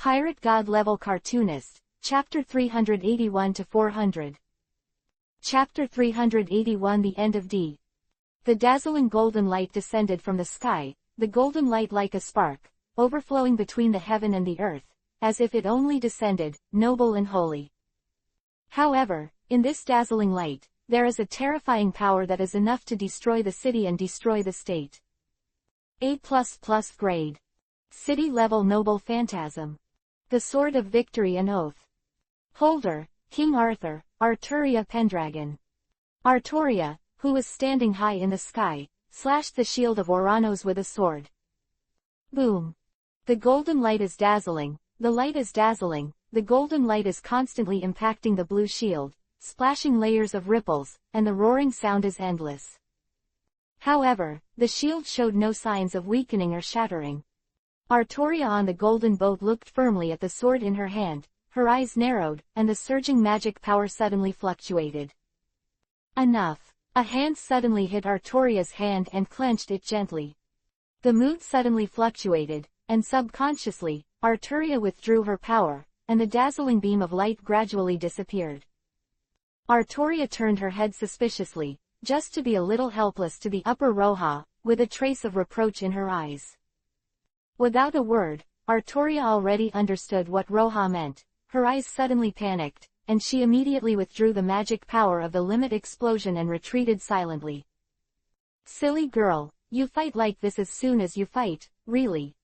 Pirate God Level Cartoonist, Chapter 381 to 400. Chapter 381 The End of D. The dazzling golden light descended from the sky, the golden light like a spark, overflowing between the heaven and the earth, as if it only descended, noble and holy. However, in this dazzling light, there is a terrifying power that is enough to destroy the city and destroy the state. A++ grade. City level noble phantasm. The Sword of Victory and Oath. Holder, King Arthur, Arturia Pendragon. Arturia, who was standing high in the sky, slashed the shield of Oranos with a sword. Boom. The golden light is dazzling, the light is dazzling, the golden light is constantly impacting the blue shield, splashing layers of ripples, and the roaring sound is endless. However, the shield showed no signs of weakening or shattering. Arturia on the golden boat looked firmly at the sword in her hand, her eyes narrowed, and the surging magic power suddenly fluctuated. Enough. A hand suddenly hit Arturia's hand and clenched it gently. The mood suddenly fluctuated, and subconsciously, Arturia withdrew her power, and the dazzling beam of light gradually disappeared. Arturia turned her head suspiciously, just to be a little helpless to the upper Roja, with a trace of reproach in her eyes. Without a word, Arturia already understood what Roja meant. Her eyes suddenly panicked, and she immediately withdrew the magic power of the limit explosion and retreated silently. Silly girl, you fight like this as soon as you fight, really?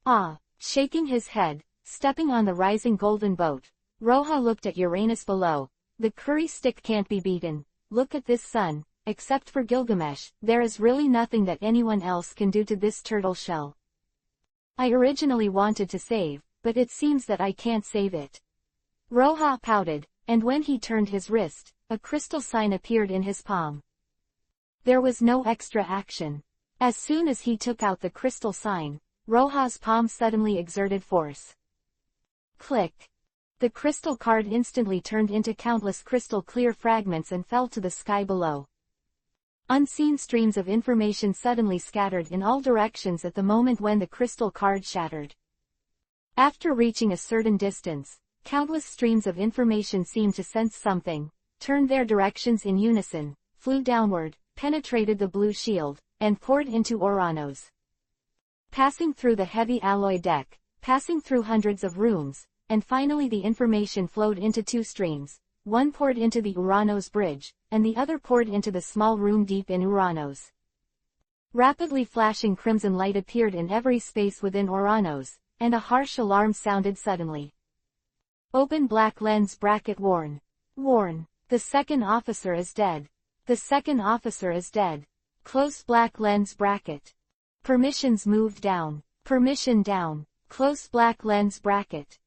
Ah. Shaking his head, stepping on the rising golden boat, Roja looked at Uranus below. The curry stick can't be beaten. Look at this sun. Except for Gilgamesh, there is really nothing that anyone else can do to this turtle shell. I originally wanted to save, but it seems that I can't save it. Roja pouted, and when he turned his wrist, a crystal sign appeared in his palm. There was no extra action. As soon as he took out the crystal sign, Roja's palm suddenly exerted force. Click. The crystal card instantly turned into countless crystal clear fragments and fell to the sky below. Unseen streams of information suddenly scattered in all directions at the moment when the crystal card shattered. After reaching a certain distance, countless streams of information seemed to sense something, turned their directions in unison, flew downward, penetrated the blue shield, and poured into Oranos. Passing through the heavy alloy deck, passing through hundreds of rooms, and finally the information flowed into two streams. One poured into the Uranos bridge, and the other poured into the small room deep in Uranos. Rapidly flashing crimson light appeared in every space within Oranos, and a harsh alarm sounded suddenly. Open black lens bracket warn. Warn. The second officer is dead. The second officer is dead. Close black lens bracket. Permissions moved down. Permission down. Close black lens bracket.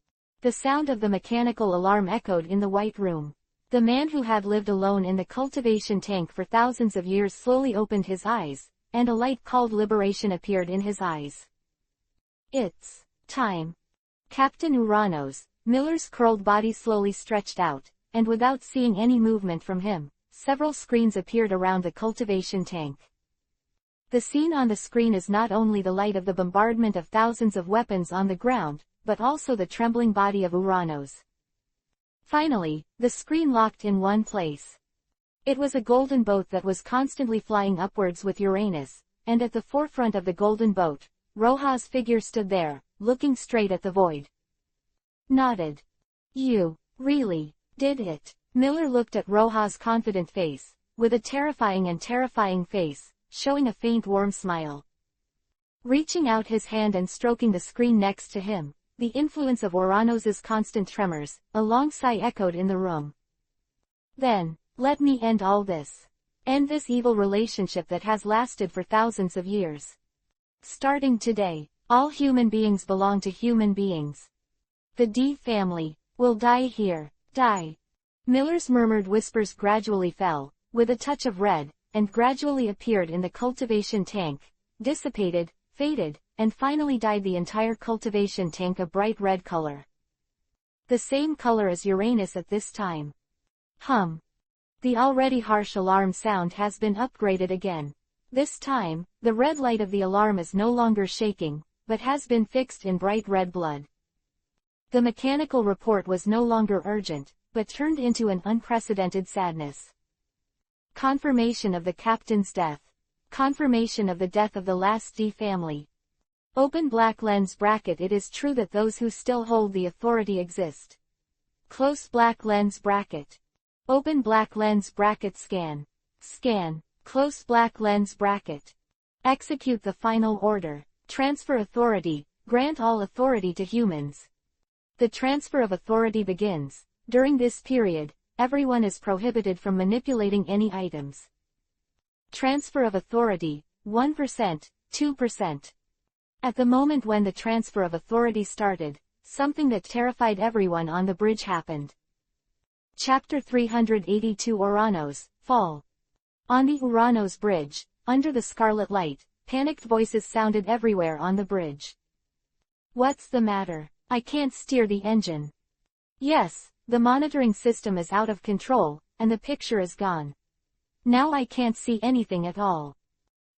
The sound of the mechanical alarm echoed in the white room. The man who had lived alone in the cultivation tank for thousands of years slowly opened his eyes, and a light called liberation appeared in his eyes. It's time. Captain Uranos. Miller's curled body slowly stretched out, and without seeing any movement from him, several screens appeared around the cultivation tank. The scene on the screen is not only the light of the bombardment of thousands of weapons on the ground, but also the trembling body of Uranos. Finally, the screen locked in one place. It was a golden boat that was constantly flying upwards with Uranus, and at the forefront of the golden boat, Roja's figure stood there, looking straight at the void. Nodded. You, really, did it. Miller looked at Roja's confident face, with a terrifying face, showing a faint warm smile. Reaching out his hand and stroking the screen next to him, the influence of Oranos' constant tremors, a long sigh echoed in the room. Then, let me end all this. End this evil relationship that has lasted for thousands of years. Starting today, all human beings belong to human beings. The D family will die here. Die. Miller's murmured whispers gradually fell, with a touch of red, and gradually appeared in the cultivation tank, dissipated, faded, and finally dyed the entire cultivation tank a bright red color. The same color as Uranus at this time. The already harsh alarm sound has been upgraded again. This time, the red light of the alarm is no longer shaking, but has been fixed in bright red blood. The mechanical report was no longer urgent, but turned into an unprecedented sadness. Confirmation of the captain's death. Confirmation of the death of the last D family. Open black lens bracket. It is true that those who still hold the authority exist. Close black lens bracket. Open black lens bracket. Scan. Scan. Close black lens bracket. Execute the final order. Transfer authority. Grant all authority to humans. The transfer of authority begins. During this period, everyone is prohibited from manipulating any items. Transfer of authority, 1%, 2%. At the moment when the transfer of authority started, something that terrified everyone on the bridge happened. Chapter 382 Uranos, Fall. On the Uranos bridge, under the scarlet light, panicked voices sounded everywhere on the bridge. What's the matter? I can't steer the engine. Yes, the monitoring system is out of control, and the picture is gone. Now I can't see anything at all.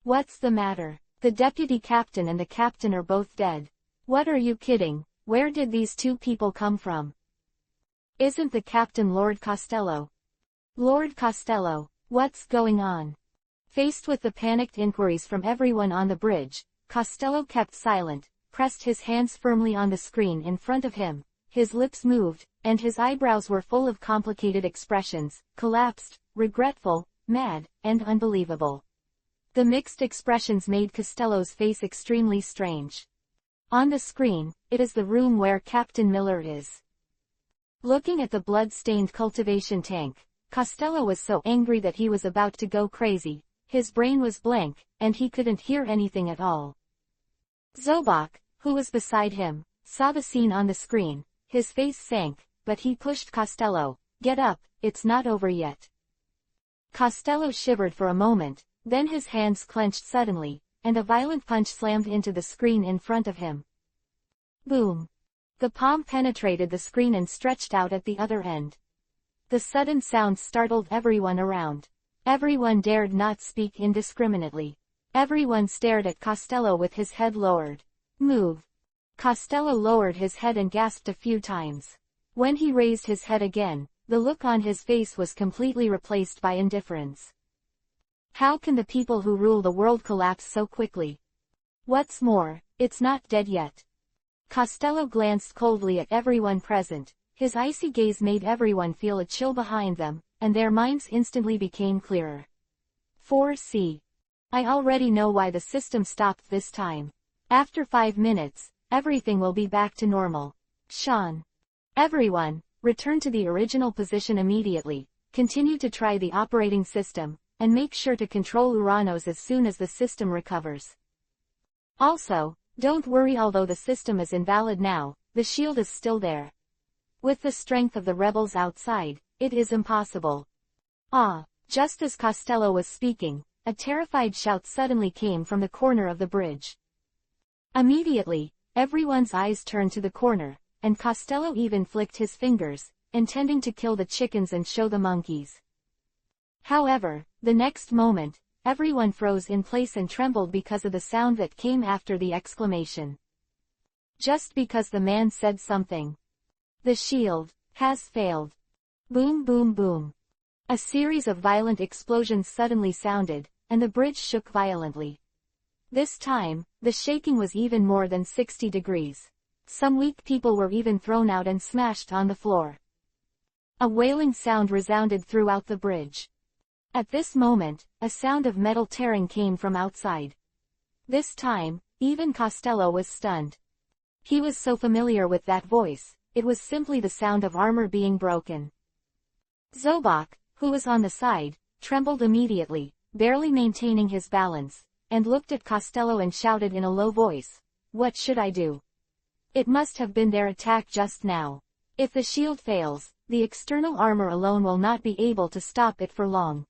What's the matter? The deputy captain and the captain are both dead. What are you kidding? Where did these two people come from? Isn't the captain Lord Costello? Lord Costello, what's going on? Faced with the panicked inquiries from everyone on the bridge, Costello kept silent, pressed his hands firmly on the screen in front of him, his lips moved, and his eyebrows were full of complicated expressions, collapsed, regretful, mad, and unbelievable. The mixed expressions made Costello's face extremely strange. On the screen, it is the room where Captain Miller is. Looking at the blood-stained cultivation tank, Costello was so angry that he was about to go crazy. His brain was blank, and he couldn't hear anything at all. Zobak, who was beside him, saw the scene on the screen. His face sank, but he pushed Costello. Get up, it's not over yet. Costello shivered for a moment, then his hands clenched suddenly, and a violent punch slammed into the screen in front of him. Boom! The palm penetrated the screen and stretched out at the other end. The sudden sound startled everyone around. Everyone dared not speak indiscriminately. Everyone stared at Costello with his head lowered. Move! Costello lowered his head and gasped a few times. When he raised his head again, the look on his face was completely replaced by indifference. How can the people who rule the world collapse so quickly? What's more, it's not dead yet. Costello glanced coldly at everyone present. His icy gaze made everyone feel a chill behind them, and their minds instantly became clearer. 4C. I already know why the system stopped this time. After 5 minutes, everything will be back to normal. Sean. Everyone, return to the original position immediately, continue to try the operating system, and make sure to control Uranos as soon as the system recovers. Also, don't worry, although the system is invalid now, the shield is still there. With the strength of the rebels outside, it is impossible. Ah! Just as Costello was speaking, a terrified shout suddenly came from the corner of the bridge. Immediately, everyone's eyes turned to the corner, and Costello even flicked his fingers, intending to kill the chickens and show the monkeys. However, the next moment, everyone froze in place and trembled because of the sound that came after the exclamation. Just because the man said something. The shield has failed. Boom, boom, boom. A series of violent explosions suddenly sounded, and the bridge shook violently. This time, the shaking was even more than 60 degrees. Some weak people were even thrown out and smashed on the floor. A wailing sound resounded throughout the bridge. At this moment, a sound of metal tearing came from outside. This time, even Costello was stunned. He was so familiar with that voice, it was simply the sound of armor being broken. Zobak, who was on the side, trembled immediately, barely maintaining his balance, and looked at Costello and shouted in a low voice, "What should I do? It must have been their attack just now. If the shield fails, the external armor alone will not be able to stop it for long."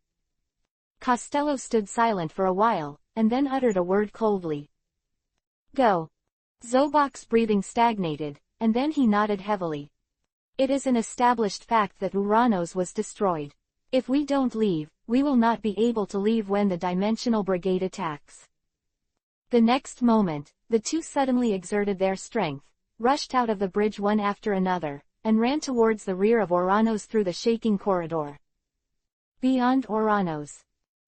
Costello stood silent for a while, and then uttered a word coldly. "Go." Zobak's breathing stagnated, and then he nodded heavily. It is an established fact that Uranos was destroyed. If we don't leave, we will not be able to leave when the Dimensional Brigade attacks. The next moment, the two suddenly exerted their strength, rushed out of the bridge one after another, and ran towards the rear of Oranos through the shaking corridor. Beyond Oranos,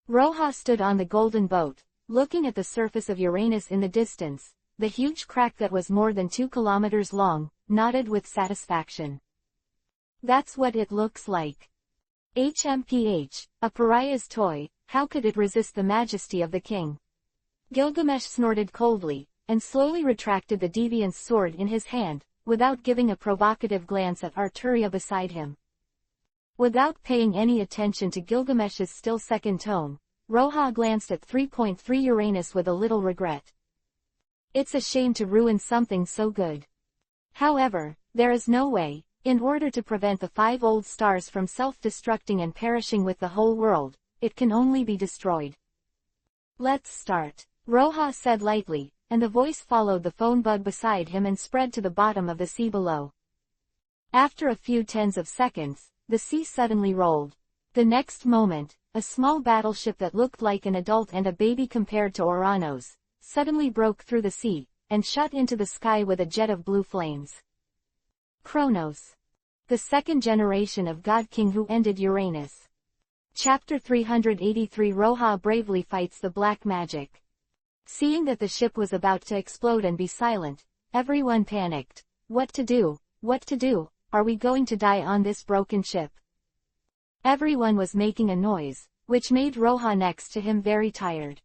Roja stood on the golden boat, looking at the surface of Uranus in the distance. The huge crack that was more than 2 kilometers long, nodded with satisfaction. That's what it looks like. HMPH, a pariah's toy, how could it resist the majesty of the king? Gilgamesh snorted coldly, and slowly retracted the deviant's sword in his hand, without giving a provocative glance at Arturia beside him. Without paying any attention to Gilgamesh's still second tone, Roja glanced at 3.3 Uranus with a little regret. It's a shame to ruin something so good. However, there is no way, in order to prevent the 5 old stars from self-destructing and perishing with the whole world, it can only be destroyed. Let's start, Roja said lightly, and the voice followed the phone bug beside him and spread to the bottom of the sea below. After a few tens of seconds, the sea suddenly rolled. The next moment, a small battleship that looked like an adult and a baby compared to Oranos, suddenly broke through the sea, and shot into the sky with a jet of blue flames. Kronos. The second generation of God King who ended Uranus. Chapter 383 Roja bravely fights the black magic. Seeing that the ship was about to explode and be silent, everyone panicked. What to do? What to do? Are we going to die on this broken ship? Everyone was making a noise, which made Roja next to him very tired.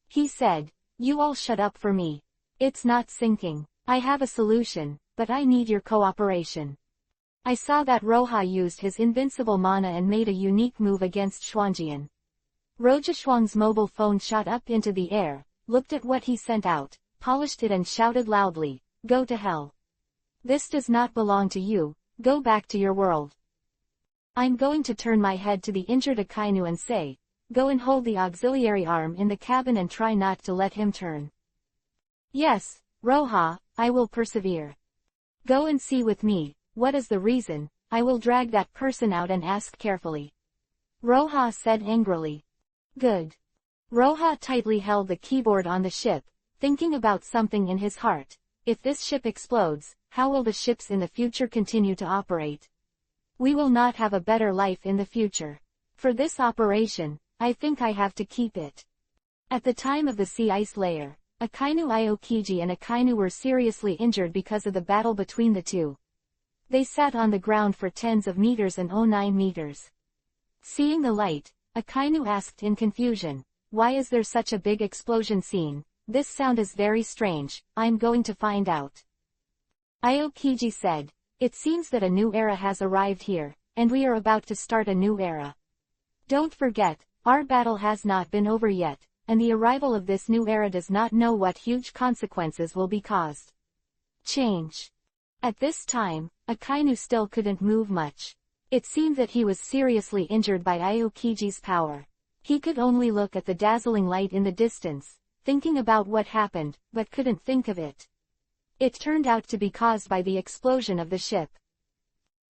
He said, "You all shut up for me. It's not sinking. I have a solution, but I need your cooperation." I saw that Roja used his invincible mana and made a unique move against Xuanjian. Rojashuang's mobile phone shot up into the air, looked at what he sent out, polished it and shouted loudly, "Go to hell. This does not belong to you, go back to your world." I'm going to turn my head to the injured Akainu and say, "Go and hold the auxiliary arm in the cabin and try not to let him turn." "Yes, Roja, I will persevere." "Go and see with me, what is the reason?" "I will drag that person out and ask carefully," Roja said angrily. "Good." Roja tightly held the keyboard on the ship, thinking about something in his heart. If this ship explodes, how will the ships in the future continue to operate? We will not have a better life in the future. For this operation, I think I have to keep it. At the time of the sea ice layer, Akainu Aokiji and Akainu were seriously injured because of the battle between the two. They sat on the ground for tens of meters and 09 meters. Seeing the light, Akainu asked in confusion, "Why is there such a big explosion scene? This sound is very strange, I'm going to find out." Aokiji said, "It seems that a new era has arrived here, and we are about to start a new era. Don't forget, our battle has not been over yet, and the arrival of this new era does not know what huge consequences will be caused. Change." At this time, Akainu still couldn't move much. It seemed that he was seriously injured by Aokiji's power. He could only look at the dazzling light in the distance, thinking about what happened, but couldn't think of it. It turned out to be caused by the explosion of the ship.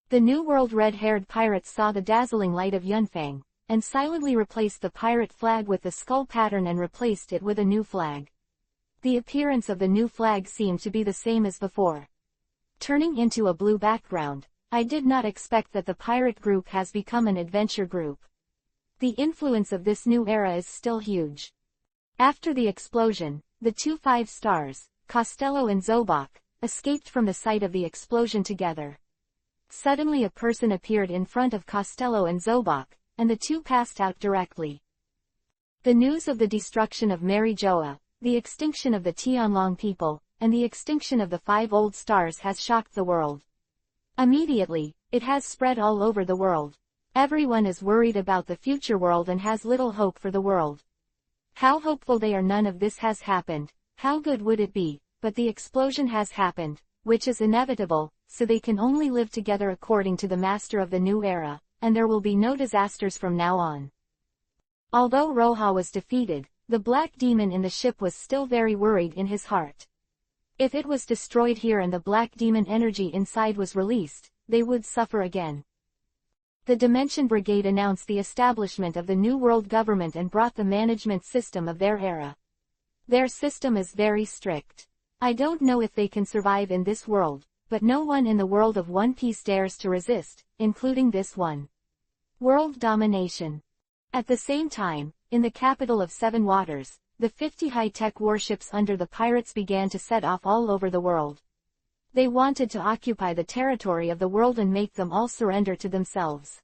The New World red-haired pirates saw the dazzling light of Yunfang, and silently replaced the pirate flag with the skull pattern and replaced it with a new flag. The appearance of the new flag seemed to be the same as before. Turning into a blue background, I did not expect that the pirate group has become an adventure group. The influence of this new era is still huge. After the explosion, the two 5 stars, Costello and Zobok, escaped from the site of the explosion together. Suddenly a person appeared in front of Costello and Zobok, and the two passed out directly. The news of the destruction of Mary Joa, the extinction of the Tianlong people, and the extinction of the 5 old stars has shocked the world. Immediately, it has spread all over the world. Everyone is worried about the future world and has little hope for the world. How hopeful they are, none of this has happened. How good would it be, but the explosion has happened, which is inevitable, so they can only live together according to the master of the new era, and there will be no disasters from now on. Although Roja was defeated, the black demon in the ship was still very worried in his heart. If it was destroyed here and the black demon energy inside was released, they would suffer again. The Dimension Brigade announced the establishment of the New World government and brought the management system of their era. Their system is very strict. I don't know if they can survive in this world, but no one in the world of One Piece dares to resist, including this one. World domination. At the same time, in the capital of Seven Waters, the 50 high-tech warships under the pirates began to set off all over the world. They wanted to occupy the territory of the world and make them all surrender to themselves.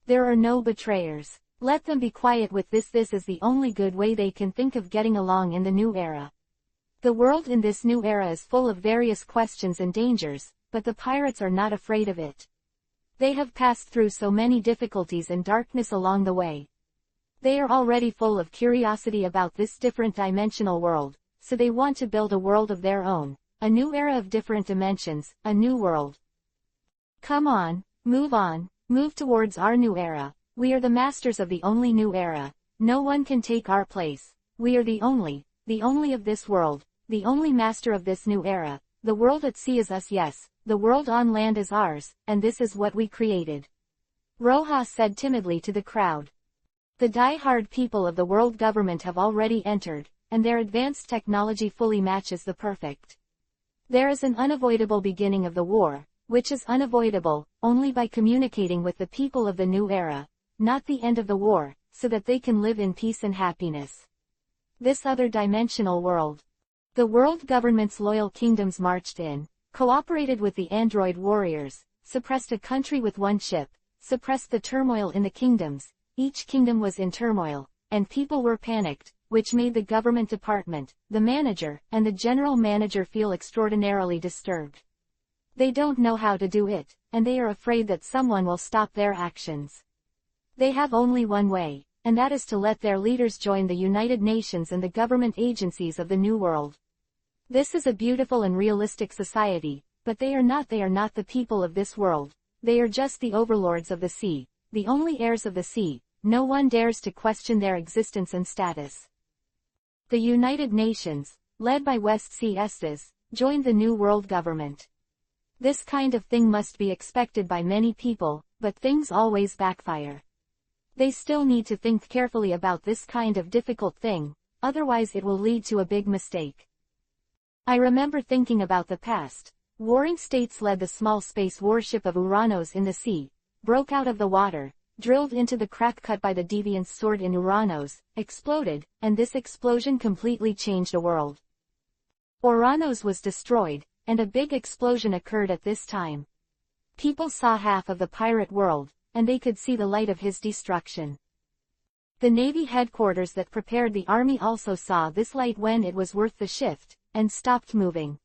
There are no betrayers. Let them be quiet with this. This is the only good way they can think of getting along in the new era. The world in this new era is full of various questions and dangers, but the pirates are not afraid of it. They have passed through so many difficulties and darkness along the way. They are already full of curiosity about this different dimensional world, so they want to build a world of their own, a new era of different dimensions, a new world. Come on, move towards our new era. We are the masters of the only new era. No one can take our place. We are the only of this world, the only master of this new era. The world at sea is us, yes, the world on land is ours, and this is what we created. Rojas said timidly to the crowd. The die-hard people of the world government have already entered, and their advanced technology fully matches the perfect. There is an unavoidable beginning of the war, which is unavoidable only by communicating with the people of the new era, not the end of the war, so that they can live in peace and happiness. This other dimensional world. The world government's loyal kingdoms marched in, cooperated with the android warriors, suppressed a country with one ship, suppressed the turmoil in the kingdoms. Each kingdom was in turmoil, and people were panicked, which made the government department, the manager, and the general manager feel extraordinarily disturbed. They don't know how to do it, and they are afraid that someone will stop their actions. They have only one way, and that is to let their leaders join the United Nations and the government agencies of the New World. This is a beautiful and realistic society, but they are not the people of this world. They are just the overlords of the sea, the only heirs of the sea. No one dares to question their existence and status. The United Nations, led by West Sea Estes, joined the New World government. This kind of thing must be expected by many people, but things always backfire. They still need to think carefully about this kind of difficult thing, otherwise it will lead to a big mistake. I remember thinking about the past. Warring states led the small space warship of Uranos in the sea, broke out of the water, drilled into the crack cut by the deviant's sword in Uranos, exploded, and this explosion completely changed the world. Uranos was destroyed, and a big explosion occurred at this time. People saw half of the pirate world, and they could see the light of his destruction. The Navy headquarters that prepared the army also saw this light when it was worth the shift, and stopped moving.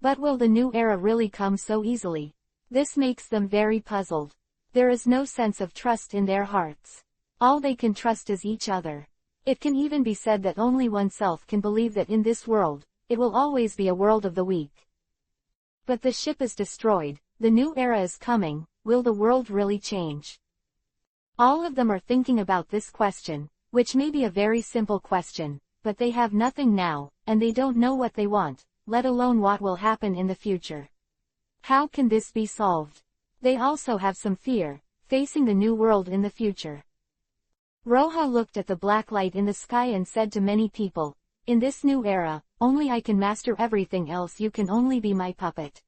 But will the new era really come so easily? This makes them very puzzled. There is no sense of trust in their hearts. All they can trust is each other. It can even be said that only oneself can believe that in this world, it will always be a world of the weak. But the ship is destroyed, the new era is coming, will the world really change? All of them are thinking about this question, which may be a very simple question, but they have nothing now, and they don't know what they want, let alone what will happen in the future. How can this be solved? They also have some fear, facing the new world in the future. Roja looked at the black light in the sky and said to many people, in this new era, only I can master everything else you can only be my puppet.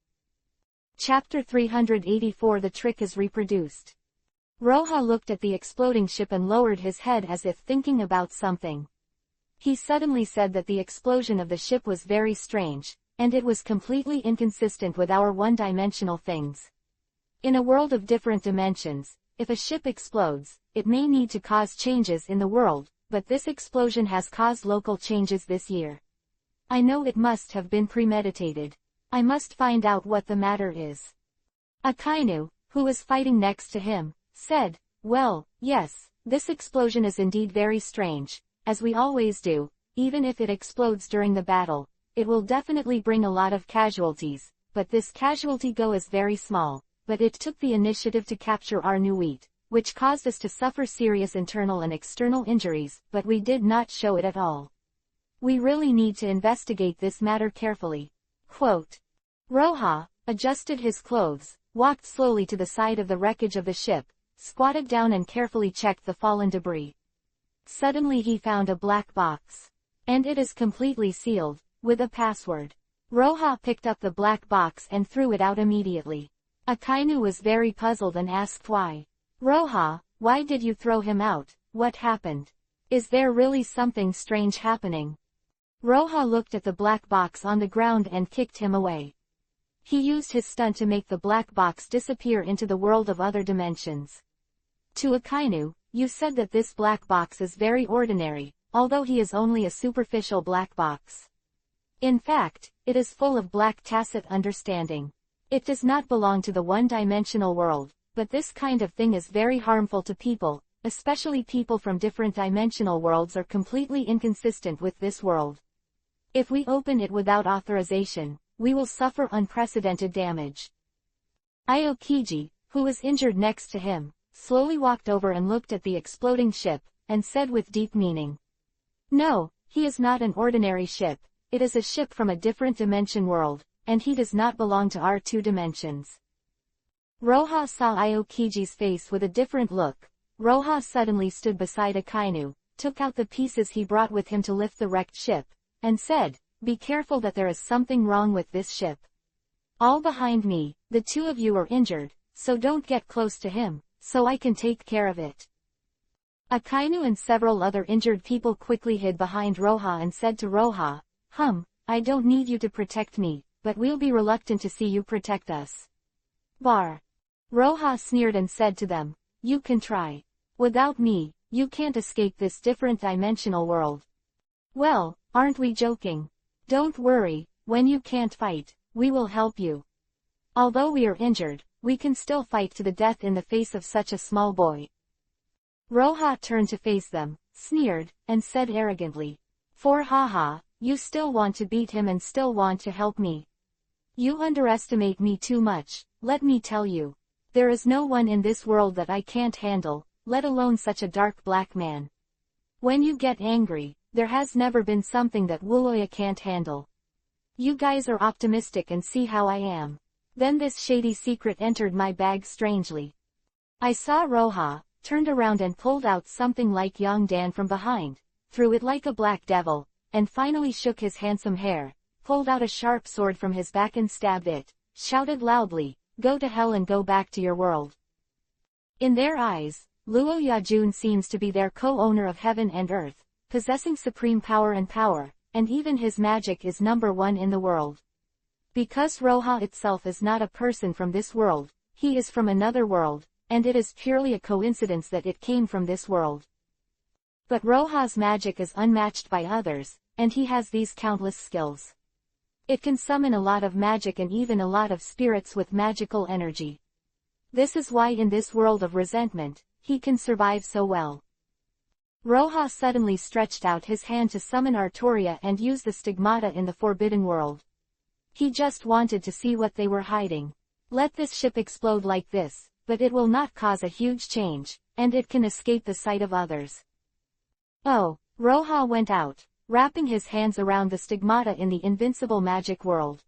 Chapter 384 The trick is reproduced. Roja looked at the exploding ship and lowered his head as if thinking about something. He suddenly said that the explosion of the ship was very strange, and it was completely inconsistent with our one-dimensional things. In a world of different dimensions, if a ship explodes, it may need to cause changes in the world, but this explosion has caused local changes this year. I know it must have been premeditated. I must find out what the matter is. Akainu, who was fighting next to him, said, well, yes, this explosion is indeed very strange, as we always do, even if it explodes during the battle, it will definitely bring a lot of casualties, but this casualty go is very small. But it took the initiative to capture our new wheat, which caused us to suffer serious internal and external injuries, but we did not show it at all. We really need to investigate this matter carefully. Quote. Roja adjusted his clothes, walked slowly to the side of the wreckage of the ship, squatted down and carefully checked the fallen debris. Suddenly he found a black box. And it is completely sealed, with a password. Roha picked up the black box and threw it out immediately. Akainu was very puzzled and asked why. Roha, why did you throw him out? What happened? Is there really something strange happening? Roha looked at the black box on the ground and kicked him away. He used his stunt to make the black box disappear into the world of other dimensions. To Akainu, you said that this black box is very ordinary, although he is only a superficial black box. In fact, it is full of black tacit understanding. It does not belong to the one-dimensional world, but this kind of thing is very harmful to people, especially people from different dimensional worlds are completely inconsistent with this world. If we open it without authorization, we will suffer unprecedented damage. Aokiji, who was injured next to him, slowly walked over and looked at the exploding ship, and said with deep meaning. No, he is not an ordinary ship, it is a ship from a different dimension world, and he does not belong to our two dimensions. Roha saw Aokiji's face with a different look. Roha suddenly stood beside Akainu, took out the pieces he brought with him to lift the wrecked ship, and said, be careful that there is something wrong with this ship. All behind me, the two of you are injured, so don't get close to him, so I can take care of it. Akainu and several other injured people quickly hid behind Roha and said to Roha, I don't need you to protect me, but we'll be reluctant to see you protect us. Bar. Roha sneered and said to them, you can try. Without me, you can't escape this different dimensional world. Well, aren't we joking? Don't worry, when you can't fight, we will help you. Although we are injured, we can still fight to the death in the face of such a small boy. Roha turned to face them, sneered, and said arrogantly, for haha, you still want to beat him and still want to help me. You underestimate me too much, let me tell you. There is no one in this world that I can't handle, let alone such a dark black man. When you get angry, there has never been something that Woollooya can't handle. You guys are optimistic and see how I am. Then this shady secret entered my bag strangely. I saw Roha, turned around and pulled out something like Yongdan from behind, threw it like a black devil, and finally shook his handsome hair, pulled out a sharp sword from his back and stabbed it, shouted loudly, go to hell and go back to your world. In their eyes, Luo Yajun seems to be their co-owner of heaven and earth, possessing supreme power, and even his magic is number one in the world. Because Roha itself is not a person from this world, he is from another world, and it is purely a coincidence that it came from this world. But Roha's magic is unmatched by others, and he has these countless skills. It can summon a lot of magic and even a lot of spirits with magical energy. This is why in this world of resentment, he can survive so well. Roha suddenly stretched out his hand to summon Artoria and use the stigmata in the Forbidden World. He just wanted to see what they were hiding. Let this ship explode like this, but it will not cause a huge change, and it can escape the sight of others. Oh, Roha went out, wrapping his hands around the stigmata in the invincible magic world.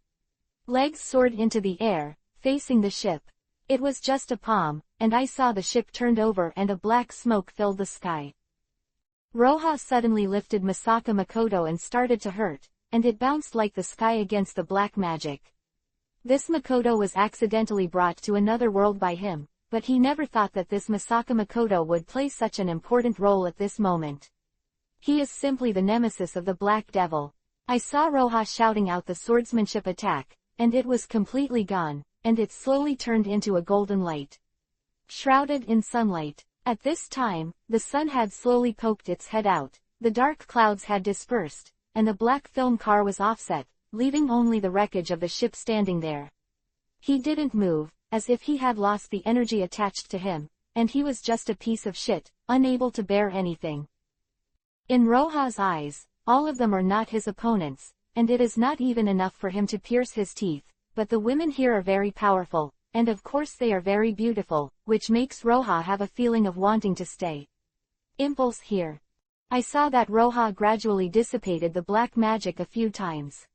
Legs soared into the air, facing the ship. It was just a palm, and I saw the ship turned over and a black smoke filled the sky. Roha suddenly lifted Masaka Makoto and started to hurt, and it bounced like the sky against the black magic. This Makoto was accidentally brought to another world by him, but he never thought that this Masaka Makoto would play such an important role at this moment. He is simply the nemesis of the Black Devil. I saw Roha shouting out the swordsmanship attack, and it was completely gone, and it slowly turned into a golden light. Shrouded in sunlight. At this time, the sun had slowly poked its head out, the dark clouds had dispersed, and the black film car was offset, leaving only the wreckage of the ship standing there. He didn't move, as if he had lost the energy attached to him, and he was just a piece of shit, unable to bear anything. In Roha's eyes, all of them are not his opponents, and it is not even enough for him to pierce his teeth, but the women here are very powerful, and of course they are very beautiful, which makes Roha have a feeling of wanting to stay. Impulse here. I saw that Roha gradually dissipated the black magic a few times.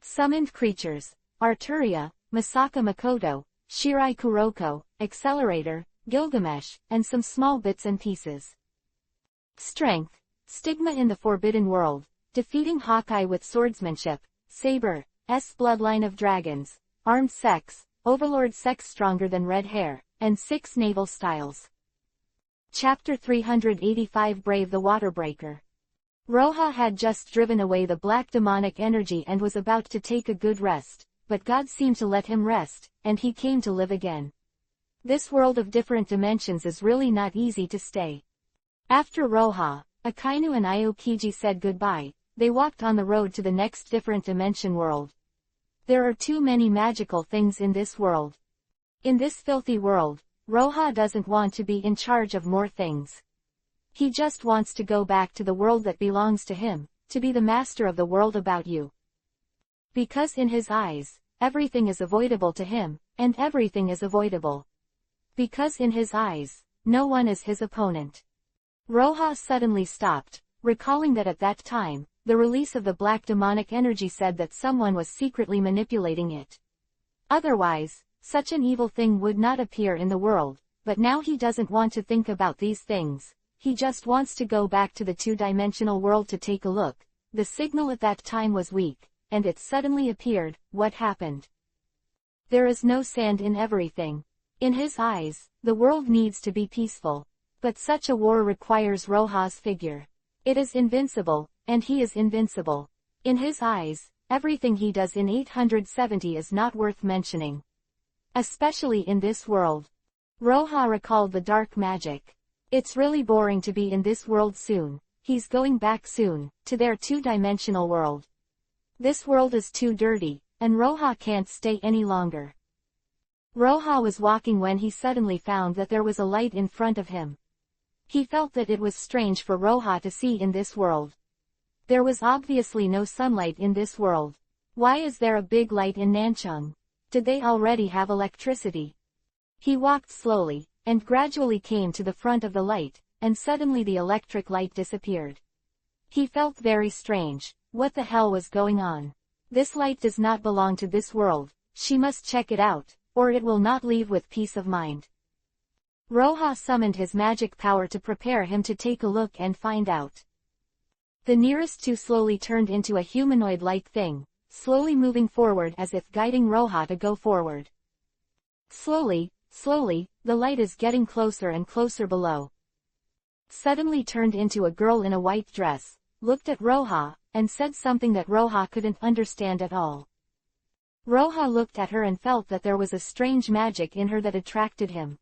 Summoned creatures, Arturia, Masaka Makoto, Shirai Kuroko, Accelerator, Gilgamesh, and some small bits and pieces. Strength. Stigma in the Forbidden World, defeating Hawkeye with swordsmanship, Saber, S bloodline of dragons, armed sex, overlord sex stronger than red hair, and 6 naval styles. Chapter 385 Brave the Waterbreaker. Roja had just driven away the black demonic energy and was about to take a good rest, but God seemed to let him rest, and he came to live again. This world of different dimensions is really not easy to stay. After Roja, Akainu and Aokiji said goodbye, they walked on the road to the next different dimension world. There are too many magical things in this world. In this filthy world, Roja doesn't want to be in charge of more things. He just wants to go back to the world that belongs to him, to be the master of the world about you. Because in his eyes, everything is avoidable to him, and everything is avoidable. Because in his eyes, no one is his opponent. Roja suddenly stopped, recalling that at that time, the release of the black demonic energy said that someone was secretly manipulating it. Otherwise, such an evil thing would not appear in the world, but now he doesn't want to think about these things. He just wants to go back to the two-dimensional world to take a look. The signal at that time was weak, and it suddenly appeared. What happened? There is no sand in everything. In his eyes, the world needs to be peaceful. But such a war requires Roja's figure. It is invincible, and he is invincible. In his eyes, everything he does in 870 is not worth mentioning. Especially in this world. Roja recalled the dark magic. It's really boring to be in this world soon. He's going back soon, to their two-dimensional world. This world is too dirty, and Roja can't stay any longer. Roja was walking when he suddenly found that there was a light in front of him. He felt that it was strange for Roja to see in this world. There was obviously no sunlight in this world. Why is there a big light in Nanchung? Did they already have electricity? He walked slowly, and gradually came to the front of the light, and suddenly the electric light disappeared. He felt very strange. What the hell was going on? This light does not belong to this world. She must check it out, or it will not leave with peace of mind. Roja summoned his magic power to prepare him to take a look and find out. The nearest two slowly turned into a humanoid-like thing, slowly moving forward as if guiding Roja to go forward. Slowly, the light is getting closer and closer below. Suddenly turned into a girl in a white dress, looked at Roja, and said something that Roja couldn't understand at all. Roja looked at her and felt that there was a strange magic in her that attracted him.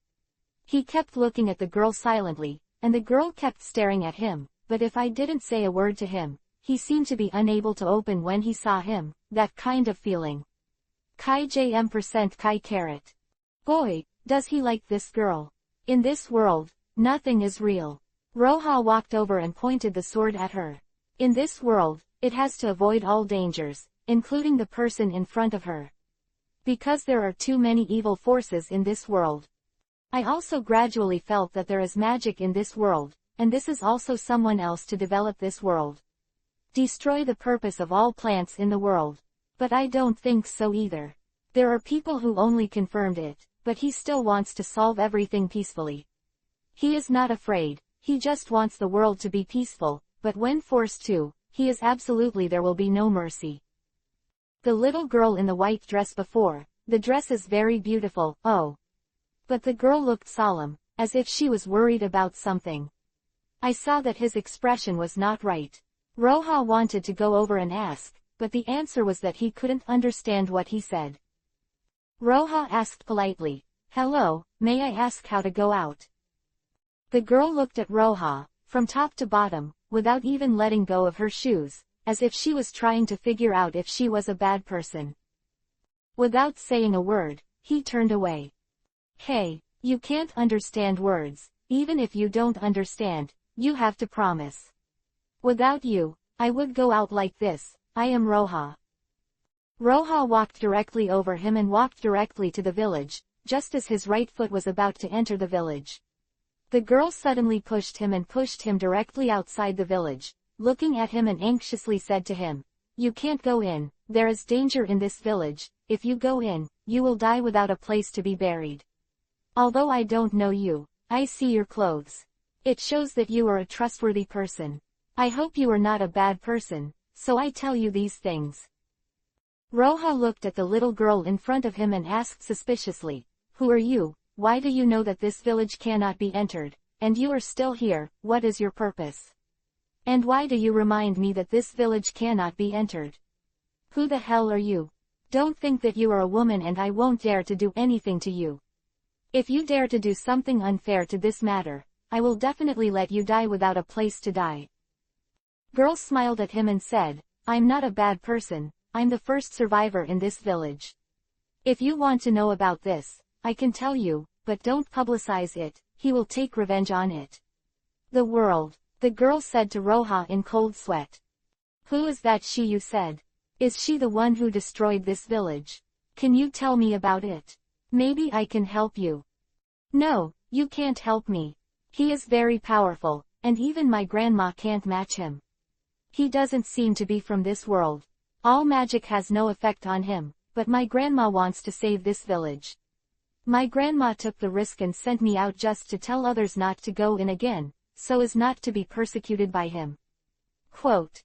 He kept looking at the girl silently, and the girl kept staring at him, but if I didn't say a word to him, he seemed to be unable to open when he saw him, that kind of feeling. Kai JM% Kai Carrot. Boy, does he like this girl. In this world, nothing is real. Roja walked over and pointed the sword at her. In this world, it has to avoid all dangers, including the person in front of her. Because there are too many evil forces in this world. I also gradually felt that there is magic in this world, and this is also someone else to develop this world. Destroy the purpose of all plants in the world. But I don't think so either. There are people who only confirmed it, but he still wants to solve everything peacefully. He is not afraid, he just wants the world to be peaceful, but when forced to, he is absolutely there will be no mercy. The little girl in the white dress before, the dress is very beautiful, oh. But the girl looked solemn, as if she was worried about something. I saw that his expression was not right. Roja wanted to go over and ask, but the answer was that he couldn't understand what he said. Roja asked politely, "Hello, may I ask how to go out?" The girl looked at Roja, from top to bottom, without even letting go of her shoes, as if she was trying to figure out if she was a bad person. Without saying a word, he turned away. Hey, you can't understand words, even if you don't understand, you have to promise. Without you, I would go out like this. I am Roja. Roja walked directly over him and walked directly to the village, just as his right foot was about to enter the village. The girl suddenly pushed him and pushed him directly outside the village, looking at him and anxiously said to him, "You can't go in, there is danger in this village, if you go in, you will die without a place to be buried. Although I don't know you, I see your clothes. It shows that you are a trustworthy person. I hope you are not a bad person, so I tell you these things." Roha looked at the little girl in front of him and asked suspiciously, "Who are you? Why do you know that this village cannot be entered, and you are still here? What is your purpose? And why do you remind me that this village cannot be entered? Who the hell are you? Don't think that you are a woman and I won't dare to do anything to you. If you dare to do something unfair to this matter, I will definitely let you die without a place to die." Girl smiled at him and said, "I'm not a bad person, I'm the first survivor in this village. If you want to know about this, I can tell you, but don't publicize it, he will take revenge on it." "The world," the girl said to Roha in cold sweat. "Who is that she you said? Is she the one who destroyed this village? Can you tell me about it? Maybe I can help you." "No, you can't help me. He is very powerful, and even my grandma can't match him. He doesn't seem to be from this world. All magic has no effect on him, but my grandma wants to save this village. My grandma took the risk and sent me out just to tell others not to go in again, so as not to be persecuted by him." Quote,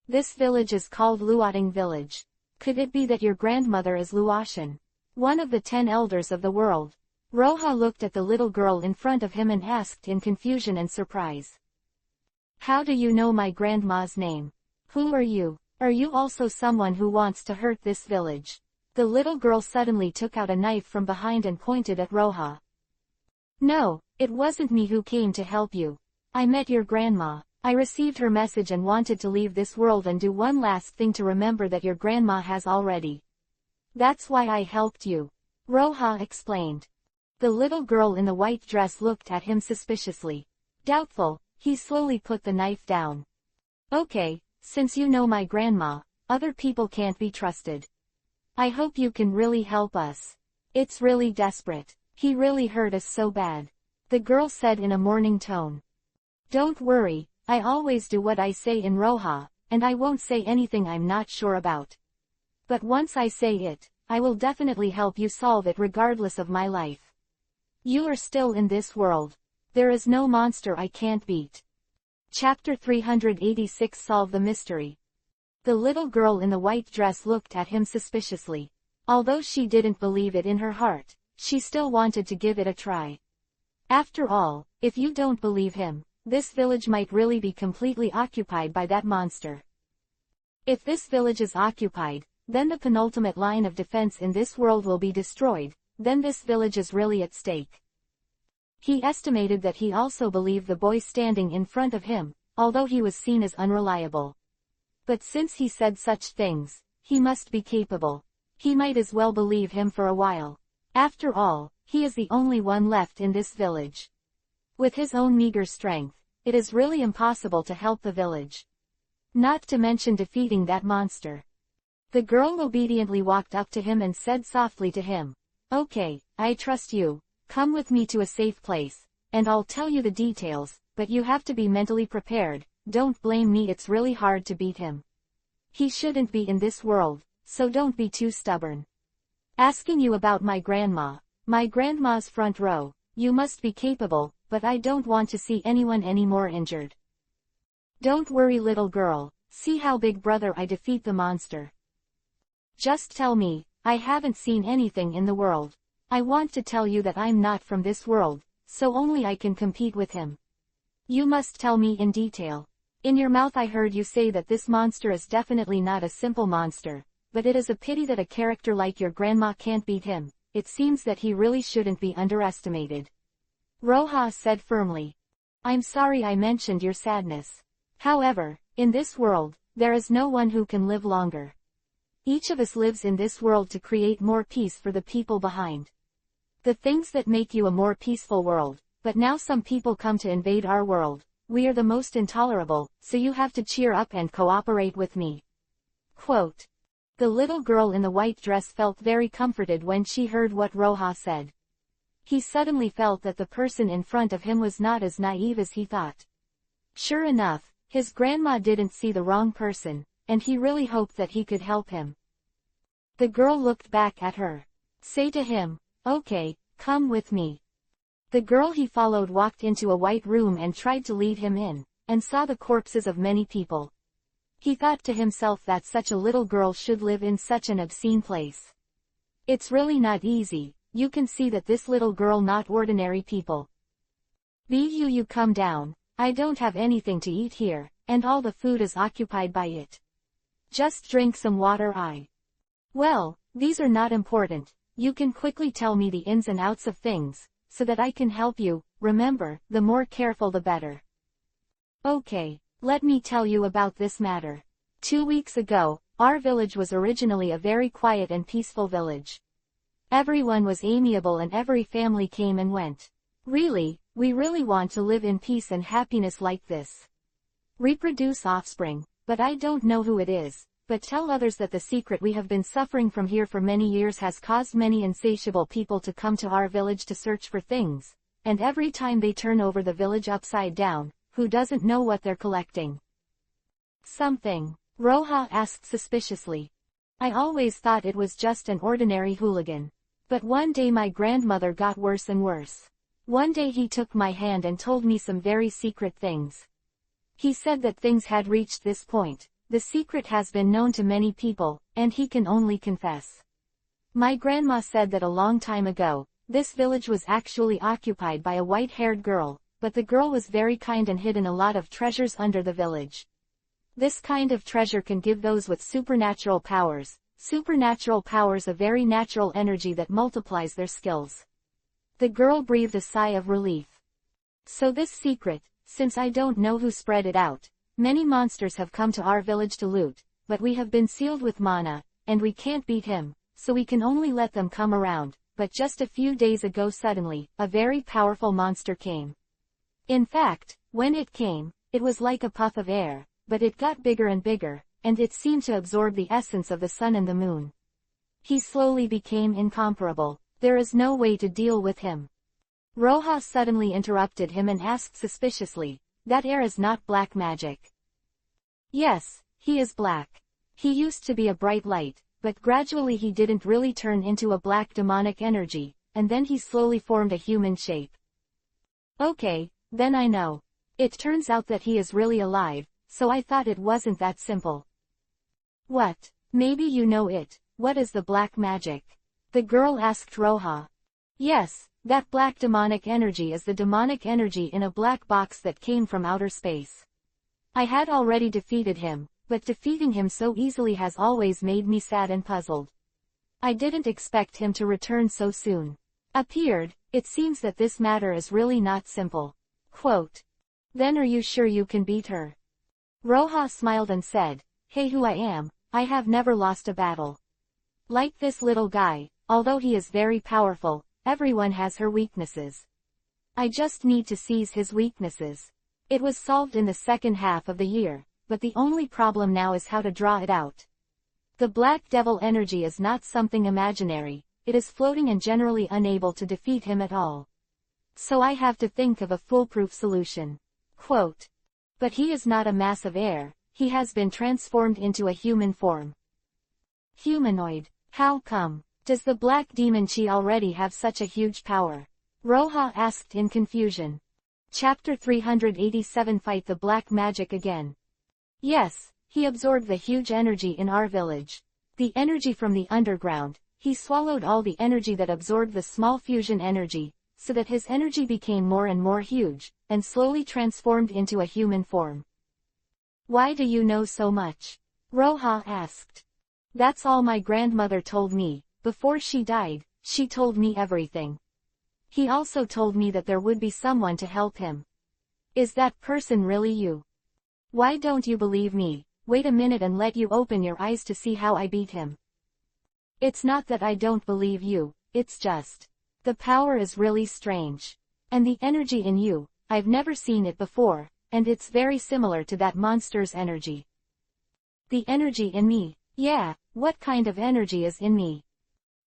"This village is called Luoting Village. Could it be that your grandmother is Luotian, one of the 10 elders of the world?" Roha looked at the little girl in front of him and asked in confusion and surprise. "How do you know my grandma's name? Who are you? Are you also someone who wants to hurt this village?" The little girl suddenly took out a knife from behind and pointed at Roha. "No, it wasn't me who came to help you. I met your grandma. I received her message and wanted to leave this world and do one last thing to remember that your grandma has already. That's why I helped you," Roha explained. The little girl in the white dress looked at him suspiciously. Doubtful, he slowly put the knife down. "Okay, since you know my grandma, other people can't be trusted. I hope you can really help us. It's really desperate. He really hurt us so bad," the girl said in a mourning tone. "Don't worry, I always do what I say in Roha, and I won't say anything I'm not sure about. But once I say it, I will definitely help you solve it regardless of my life. You are still in this world. There is no monster I can't beat." Chapter 386 Solve the Mystery. The little girl in the white dress looked at him suspiciously. Although she didn't believe it in her heart, she still wanted to give it a try. After all, if you don't believe him, this village might really be completely occupied by that monster. If this village is occupied, then the penultimate line of defense in this world will be destroyed, then this village is really at stake. He estimated that he also believed the boy standing in front of him, although he was seen as unreliable. But since he said such things, he must be capable. He might as well believe him for a while. After all, he is the only one left in this village. With his own meager strength, it is really impossible to help the village. Not to mention defeating that monster. The girl obediently walked up to him and said softly to him, "Okay, I trust you. Come with me to a safe place, and I'll tell you the details, but you have to be mentally prepared. Don't blame me, it's really hard to beat him. He shouldn't be in this world, so don't be too stubborn. Asking you about my grandma's front row, you must be capable, but I don't want to see anyone any more injured. Don't worry little girl, see how big brother I defeat the monster. Just tell me, I haven't seen anything in the world. I want to tell you that I'm not from this world, so only I can compete with him. You must tell me in detail. In your mouth I heard you say that this monster is definitely not a simple monster, but it is a pity that a character like your grandma can't beat him. It seems that he really shouldn't be underestimated." Roha said firmly. "I'm sorry I mentioned your sadness. However, in this world, there is no one who can live longer. Each of us lives in this world to create more peace for the people behind. The things that make you a more peaceful world, but now some people come to invade our world. We are the most intolerable, so you have to cheer up and cooperate with me." Quote. The little girl in the white dress felt very comforted when she heard what Roha said. He suddenly felt that the person in front of him was not as naive as he thought. Sure enough, his grandma didn't see the wrong person, and he really hoped that he could help him. The girl looked back at her. Say to him, "Okay, come with me." The girl he followed walked into a white room and tried to lead him in, and saw the corpses of many people. He thought to himself that such a little girl should live in such an obscene place. It's really not easy, you can see that this little girl not ordinary people. You come down, I don't have anything to eat here, and all the food is occupied by it. Just drink some water Well, these are not important, you can quickly tell me the ins and outs of things, so that I can help you, remember, the more careful the better. Okay, let me tell you about this matter. 2 weeks ago, our village was originally a very quiet and peaceful village. Everyone was amiable and every family came and went. Really, we really want to live in peace and happiness like this. Reproduce offspring, but I don't know who it is, but tell others that the secret we have been suffering from here for many years has caused many insatiable people to come to our village to search for things, and every time they turn over the village upside down, who doesn't know what they're collecting? Something, Roja asked suspiciously. I always thought it was just an ordinary hooligan. But one day my grandmother got worse and worse. One day he took my hand and told me some very secret things. He said that things had reached this point, the secret has been known to many people, and he can only confess. My grandma said that a long time ago, this village was actually occupied by a white-haired girl, but the girl was very kind and hidden a lot of treasures under the village. This kind of treasure can give those with supernatural powers. Supernatural powers, a very natural energy that multiplies their skills. The girl breathed a sigh of relief. So this secret, since I don't know who spread it out, many monsters have come to our village to loot, but we have been sealed with mana, and we can't beat him, so we can only let them come around, but just a few days ago suddenly, a very powerful monster came. In fact, when it came, it was like a puff of air, but it got bigger and bigger, and it seemed to absorb the essence of the sun and the moon. He slowly became incomparable. There is no way to deal with him. Roja suddenly interrupted him and asked suspiciously, that air is not black magic? Yes, he is black. He used to be a bright light, but gradually he didn't really turn into a black demonic energy, and then he slowly formed a human shape. Okay, then I know. It turns out that he is really alive, so I thought it wasn't that simple. What? Maybe you know it. What is the black magic? The girl asked Roja. Yes, that black demonic energy is the demonic energy in a black box that came from outer space. I had already defeated him, but defeating him so easily has always made me sad and puzzled. I didn't expect him to return so soon. It seems that this matter is really not simple. Quote. Then are you sure you can beat her? Roja smiled and said, hey, who I am, I have never lost a battle. Like this little guy, although he is very powerful, everyone has her weaknesses. I just need to seize his weaknesses. It was solved in the second half of the year, but the only problem now is how to draw it out. The black devil energy is not something imaginary, it is floating and generally unable to defeat him at all. So I have to think of a foolproof solution. Quote. But he is not a mass of air, he has been transformed into a human form. Humanoid. How come? Does the black demon Chi already have such a huge power? Roja asked in confusion. Chapter 387 Fight the Black Magic Again. Yes, he absorbed the huge energy in our village. The energy from the underground, he swallowed all the energy that absorbed the small fusion energy, so that his energy became more and more huge, and slowly transformed into a human form. Why do you know so much? Roja asked. That's all my grandmother told me. Before she died, she told me everything. He also told me that there would be someone to help him. Is that person really you? Why don't you believe me? Wait a minute and let you open your eyes to see how I beat him. It's not that I don't believe you, it's just. The power is really strange. And the energy in you, I've never seen it before, and it's very similar to that monster's energy. The energy in me? Yeah, what kind of energy is in me?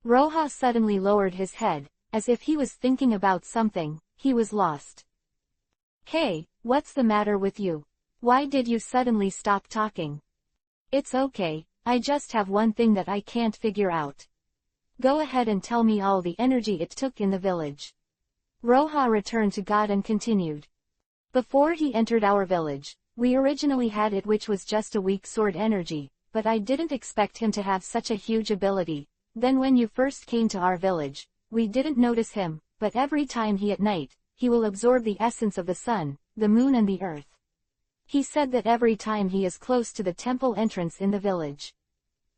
Roja suddenly lowered his head, as if he was thinking about something. He was lost. Hey, what's the matter with you? Why did you suddenly stop talking? It's okay, I just have one thing that I can't figure out. Go ahead and tell me all the energy it took in the village. Roja returned to God and continued. Before he entered our village, We originally had it, which was just a weak sword energy, but I didn't expect him to have such a huge ability. Then when you first came to our village, we didn't notice him, but every time he at night, he will absorb the essence of the sun, the moon and the earth. He said that every time he is close to the temple entrance in the village,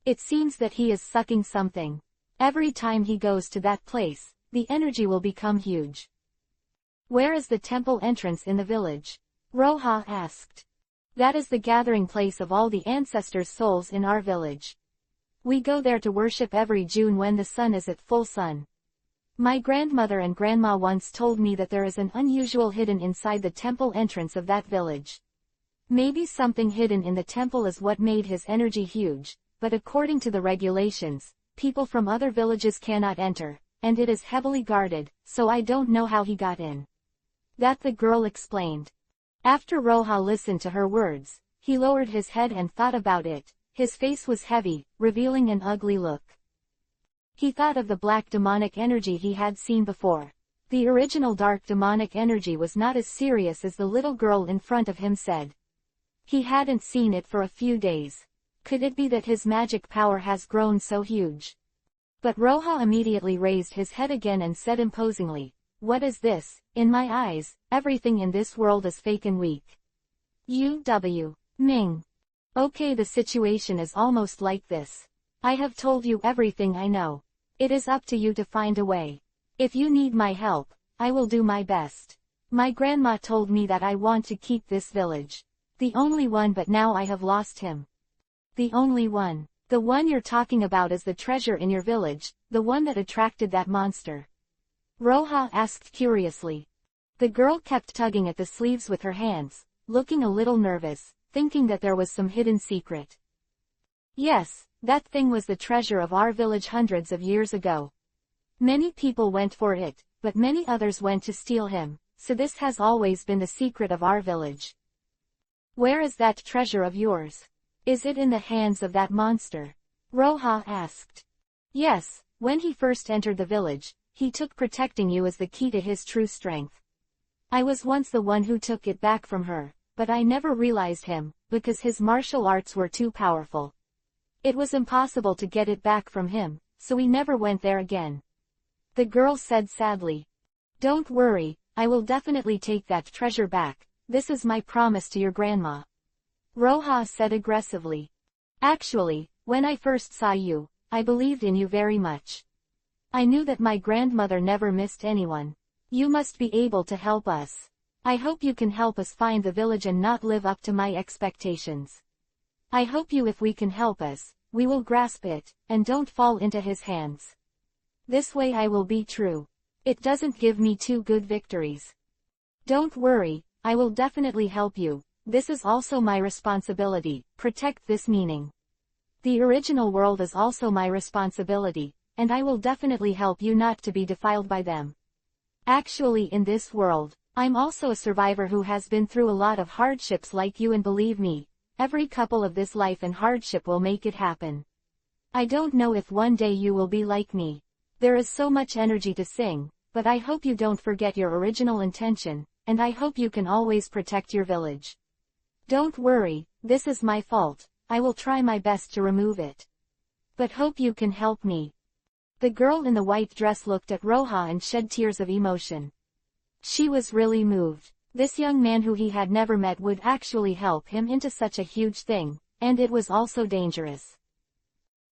it seems that he is sucking something. Every time he goes to that place, the energy will become huge. Where is the temple entrance in the village? Roha asked. That is the gathering place of all the ancestors' souls in our village. We go there to worship every June when the sun is at full sun. My grandmother and grandma once told me that there is an unusual hidden inside the temple entrance of that village. Maybe something hidden in the temple is what made his energy huge, but according to the regulations, people from other villages cannot enter, and it is heavily guarded, so I don't know how he got in. That the girl explained. After Roha listened to her words, he lowered his head and thought about it. His face was heavy, revealing an ugly look. He thought of the black demonic energy he had seen before. The original dark demonic energy was not as serious as the little girl in front of him said. He hadn't seen it for a few days. Could it be that his magic power has grown so huge? But Roha immediately raised his head again and said imposingly, "What is this? In my eyes, everything in this world is fake and weak." UW. Ming. Okay, the situation is almost like this. I have told you everything I know. It is up to you to find a way. If you need my help, I will do my best. My grandma told me that I want to keep this village. The only one, but now I have lost him. The only one. The one you're talking about is the treasure in your village, the one that attracted that monster? Roha asked curiously. The girl kept tugging at the sleeves with her hands, looking a little nervous, thinking that there was some hidden secret. Yes, that thing was the treasure of our village hundreds of years ago. Many people went for it, but many others went to steal him, so this has always been the secret of our village. Where is that treasure of yours? Is it in the hands of that monster? Roha asked. Yes, when he first entered the village, he took protecting you as the key to his true strength. I was once the one who took it back from her, but I never realized him, because his martial arts were too powerful. It was impossible to get it back from him, so we never went there again. The girl said sadly. Don't worry, I will definitely take that treasure back. This is my promise to your grandma. Roha said aggressively. Actually, when I first saw you, I believed in you very much. I knew that my grandmother never missed anyone. You must be able to help us. I hope you can help us find the village and not live up to my expectations. I hope you, if we can help us, we will grasp it, and don't fall into his hands. This way I will be true. It doesn't give me two good victories. Don't worry, I will definitely help you. This is also my responsibility. Protect this meaning. The original world is also my responsibility, and I will definitely help you not to be defiled by them. Actually, in this world, I'm also a survivor who has been through a lot of hardships like you, and believe me, every couple of this life and hardship will make it happen. I don't know if one day you will be like me. There is so much energy to sing, but I hope you don't forget your original intention, and I hope you can always protect your village. Don't worry, this is my fault. I will try my best to remove it. But hope you can help me. The girl in the white dress looked at Roha and shed tears of emotion. She was really moved. This young man who he had never met would actually help him into such a huge thing, and it was also dangerous.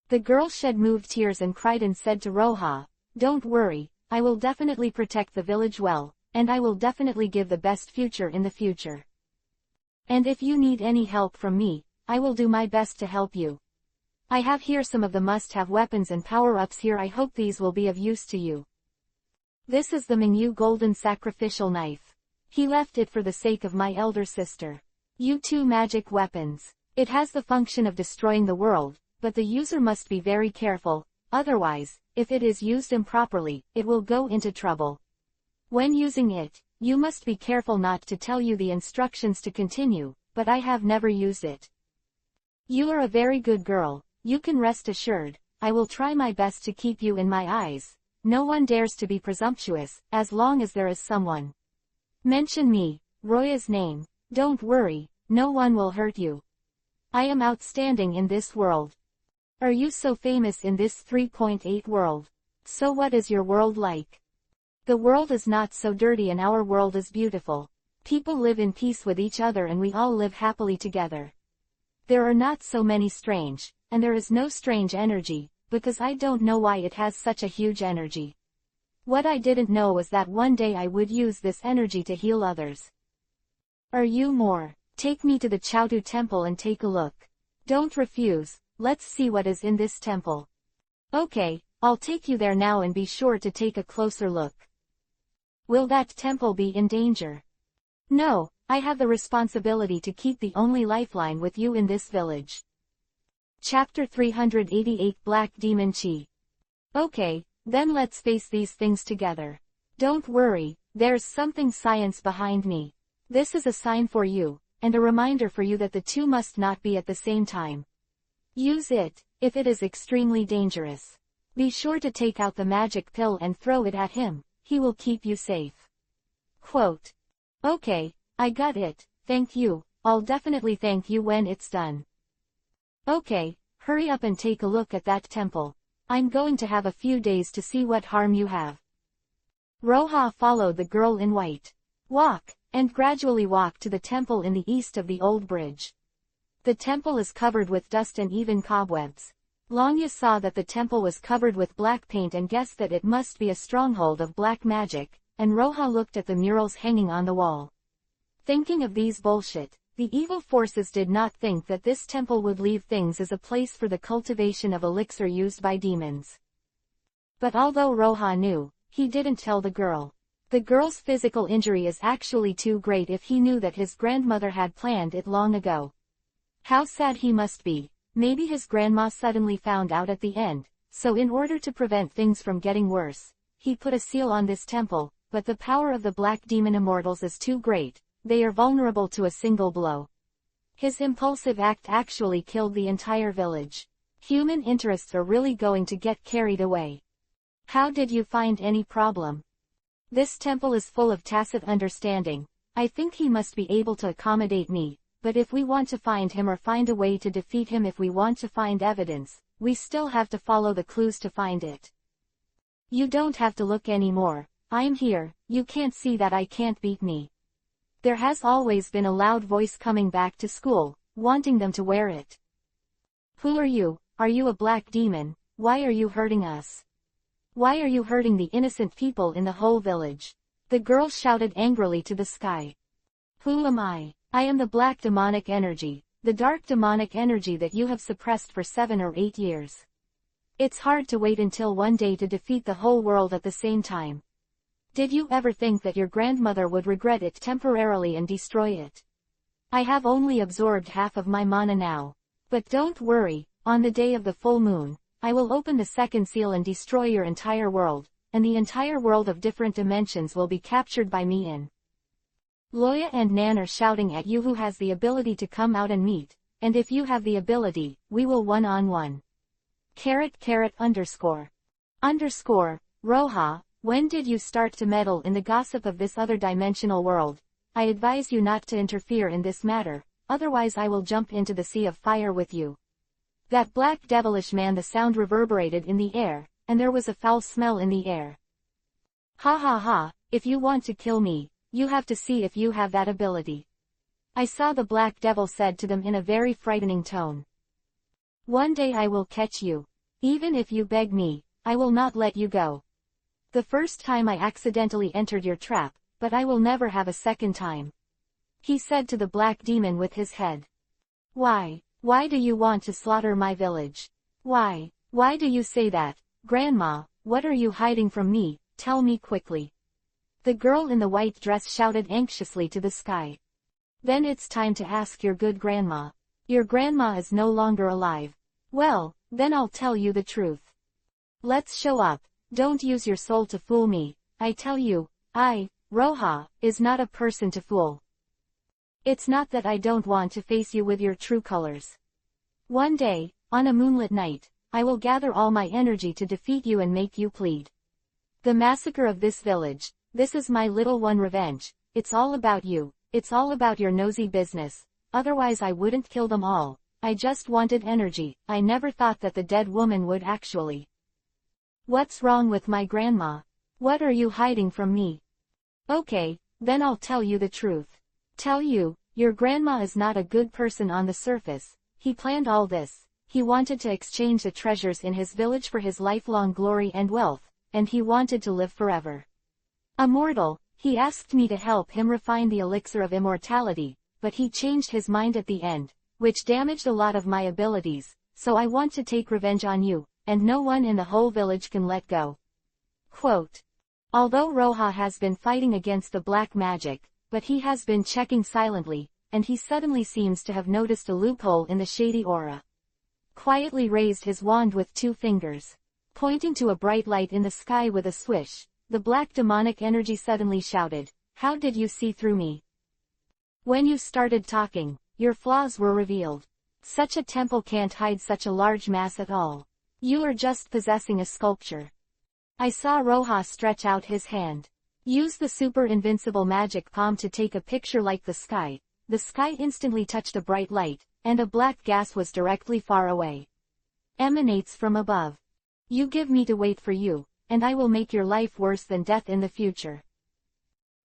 The girl shed moved tears and cried and said to Roha, Don't worry, I will definitely protect the village well, and I will definitely give the best future in the future. And if you need any help from me, I will do my best to help you. I have here some of the must-have weapons and power-ups here. I hope these will be of use to you. This is the Mingyu golden sacrificial knife. He left it for the sake of my elder sister. U2 magic weapons. It has the function of destroying the world, but the user must be very careful, otherwise, if it is used improperly, it will go into trouble. When using it, you must be careful not to tell you the instructions to continue, but I have never used it. You are a very good girl, you can rest assured, I will try my best to keep you in my eyes. No one dares to be presumptuous, as long as there is someone. Mention me, Roya's name. Don't worry, no one will hurt you. I am outstanding in this world. Are you so famous in this 3.8 world? So what is your world like? The world is not so dirty and our world is beautiful. People live in peace with each other and we all live happily together. There are not so many strange, and there is no strange energy, because I don't know why it has such a huge energy. What I didn't know was that one day I would use this energy to heal others. Are you more? Take me to the Chowdu temple and take a look. Don't refuse, let's see what is in this temple. Okay, I'll take you there now and be sure to take a closer look. Will that temple be in danger? No, I have the responsibility to keep the only lifeline with you in this village. Chapter 388 Black Demon Chi. Okay, then let's face these things together. Don't worry, there's something science behind me. This is a sign for you, and a reminder for you that the two must not be at the same time. Use it, if it is extremely dangerous. Be sure to take out the magic pill and throw it at him, he will keep you safe. Quote. Okay, I got it, thank you, I'll definitely thank you when it's done. Okay, hurry up and take a look at that temple. I'm going to have a few days to see what harm you have. Roha followed the girl in white. Walk, and gradually walk to the temple in the east of the old bridge. The temple is covered with dust and even cobwebs. Longya saw that the temple was covered with black paint and guessed that it must be a stronghold of black magic, and Roha looked at the murals hanging on the wall. Thinking of these bullshit, the evil forces did not think that this temple would leave things as a place for the cultivation of elixir used by demons. But although Roha knew, he didn't tell the girl. The girl's physical injury is actually too great if he knew that his grandmother had planned it long ago. How sad he must be. Maybe his grandma suddenly found out at the end, so in order to prevent things from getting worse, he put a seal on this temple, but the power of the black demon immortals is too great. They are vulnerable to a single blow. His impulsive act actually killed the entire village. Human interests are really going to get carried away. How did you find any problem? This temple is full of tacit understanding. I think he must be able to accommodate me, but if we want to find him or find a way to defeat him, if we want to find evidence, we still have to follow the clues to find it. You don't have to look anymore. I'm here, you can't see that I can't beat me. There has always been a loud voice coming back to school, wanting them to wear it. Who are you? Are you a black demon? Why are you hurting us? Why are you hurting the innocent people in the whole village? The girl shouted angrily to the sky. Who am I? I am the black demonic energy, the dark demonic energy that you have suppressed for 7 or 8 years. It's hard to wait until one day to defeat the whole world at the same time. Did you ever think that your grandmother would regret it temporarily and destroy it? I have only absorbed half of my mana now. But don't worry, on the day of the full moon, I will open the second seal and destroy your entire world, and the entire world of different dimensions will be captured by me in. Loya and Nan are shouting at you who has the ability to come out and meet, and if you have the ability, we will one-on-one. _____. Roha, when did you start to meddle in the gossip of this other dimensional world? I advise you not to interfere in this matter, otherwise I will jump into the sea of fire with you. That black devilish man. The sound reverberated in the air, and there was a foul smell in the air. Ha ha ha, if you want to kill me, you have to see if you have that ability. I saw the black devil said to them in a very frightening tone. One day I will catch you. Even if you beg me, I will not let you go. The first time I accidentally entered your trap, but I will never have a second time. He said to the black demon with his head. Why do you want to slaughter my village? Why do you say that? Grandma, what are you hiding from me? Tell me quickly. The girl in the white dress shouted anxiously to the sky. Then it's time to ask your good grandma. Your grandma is no longer alive. Well, then I'll tell you the truth. Let's show up. Don't use your soul to fool me. I tell you, Roha, is not a person to fool. It's not that I don't want to face you with your true colors. One day, on a moonlit night, I will gather all my energy to defeat you and make you plead. The massacre of this village, this is my little one revenge. It's all about you. It's all about your nosy business. otherwise I wouldn't kill them all. I just wanted energy. I never thought that the dead woman would actually. What's wrong with my grandma? What are you hiding from me? Okay, then I'll tell you the truth. Tell you, your grandma is not a good person on the surface. He planned all this. He wanted to exchange the treasures in his village for his lifelong glory and wealth, and he wanted to live forever. Immortal, he asked me to help him refine the elixir of immortality, but he changed his mind at the end, which damaged a lot of my abilities, so I want to take revenge on you, and no one in the whole village can let go. Quote. Although Roja has been fighting against the black magic, but he has been checking silently, and he suddenly seems to have noticed a loophole in the shady aura. Quietly raised his wand with 2 fingers. Pointing to a bright light in the sky with a swish, the black demonic energy suddenly shouted, "How did you see through me? When you started talking, your flaws were revealed. Such a temple can't hide such a large mass at all. You are just possessing a sculpture." I saw Roja stretch out his hand. Use the super invincible magic palm to take a picture like the sky. The sky instantly touched a bright light, and a black gas was directly far away. Emanates from above. You give me to wait for you, and I will make your life worse than death in the future.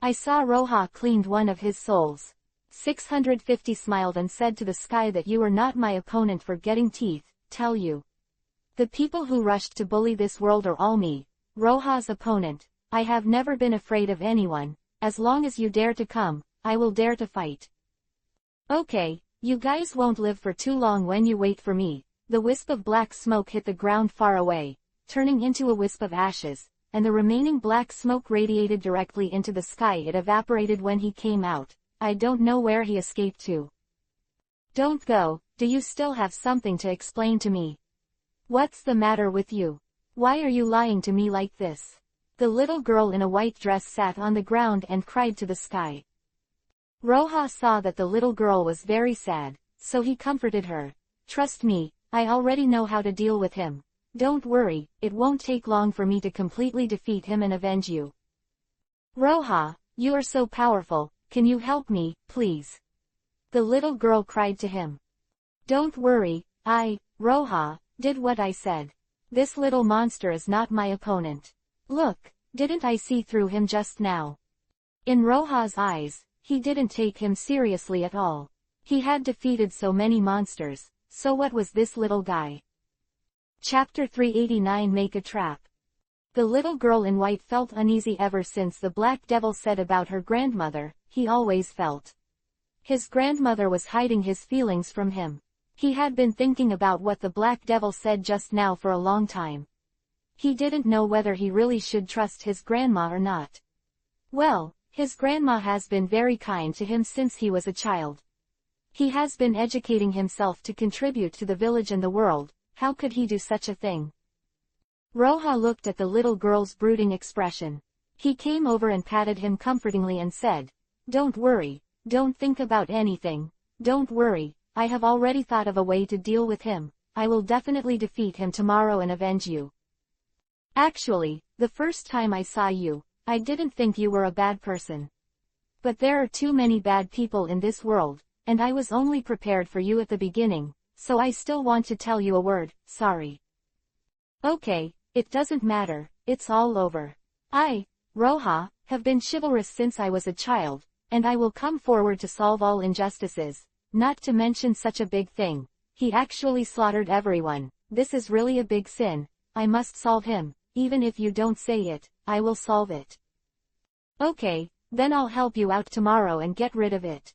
I saw Roja cleaned one of his souls. 650 smiled and said to the sky that you are not my opponent for getting teeth, tell you. The people who rushed to bully this world are all me, Roja's opponent. I have never been afraid of anyone. As long as you dare to come, I will dare to fight. Okay, you guys won't live for too long when you wait for me. The wisp of black smoke hit the ground far away, turning into a wisp of ashes, and the remaining black smoke radiated directly into the sky. It evaporated when he came out. I don't know where he escaped to. Don't go. Do you still have something to explain to me? What's the matter with you? Why are you lying to me like this? The little girl in a white dress sat on the ground and cried to the sky. Roja saw that the little girl was very sad, so he comforted her. Trust me, I already know how to deal with him. Don't worry, it won't take long for me to completely defeat him and avenge you. Roja, you are so powerful, can you help me, please? The little girl cried to him. Don't worry, Roja, did what I said. This little monster is not my opponent. Look, didn't I see through him just now? In Roja's eyes, he didn't take him seriously at all. He had defeated so many monsters, so what was this little guy? Chapter 389 Make a Trap. The little girl in white felt uneasy ever since the Black Devil said about her grandmother. He always felt his grandmother was hiding his feelings from him. He had been thinking about what the Black Devil said just now for a long time. He didn't know whether he really should trust his grandma or not. Well, his grandma has been very kind to him since he was a child. He has been educating himself to contribute to the village and the world. How could he do such a thing? Roja looked at the little girl's brooding expression. He came over and patted him comfortingly and said, "Don't worry, don't think about anything. Don't worry, I have already thought of a way to deal with him. I will definitely defeat him tomorrow and avenge you. Actually, the first time I saw you, I didn't think you were a bad person. But there are too many bad people in this world, and I was only prepared for you at the beginning, so I still want to tell you a word, sorry." Okay, it doesn't matter, it's all over. I, Roja, have been chivalrous since I was a child, and I will come forward to solve all injustices, not to mention such a big thing. He actually slaughtered everyone. This is really a big sin. I must solve him. Even if you don't say it, I will solve it. Okay, then I'll help you out tomorrow and get rid of it.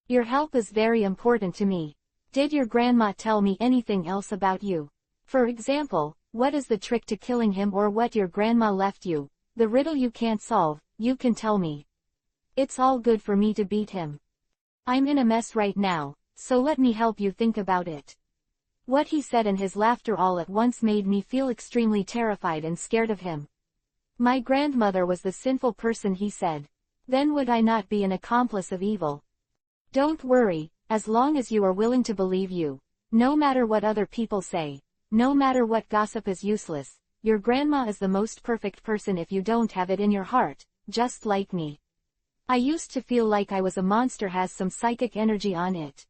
Your help is very important to me. Did your grandma tell me anything else about you? For example, what is the trick to killing him or what your grandma left you? The riddle you can't solve, you can tell me. It's all good for me to beat him. I'm in a mess right now, so let me help you think about it. What he said and his laughter all at once made me feel extremely terrified and scared of him. My grandmother was the sinful person, he said. Then would I not be an accomplice of evil? Don't worry, as long as you are willing to believe you. No matter what other people say. No matter what gossip is useless. Your grandma is the most perfect person if you don't have it in your heart, just like me. I used to feel like I was a monster has some psychic energy on it.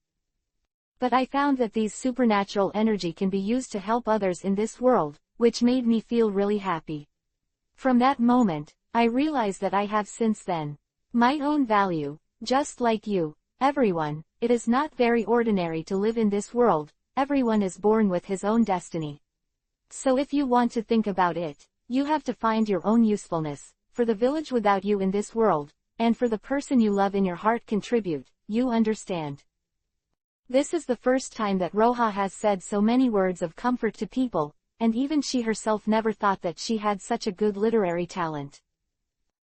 But I found that these supernatural energy can be used to help others in this world, which made me feel really happy. From that moment, I realized that I have since then my own value, just like you, everyone. It is not very ordinary to live in this world, everyone is born with his own destiny. So if you want to think about it, you have to find your own usefulness, for the village without you in this world, and for the person you love in your heart contribute, you understand. This is the first time that Roja has said so many words of comfort to people, and even she herself never thought that she had such a good literary talent.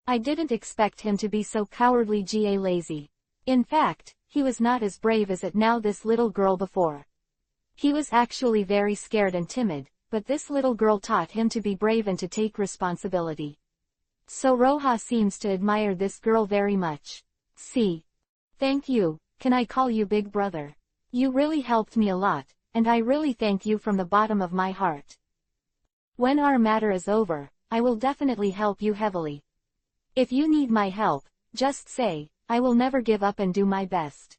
I didn't expect him to be so cowardly ga lazy. In fact, he was not as brave as it now this little girl before. He was actually very scared and timid, but this little girl taught him to be brave and to take responsibility. So Roja seems to admire this girl very much. See. Thank you, can I call you big brother? You really helped me a lot, and I really thank you from the bottom of my heart. When our matter is over, I will definitely help you heavily. If you need my help, just say, I will never give up and do my best.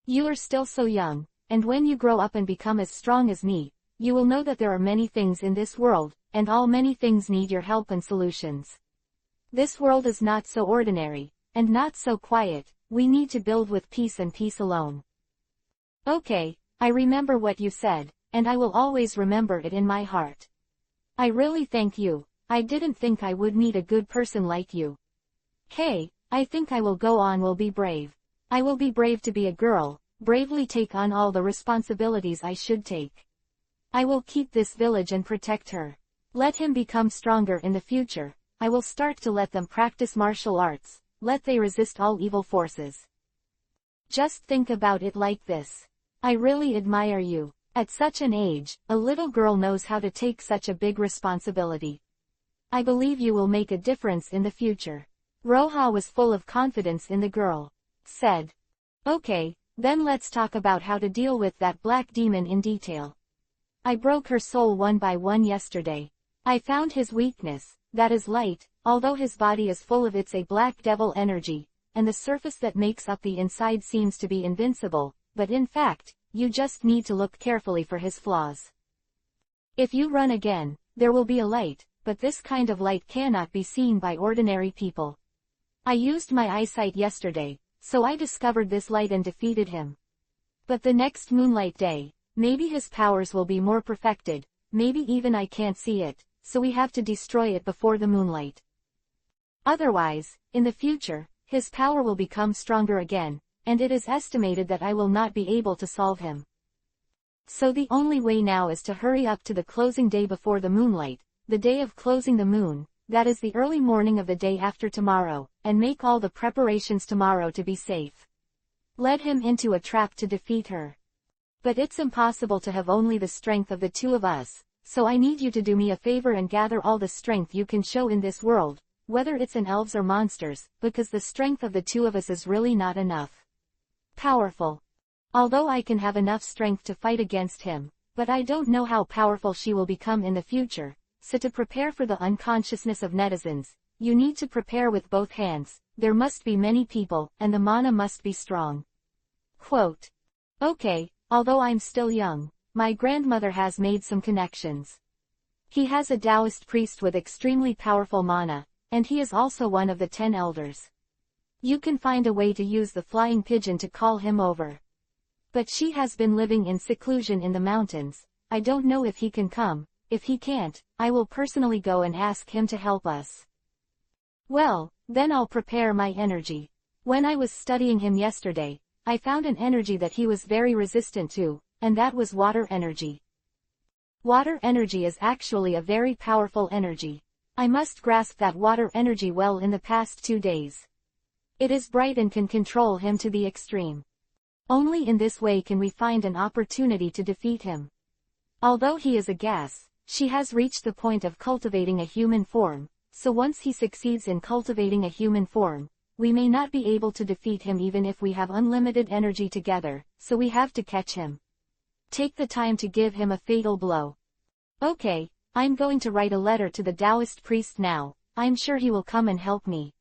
You are still so young, and when you grow up and become as strong as me, you will know that there are many things in this world, and all many things need your help and solutions. This world is not so ordinary, and not so quiet, we need to build with peace and peace alone. Okay, I remember what you said, and I will always remember it in my heart. I really thank you, I didn't think I would meet a good person like you. Hey, I think I will go on will be brave. I will be brave to be a girl, bravely take on all the responsibilities I should take. I will keep this village and protect her. Let him become stronger in the future, I will start to let them practice martial arts, let they resist all evil forces. Just think about it like this. I really admire you. At such an age, a little girl knows how to take such a big responsibility. I believe you will make a difference in the future. Roja was full of confidence in the girl. Said. Okay, then let's talk about how to deal with that black demon in detail. I broke her soul one by one yesterday. I found his weakness, that is light, although his body is full of its a black devil energy, and the surface that makes up the inside seems to be invincible. But in fact, you just need to look carefully for his flaws. If you run again, there will be a light, but this kind of light cannot be seen by ordinary people. I used my eyesight yesterday, so I discovered this light and defeated him. But the next moonlight day, maybe his powers will be more perfected, maybe even I can't see it, so we have to destroy it before the moonlight. Otherwise, in the future, his power will become stronger again, and it is estimated that I will not be able to solve him. So the only way now is to hurry up to the closing day before the moonlight, the day of closing the moon, that is the early morning of the day after tomorrow, and make all the preparations tomorrow to be safe. Lead him into a trap to defeat her. But it's impossible to have only the strength of the two of us, so I need you to do me a favor and gather all the strength you can show in this world, whether it's in elves or monsters, because the strength of the two of us is really not enough. Powerful. Although I can have enough strength to fight against him, but I don't know how powerful she will become in the future, so to prepare for the unconsciousness of netizens, you need to prepare with both hands, there must be many people, and the mana must be strong. Quote. Okay, although I'm still young, my grandmother has made some connections. He has a Taoist priest with extremely powerful mana, and he is also one of the 10 elders. You can find a way to use the flying pigeon to call him over. But she has been living in seclusion in the mountains, I don't know if he can come, if he can't, I will personally go and ask him to help us. Well, then I'll prepare my energy. When I was studying him yesterday, I found an energy that he was very resistant to, and that was water energy. Water energy is actually a very powerful energy. I must grasp that water energy well in the past 2 days. It is bright and can control him to the extreme. Only in this way can we find an opportunity to defeat him. Although he is a gas, she has reached the point of cultivating a human form, so once he succeeds in cultivating a human form, we may not be able to defeat him even if we have unlimited energy together, so we have to catch him. Take the time to give him a fatal blow. Okay, I'm going to write a letter to the Taoist priest now, I'm sure he will come and help me.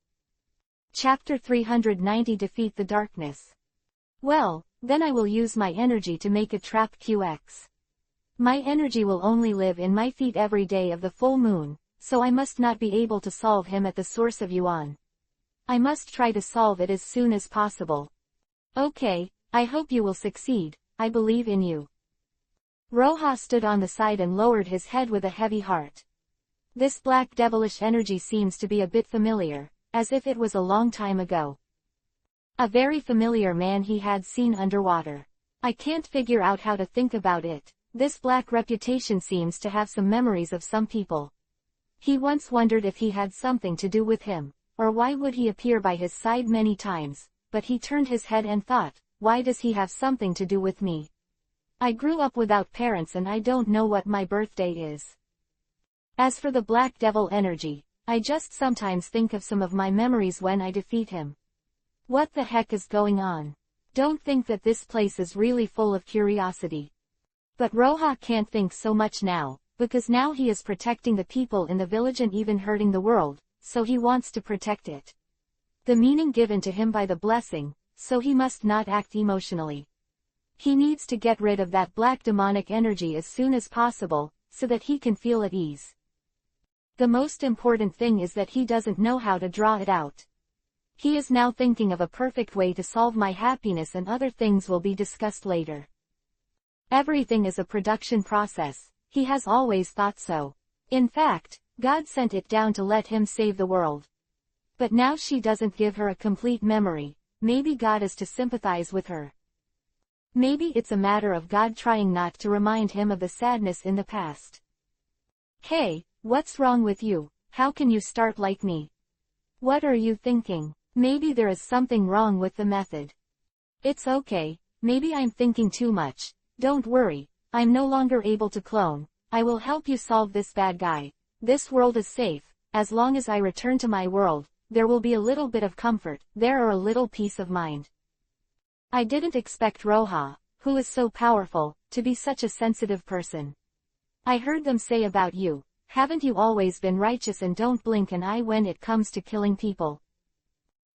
Chapter 390 Defeat the Darkness. Well, then I will use my energy to make a trap QX. My energy will only live in my feet every day of the full moon, so I must not be able to solve him at the source of Yuan. I must try to solve it as soon as possible. Okay, I hope you will succeed, I believe in you. Roha stood on the side and lowered his head with a heavy heart. This black devilish energy seems to be a bit familiar, as if it was a long time ago. A very familiar man he had seen underwater. I can't figure out how to think about it. This black reputation seems to have some memories of some people. He once wondered if he had something to do with him, or why would he appear by his side many times, but he turned his head and thought, why does he have something to do with me? I grew up without parents and I don't know what my birthday is. As for the black devil energy, I just sometimes think of some of my memories when I defeat him. What the heck is going on? Don't think that this place is really full of curiosity. But Roha can't think so much now, because now he is protecting the people in the village and even hurting the world, so he wants to protect it. The meaning given to him by the blessing, so he must not act emotionally. He needs to get rid of that black demonic energy as soon as possible, so that he can feel at ease. The most important thing is that he doesn't know how to draw it out. He is now thinking of a perfect way to solve my happiness, and other things will be discussed later. Everything is a production process, he has always thought so. In fact, God sent it down to let him save the world. But now she doesn't give her a complete memory, maybe God is to sympathize with her. Maybe it's a matter of God trying not to remind him of the sadness in the past. Hey, what's wrong with you? How can you start like me? What are you thinking? Maybe there is something wrong with the method. It's okay, maybe I'm thinking too much. Don't worry, I'm no longer able to clone. I will help you solve this bad guy. This world is safe. As long as I return to my world, there will be a little bit of comfort, there or a little peace of mind. I didn't expect Roha, who is so powerful, to be such a sensitive person. I heard them say about you, haven't you always been righteous and don't blink an eye when it comes to killing people?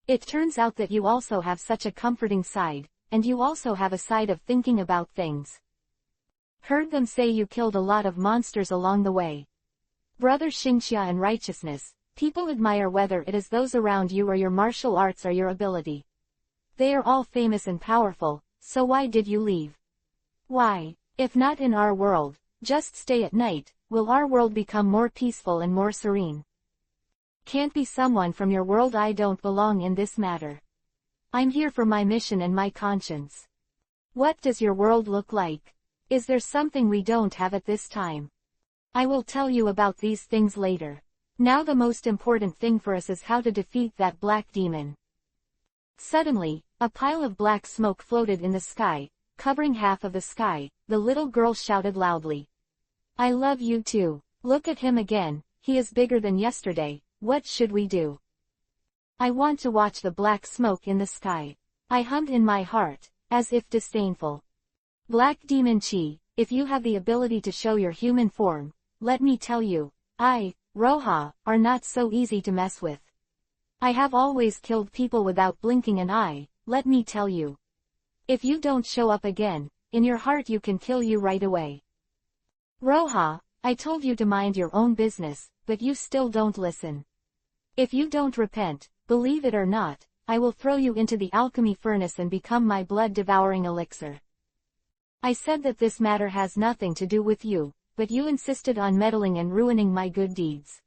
It turns out that you also have such a comforting side, and you also have a side of thinking about things. Heard them say you killed a lot of monsters along the way. Brother Xingxia and righteousness, people admire whether it is those around you or your martial arts or your ability. They are all famous and powerful, so why did you leave? Why, if not in our world, just stay at night, will our world become more peaceful and more serene? Can't be someone from your world. I don't belong in this matter. I'm here for my mission and my conscience. What does your world look like? Is there something we don't have at this time? I will tell you about these things later. Now the most important thing for us is how to defeat that black demon. Suddenly, a pile of black smoke floated in the sky, covering half of the sky. The little girl shouted loudly. I love you too. Look at him again, he is bigger than yesterday. What should we do? I want to watch the black smoke in the sky. I hummed in my heart, as if disdainful. Black demon Chi, if you have the ability to show your human form, let me tell you, Roha, are not so easy to mess with. I have always killed people without blinking an eye, let me tell you. If you don't show up again, in your heart you can kill you right away. Roha, I told you to mind your own business, but you still don't listen. If you don't repent, believe it or not, I will throw you into the alchemy furnace and become my blood-devouring elixir. I said that this matter has nothing to do with you, but you insisted on meddling and ruining my good deeds.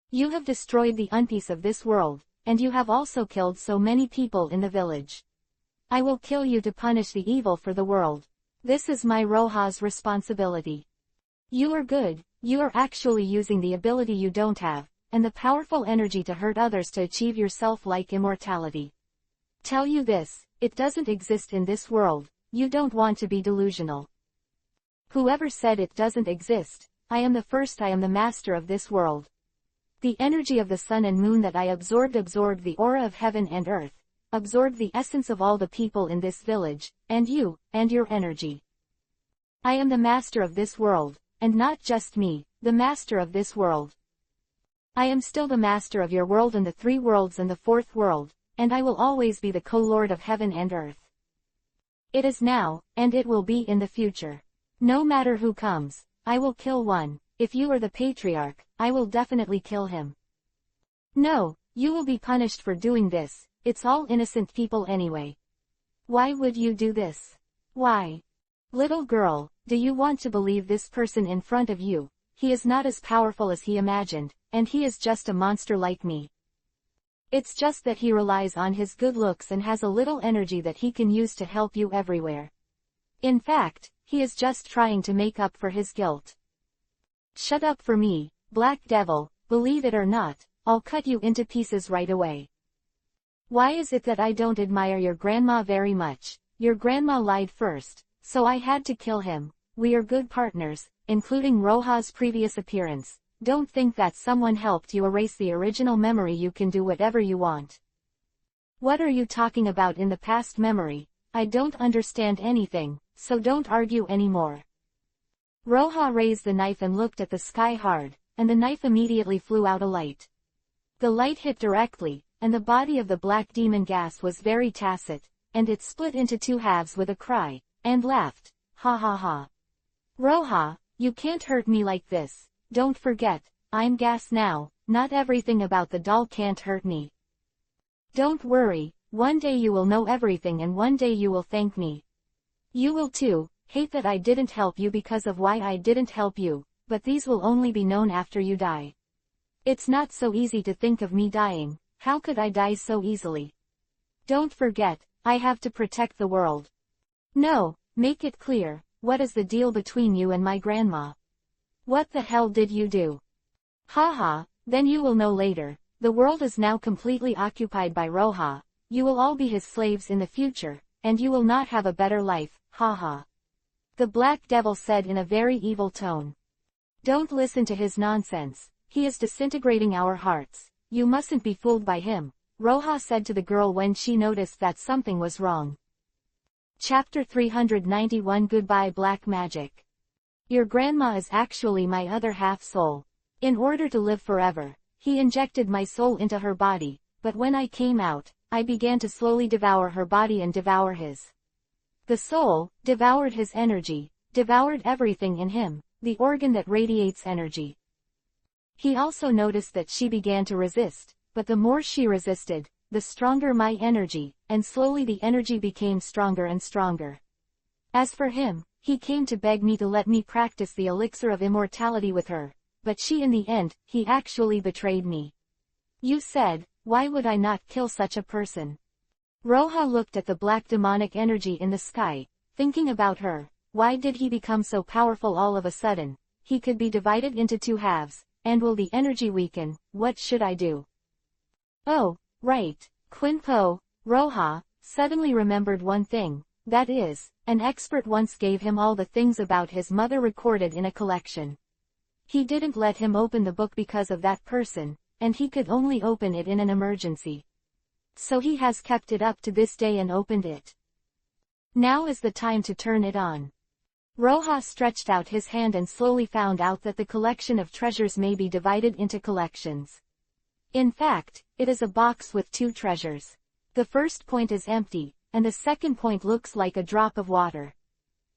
You have destroyed the unpeace of this world, and you have also killed so many people in the village. I will kill you to punish the evil for the world. This is my Roha's responsibility. You are good, you are actually using the ability you don't have, and the powerful energy to hurt others to achieve your self-like immortality. Tell you this, it doesn't exist in this world, you don't want to be delusional. Whoever said it doesn't exist, I am the first, I am the master of this world. The energy of the sun and moon that I absorbed the aura of heaven and earth, absorbed the essence of all the people in this village, and you, and your energy. I am the master of this world, and not just me, the master of this world. I am still the master of your world and the three worlds and the fourth world, and I will always be the co-lord of heaven and earth. It is now, and it will be in the future. No matter who comes, I will kill one. If you are the patriarch, I will definitely kill him. No, you will be punished for doing this, it's all innocent people anyway. Why would you do this? Why? Little girl, do you want to believe this person in front of you? He is not as powerful as he imagined, and he is just a monster like me. It's just that he relies on his good looks and has a little energy that he can use to help you everywhere. In fact, he is just trying to make up for his guilt. Shut up for me, Black Devil, believe it or not, I'll cut you into pieces right away. Why is it that I don't admire your grandma very much? Your grandma lied first, so I had to kill him. We are good partners, including Roja's previous appearance. Don't think that someone helped you erase the original memory. You can do whatever you want. What are you talking about in the past memory? I don't understand anything, so don't argue anymore. Roja raised the knife and looked at the sky hard, and the knife immediately flew out a light. The light hit directly, and the body of the black demon gas was very tacit, and it split into two halves with a cry, and laughed, ha ha ha. Roja, you can't hurt me like this. Don't forget, I'm gas now, not everything about the doll can't hurt me. Don't worry, one day you will know everything and one day you will thank me. You will too, hate that I didn't help you because of why I didn't help you, but these will only be known after you die. It's not so easy to think of me dying, how could I die so easily? Don't forget, I have to protect the world. No, make it clear, what is the deal between you and my grandma? What the hell did you do? Haha, then you will know later. The world is now completely occupied by Roja. You will all be his slaves in the future, and you will not have a better life, haha. The Black Devil said in a very evil tone. Don't listen to his nonsense. He is disintegrating our hearts. You mustn't be fooled by him, Roja said to the girl when she noticed that something was wrong. Chapter 391 Goodbye Black Magic. Your grandma is actually my other half soul. In order to live forever, he injected my soul into her body, but when I came out, I began to slowly devour her body and devour his. The soul devoured his energy, devoured everything in him, the organ that radiates energy. He also noticed that she began to resist, but the more she resisted, the stronger my energy, and slowly the energy became stronger and stronger. As for him, he came to beg me to let me practice the elixir of immortality with her, but she in the end, he actually betrayed me. You said, why would I not kill such a person? Roja looked at the black demonic energy in the sky, thinking about her. Why did he become so powerful all of a sudden? He could be divided into two halves, and will the energy weaken? What should I do? Oh, right, Quinpo, Roja suddenly remembered one thing. That is, an expert once gave him all the things about his mother recorded in a collection. He didn't let him open the book because of that person, and he could only open it in an emergency. So he has kept it up to this day and opened it. Now is the time to turn it on. Roja stretched out his hand and slowly found out that the collection of treasures may be divided into collections. In fact, it is a box with two treasures. The first point is empty, and the second point looks like a drop of water.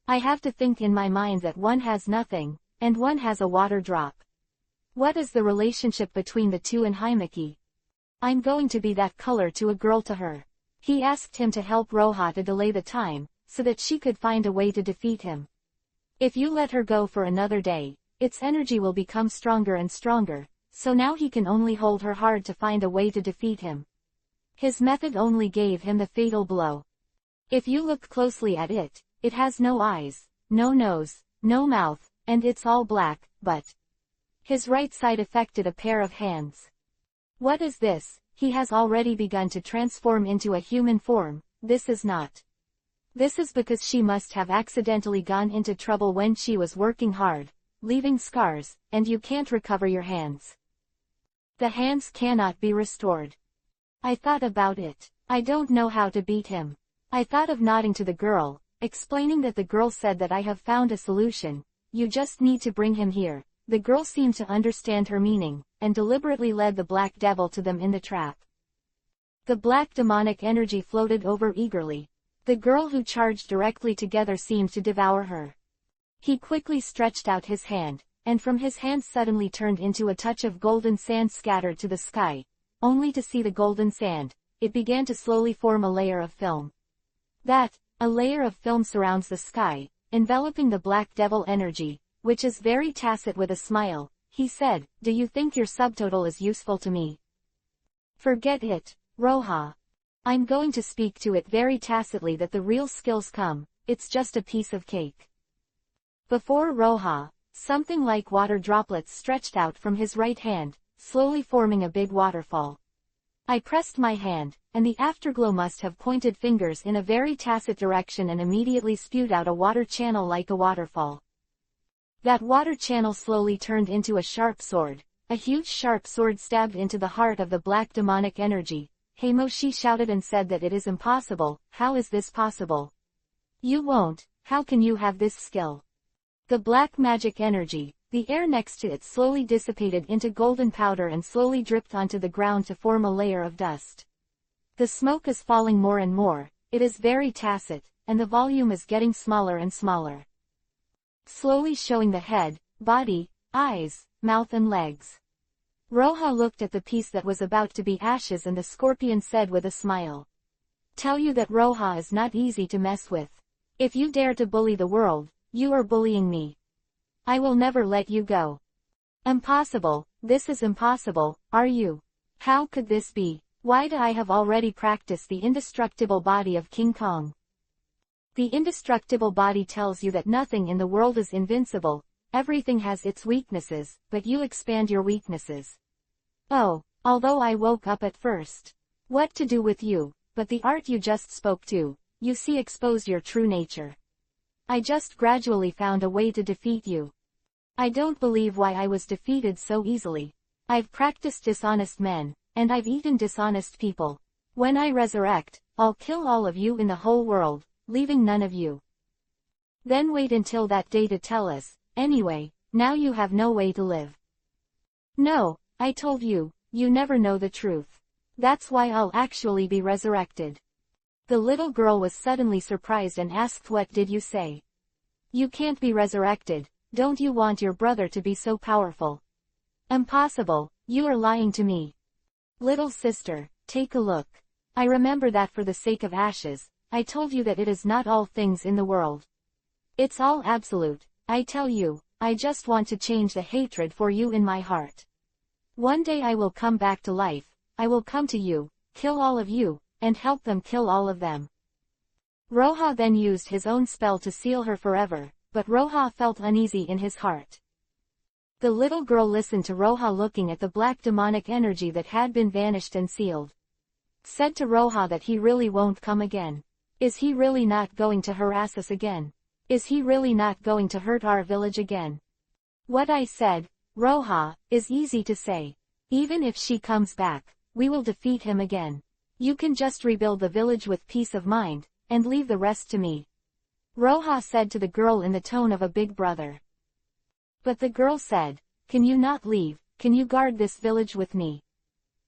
I have to think in my mind that one has nothing, and one has a water drop. What is the relationship between the two in Himeki? I'm going to be that color to a girl to her. He asked him to help Roja to delay the time, so that she could find a way to defeat him. If you let her go for another day, its energy will become stronger and stronger, so now he can only hold her hard to find a way to defeat him. His method only gave him the fatal blow. If you look closely at it, it has no eyes, no nose, no mouth, and it's all black, but his right side affected a pair of hands. What is this? He has already begun to transform into a human form. This is not. This is because she must have accidentally gone into trouble when she was working hard, leaving scars, and you can't recover your hands. The hands cannot be restored. I thought about it. I don't know how to beat him. I thought of nodding to the girl, explaining that the girl said that I have found a solution. You just need to bring him here. The girl seemed to understand her meaning, and deliberately led the black devil to them in the trap. The black demonic energy floated over eagerly. The girl who charged directly together seemed to devour her. He quickly stretched out his hand, and from his hand suddenly turned into a touch of golden sand scattered to the sky, only to see the golden sand. It began to slowly form a layer of film. A layer of film surrounds the sky, enveloping the black devil energy, which is very tacit. With a smile, he said, "Do you think your subtotal is useful to me? Forget it, Roja. I'm going to speak to it very tacitly that the real skills come, it's just a piece of cake." Before Roja, something like water droplets stretched out from his right hand, slowly forming a big waterfall. I pressed my hand, and the afterglow must have pointed fingers in a very tacit direction and immediately spewed out a water channel like a waterfall. That water channel slowly turned into a sharp sword. A huge sharp sword stabbed into the heart of the black demonic energy. She shouted and said that it is impossible. How is this possible? You won't. How can you have this skill? The black magic energy, the air next to it slowly dissipated into golden powder and slowly dripped onto the ground to form a layer of dust. The smoke is falling more and more, it is very tacit, and the volume is getting smaller and smaller. Slowly showing the head, body, eyes, mouth and legs. Roja looked at the piece that was about to be ashes and the scorpion said with a smile. Tell you that Roja is not easy to mess with. If you dare to bully the world, you are bullying me. I will never let you go. Impossible, this is impossible, are you? How could this be? Why do I have already practiced the indestructible body of King Kong? The indestructible body tells you that nothing in the world is invincible, everything has its weaknesses, but you expand your weaknesses. Oh, although I woke up at first. What to do with you, but the art you just spoke to, you see exposed your true nature. I just gradually found a way to defeat you. I don't believe why I was defeated so easily. I've practiced dishonest men, and I've eaten dishonest people. When I resurrect, I'll kill all of you in the whole world, leaving none of you. Then wait until that day to tell us. Anyway, now you have no way to live. No, I told you, you never know the truth. That's why I'll actually be resurrected. The little girl was suddenly surprised and asked, what did you say? You can't be resurrected, don't you want your brother to be so powerful? Impossible, you are lying to me. Little sister, take a look. I remember that for the sake of ashes, I told you that it is not all things in the world. It's all absolute, I tell you, I just want to change the hatred for you in my heart. One day I will come back to life, I will come to you, kill all of you, and help them kill all of them. Roja then used his own spell to seal her forever, but Roja felt uneasy in his heart. The little girl listened to Roja looking at the black demonic energy that had been vanished and sealed. Said to Roja that he really won't come again. Is he really not going to harass us again? Is he really not going to hurt our village again? What I said, Roja, is easy to say. Even if she comes back, we will defeat him again. You can just rebuild the village with peace of mind, and leave the rest to me. Roja said to the girl in the tone of a big brother. But the girl said, can you not leave, can you guard this village with me?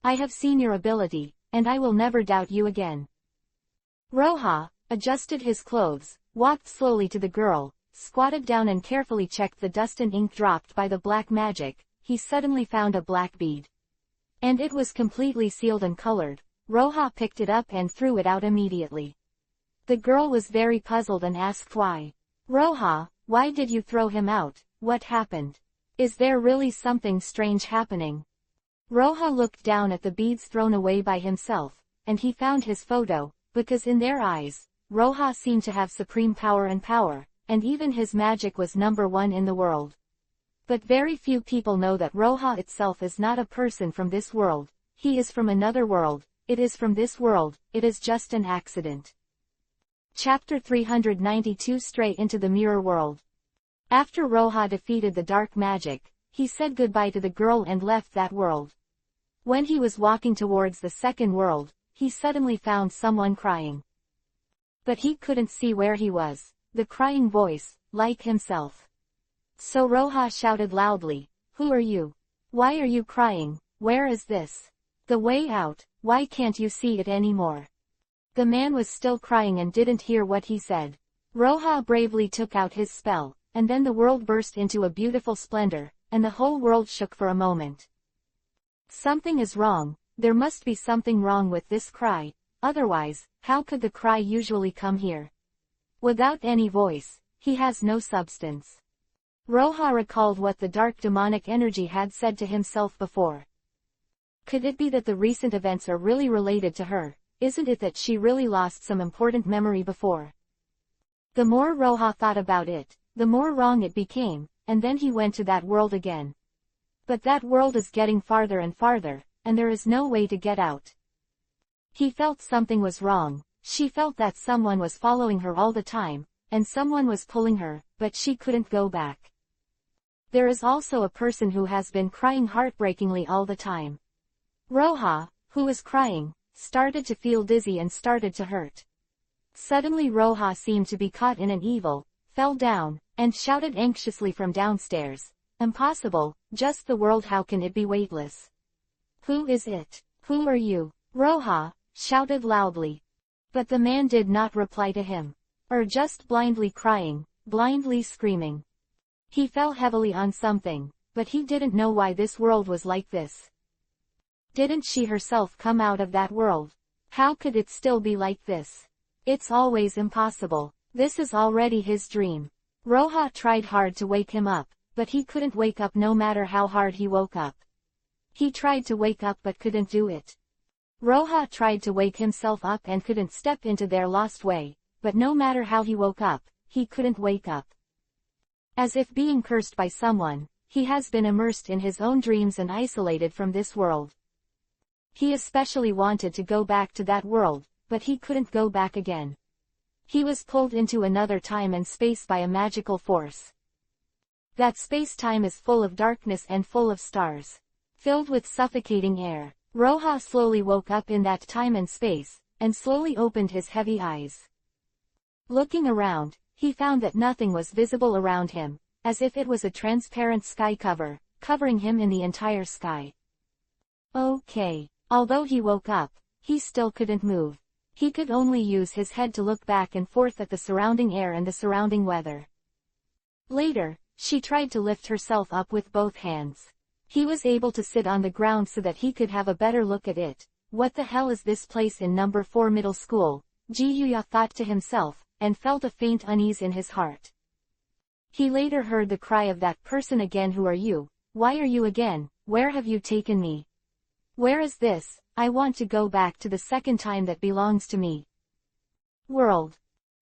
I have seen your ability, and I will never doubt you again. Roja adjusted his clothes, walked slowly to the girl, squatted down and carefully checked the dust and ink dropped by the black magic. He suddenly found a black bead. And it was completely sealed and colored. Roja picked it up and threw it out immediately. The girl was very puzzled and asked why. Roja, why did you throw him out? What happened? Is there really something strange happening? Roja looked down at the beads thrown away by himself, and he found his photo, because in their eyes, Roja seemed to have supreme power, and even his magic was #1 in the world. But very few people know that Roja itself is not a person from this world, he is from another world, it is from this world, it is just an accident. Chapter 392 Straight into the Mirror World. After Roja defeated the dark magic, he said goodbye to the girl and left that world. When he was walking towards the second world, he suddenly found someone crying. But he couldn't see where he was, the crying voice, like himself. So Roja shouted loudly, who are you? Why are you crying? Where is this? The way out, why can't you see it anymore? The man was still crying and didn't hear what he said. Roha bravely took out his spell, and then the world burst into a beautiful splendor, and the whole world shook for a moment. Something is wrong, there must be something wrong with this cry, otherwise, how could the cry usually come here? Without any voice, he has no substance. Roha recalled what the dark demonic energy had said to himself before. Could it be that the recent events are really related to her? Isn't it that she really lost some important memory before? The more Roha thought about it, the more wrong it became, and then he went to that world again. But that world is getting farther and farther, and there is no way to get out. He felt something was wrong. She felt that someone was following her all the time, and someone was pulling her, but she couldn't go back. There is also a person who has been crying heartbreakingly all the time. Roha, who was crying, started to feel dizzy and started to hurt. Suddenly Roha seemed to be caught in an evil, fell down, and shouted anxiously from downstairs, "Impossible, just the world, how can it be weightless? Who is it? Who are you?" Roha shouted loudly. But the man did not reply to him. Or just blindly crying, blindly screaming. He fell heavily on something, but he didn't know why this world was like this. Didn't she herself come out of that world? How could it still be like this? It's always impossible. This is already his dream. Roha tried hard to wake him up, but he couldn't wake up no matter how hard he woke up. He tried to wake up but couldn't do it. Roha tried to wake himself up and couldn't step into their lost way, but no matter how he woke up, he couldn't wake up. As if being cursed by someone, he has been immersed in his own dreams and isolated from this world. He especially wanted to go back to that world, but he couldn't go back again. He was pulled into another time and space by a magical force. That space-time is full of darkness and full of stars, filled with suffocating air. Roha slowly woke up in that time and space, and slowly opened his heavy eyes. Looking around, he found that nothing was visible around him, as if it was a transparent sky cover, covering him in the entire sky. Okay. Although he woke up, he still couldn't move. He could only use his head to look back and forth at the surrounding air and the surrounding weather. Later, she tried to lift herself up with both hands. He was able to sit on the ground so that he could have a better look at it. What the hell is this place in number 4 middle school? Ji-Yuya thought to himself, and felt a faint unease in his heart. He later heard the cry of that person again. Who are you? Why are you again? Where have you taken me? Where is this? I want to go back to the second time that belongs to me. World.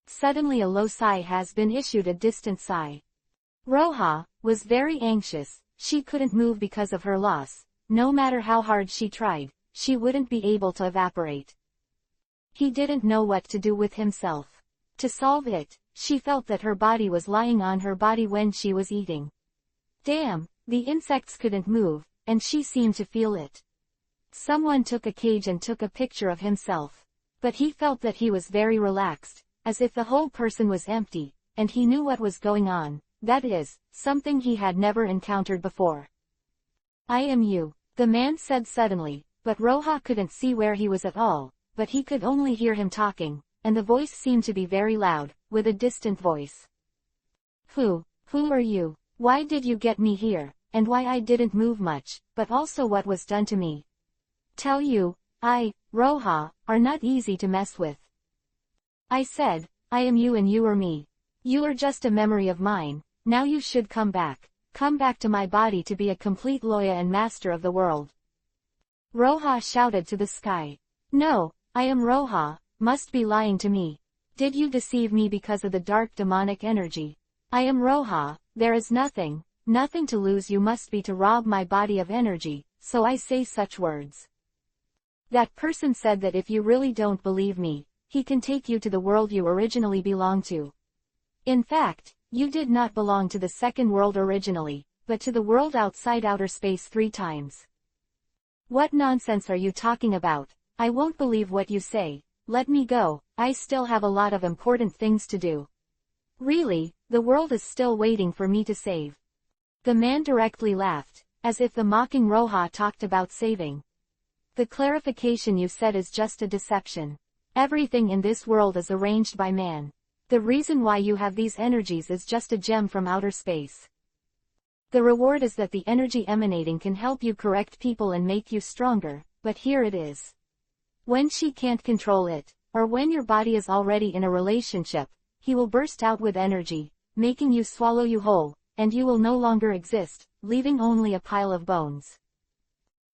Suddenly a low sigh has been issued, a distant sigh. Roha was very anxious. She couldn't move because of her loss. No matter how hard she tried, she wouldn't be able to evaporate. He didn't know what to do with himself. To solve it, she felt that her body was lying on her body when she was eating. Damn, the insects couldn't move, and she seemed to feel it. Someone took a cage and took a picture of himself. But he felt that he was very relaxed, as if the whole person was empty, and he knew what was going on. That is, something he had never encountered before. I am you, the man said suddenly, but Roha couldn't see where he was at all, but he could only hear him talking, and the voice seemed to be very loud, with a distant voice. Who are you? Why did you get me here, and why I didn't move much, but also what was done to me? Tell you, Roha, are not easy to mess with. I said, I am you and you are me. You are just a memory of mine. Now you should come back to my body to be a complete Loya and master of the world. Roha shouted to the sky. No, I am Roha, must be lying to me. Did you deceive me because of the dark demonic energy? I am Roha, there is nothing to lose. You must be to rob my body of energy, so I say such words. That person said that if you really don't believe me, he can take you to the world you originally belonged to. In fact, you did not belong to the second world originally, but to the world outside outer space 3 times. What nonsense are you talking about? I won't believe what you say. Let me go, I still have a lot of important things to do. Really, the world is still waiting for me to save. The man directly laughed, as if the mocking Roha talked about saving. The clarification you said is just a deception. Everything in this world is arranged by man. The reason why you have these energies is just a gem from outer space. The reward is that the energy emanating can help you correct people and make you stronger, but here it is. When she can't control it, or when your body is already in a relationship, he will burst out with energy, making you swallow you whole, and you will no longer exist, leaving only a pile of bones.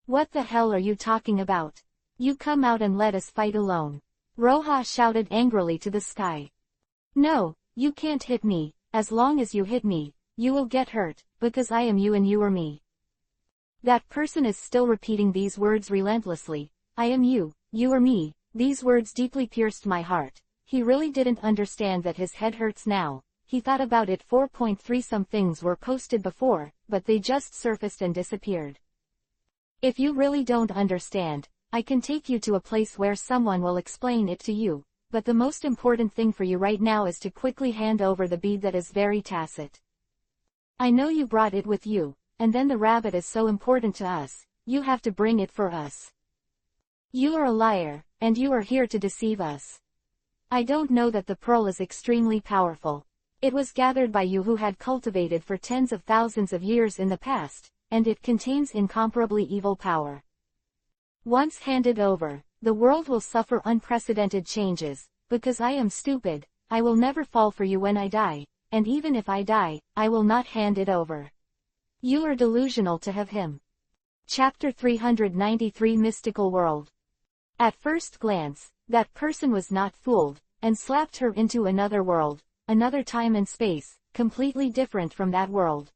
What the hell are you talking about? You come out and let us fight alone. Roha shouted angrily to the sky. No, you can't hit me. As long as you hit me, you will get hurt, because I am you and you are me. That person is still repeating these words relentlessly. I am you, you are me. These words deeply pierced my heart. He really didn't understand that his head hurts now. He thought about it. 4.3 Some things were posted before, but they just surfaced and disappeared. If you really don't understand, I can take you to a place where someone will explain it to you, but the most important thing for you right now is to quickly hand over the bead that is very tacit. I know you brought it with you, and then the rabbit is so important to us, you have to bring it for us. You are a liar, and you are here to deceive us. I don't know that the pearl is extremely powerful. It was gathered by you who had cultivated for tens of thousands of years in the past, and it contains incomparably evil power. Once handed over, the world will suffer unprecedented changes, because I am stupid. I will never fall for you when I die, and even if I die, I will not hand it over. You are delusional to have him. Chapter 393 Mystical World. At first glance, that person was not fooled, and slapped her into another world, another time and space, completely different from that world.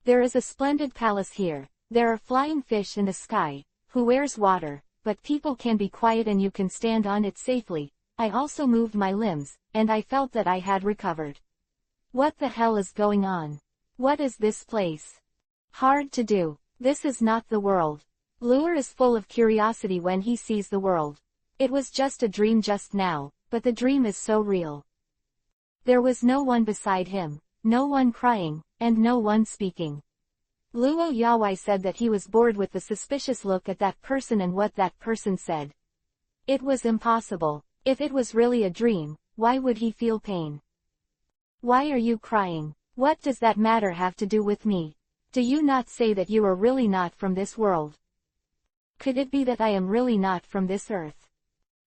There is a splendid palace here. There are flying fish in the sky. Who wears water, but people can be quiet and you can stand on it safely. I also moved my limbs, and I felt that I had recovered. What the hell is going on? What is this place? Hard to do. This is not the world. Lure is full of curiosity when he sees the world. It was just a dream just now, but the dream is so real. There was no one beside him, no one crying, and no one speaking. Luo Yawai said that he was bored with the suspicious look at that person and what that person said. It was impossible. If it was really a dream, why would he feel pain? Why are you crying? What does that matter have to do with me? Do you not say that you are really not from this world? Could it be that I am really not from this earth?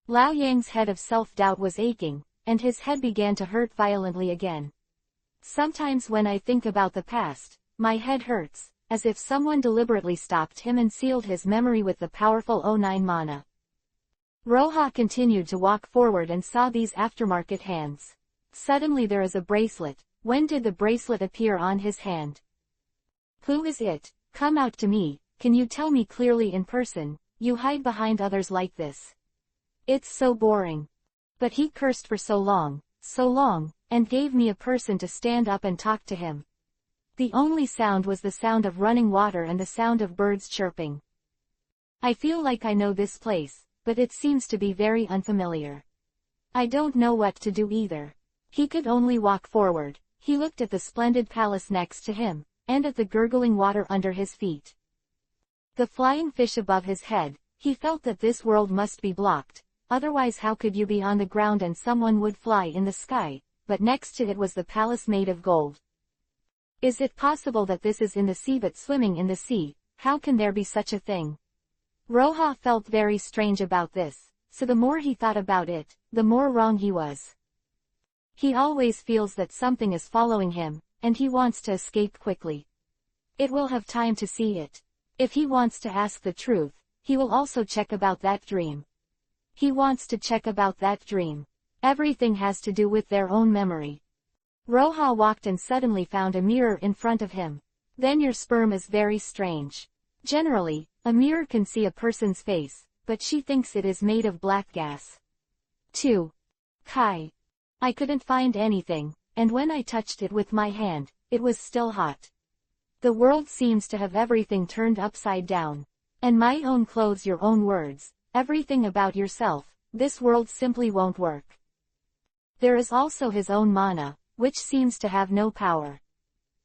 Lao Yang's head of self-doubt was aching, and his head began to hurt violently again. Sometimes when I think about the past, my head hurts, as if someone deliberately stopped him and sealed his memory with the powerful O9 mana. Roha continued to walk forward and saw these aftermarket hands. Suddenly there is a bracelet. When did the bracelet appear on his hand? Who is it? Come out to me. Can you tell me clearly in person? You hide behind others like this. It's so boring. But he cursed for so long, and gave me a person to stand up and talk to him. The only sound was the sound of running water and the sound of birds chirping. I feel like I know this place, but it seems to be very unfamiliar. I don't know what to do either. He could only walk forward. He looked at the splendid palace next to him, and at the gurgling water under his feet. The flying fish above his head. He felt that this world must be blocked, otherwise how could you be on the ground and someone would fly in the sky? But next to it was the palace made of gold. Is it possible that this is in the sea but swimming in the sea? How can there be such a thing? Roha felt very strange about this, so the more he thought about it, the more wrong he was. He always feels that something is following him, and he wants to escape quickly. It will have time to see it. If he wants to ask the truth, he will also check about that dream. He wants to check about that dream. Everything has to do with their own memory. Roha walked and suddenly found a mirror in front of him. Then your sperm is very strange. Generally, a mirror can see a person's face, but she thinks it is made of black gas. 2. Kai. I couldn't find anything, and when I touched it with my hand, it was still hot. The world seems to have everything turned upside down. And my own clothes, your own words, everything about yourself, this world simply won't work. There is also his own mana, which seems to have no power.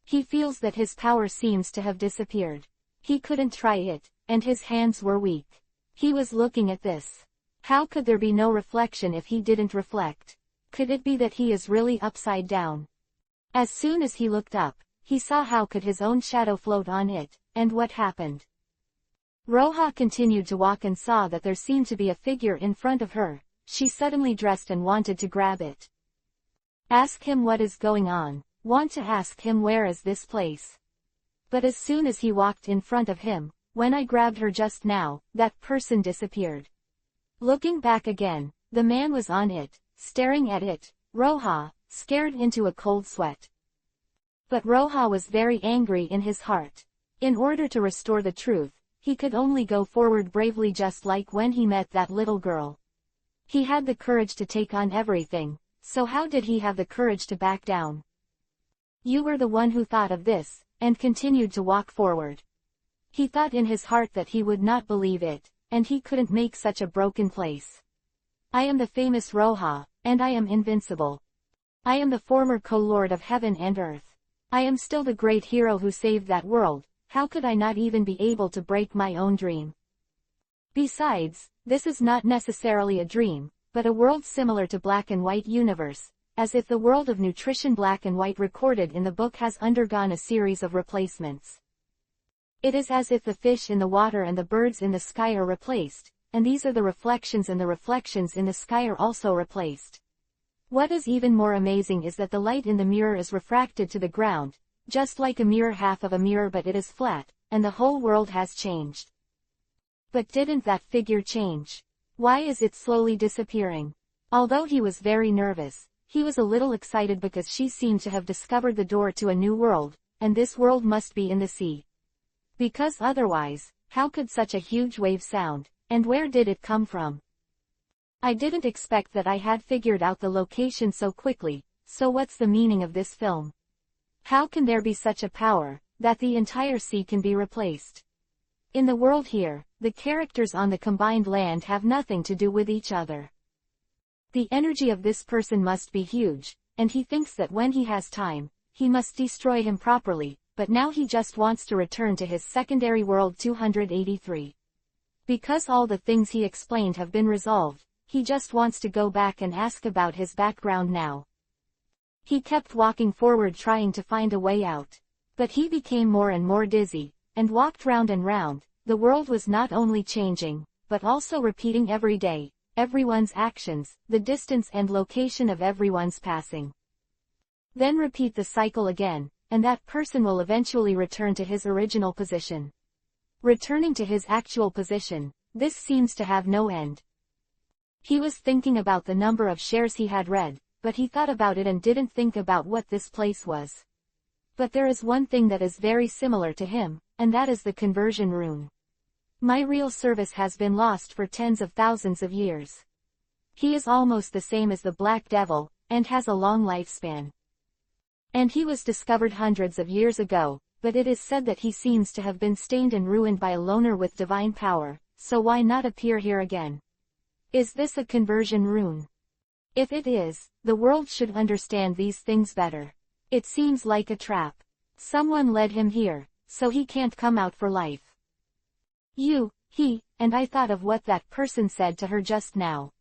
He feels that his power seems to have disappeared. He couldn't try it, and his hands were weak. He was looking at this. How could there be no reflection if he didn't reflect? Could it be that he is really upside down? As soon as he looked up, he saw how could his own shadow float on it, and what happened? Roja continued to walk and saw that there seemed to be a figure in front of her. She suddenly dressed and wanted to grab it. Ask him what is going on. Want to ask him where is this place? But as soon as he walked in front of him, when I grabbed her just now, that person disappeared. Looking back again, the man was on it, staring at it. Roja, scared into a cold sweat. But Roja was very angry in his heart. In order to restore the truth, he could only go forward bravely, just like when he met that little girl. He had the courage to take on everything, so how did he have the courage to back down? You were the one who thought of this, and continued to walk forward. He thought in his heart that he would not believe it, and he couldn't make such a broken place. I am the famous Roja, and I am invincible. I am the former co-lord of heaven and earth. I am still the great hero who saved that world. How could I not even be able to break my own dream? Besides, this is not necessarily a dream, but a world similar to Black and White universe, as if the world of nutrition Black and White recorded in the book has undergone a series of replacements. It is as if the fish in the water and the birds in the sky are replaced, and these are the reflections, and the reflections in the sky are also replaced. What is even more amazing is that the light in the mirror is refracted to the ground, just like a mirror, half of a mirror, but it is flat, and the whole world has changed. But didn't that figure change? Why is it slowly disappearing? Although he was very nervous, he was a little excited because she seemed to have discovered the door to a new world, and this world must be in the sea. Because otherwise, how could such a huge wave sound, and where did it come from? I didn't expect that I had figured out the location so quickly, so what's the meaning of this film? How can there be such a power, that the entire sea can be replaced? In the world here, the characters on the combined land have nothing to do with each other. The energy of this person must be huge, and he thinks that when he has time, he must destroy him properly, but now he just wants to return to his secondary world 283. Because all the things he explained have been resolved, he just wants to go back and ask about his background now. He kept walking forward trying to find a way out. But he became more and more dizzy, and walked round and round. The world was not only changing, but also repeating every day, everyone's actions, the distance and location of everyone's passing. Then repeat the cycle again, and that person will eventually return to his original position. Returning to his actual position, this seems to have no end. He was thinking about the number of shares he had read, but he thought about it and didn't think about what this place was. But there is one thing that is very similar to him, and that is the conversion rune. My real service has been lost for tens of thousands of years. He is almost the same as the Black Devil, and has a long lifespan. And he was discovered hundreds of years ago, but it is said that he seems to have been stained and ruined by a loner with divine power, so why not appear here again? Is this a conversion rune? If it is, the world should understand these things better. It seems like a trap. Someone led him here, so he can't come out for life. And I thought of what that person said to her just now.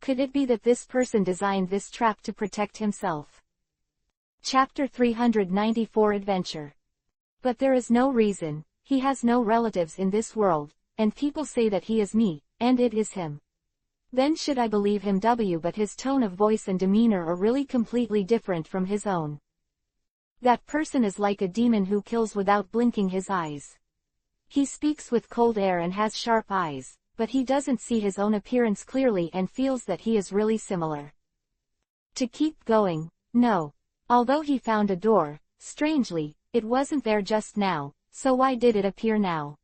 Could it be that this person designed this trap to protect himself? Chapter 394 Adventure. But there is no reason, he has no relatives in this world, and people say that he is me, and it is him. Then should I believe him? But his tone of voice and demeanor are really completely different from his own. That person is like a demon who kills without blinking his eyes. He speaks with cold air and has sharp eyes, but he doesn't see his own appearance clearly and feels that he is really similar. To keep going, no. Although he found a door, strangely, it wasn't there just now, so why did it appear now?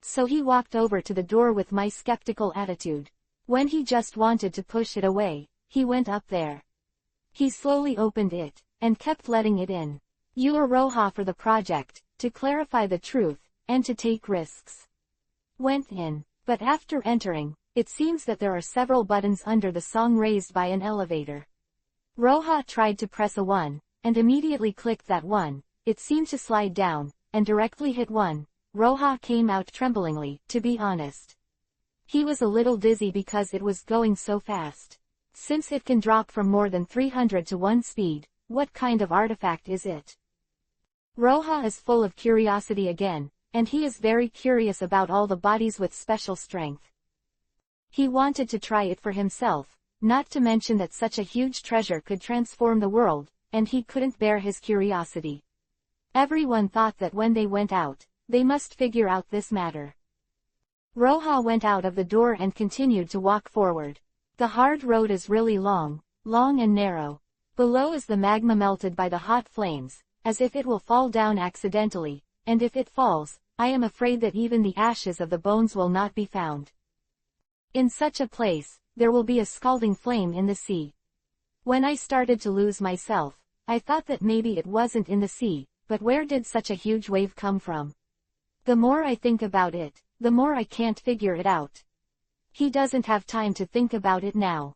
So he walked over to the door with my skeptical attitude. When he just wanted to push it away, he went up there. He slowly opened it, and kept letting it in. You are Roja for the project, to clarify the truth, and to take risks. Went in, but after entering, it seems that there are several buttons under the song raised by an elevator. Roja tried to press a 1, and immediately clicked that one. It seemed to slide down, and directly hit one, Roha came out tremblingly, to be honest. He was a little dizzy because it was going so fast. Since it can drop from more than 300 to 1 speed, what kind of artifact is it? Roha is full of curiosity again, and he is very curious about all the bodies with special strength. He wanted to try it for himself, not to mention that such a huge treasure could transform the world, and he couldn't bear his curiosity. Everyone thought that when they went out, they must figure out this matter. Roha went out of the door and continued to walk forward. The hard road is really long and narrow. Below is the magma melted by the hot flames, as if it will fall down accidentally, and if it falls, I am afraid that even the ashes of the bones will not be found. In such a place, there will be a scalding flame in the sea. When I started to lose myself, I thought that maybe it wasn't in the sea, but where did such a huge wave come from? The more I think about it, the more I can't figure it out. He doesn't have time to think about it now.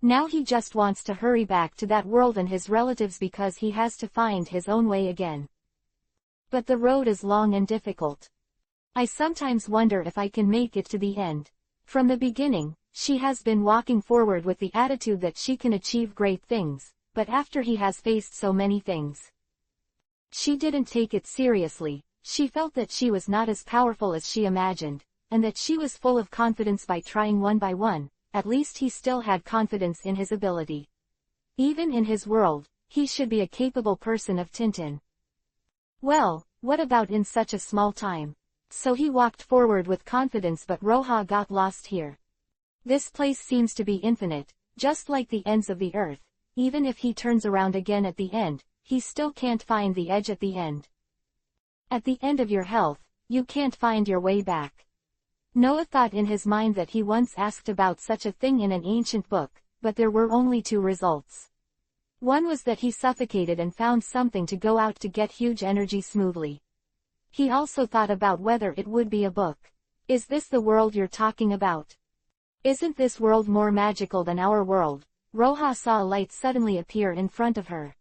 Now he just wants to hurry back to that world and his relatives because he has to find his own way again. But the road is long and difficult. I sometimes wonder if I can make it to the end. From the beginning, she has been walking forward with the attitude that she can achieve great things, but after he has faced so many things, she didn't take it seriously. She felt that she was not as powerful as she imagined, and that she was full of confidence by trying one by one. At least he still had confidence in his ability. Even in his world, he should be a capable person of Tintin. Well, what about in such a small time? So he walked forward with confidence, but Roha got lost here. This place seems to be infinite, just like the ends of the earth. Even if he turns around again at the end, he still can't find the edge at the end. At the end of your health, you can't find your way back. Noah thought in his mind that he once asked about such a thing in an ancient book, but there were only 2 results. One was that he suffocated and found something to go out to get huge energy smoothly. He also thought about whether it would be a book. Is this the world you're talking about? Isn't this world more magical than our world? Roha saw a light suddenly appear in front of her.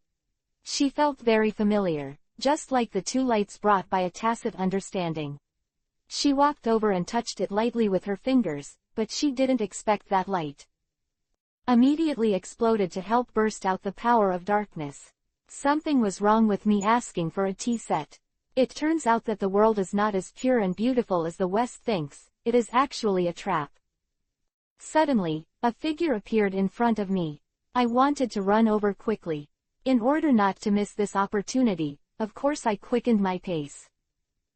She felt very familiar, just like the 2 lights brought by a tacit understanding. She walked over and touched it lightly with her fingers, but she didn't expect that light immediately exploded to help burst out the power of darkness. Something was wrong with me asking for a tea set. It turns out that the world is not as pure and beautiful as the West thinks. It is actually a trap. Suddenly, a figure appeared in front of me. I wanted to run over quickly. In order not to miss this opportunity, of course I quickened my pace.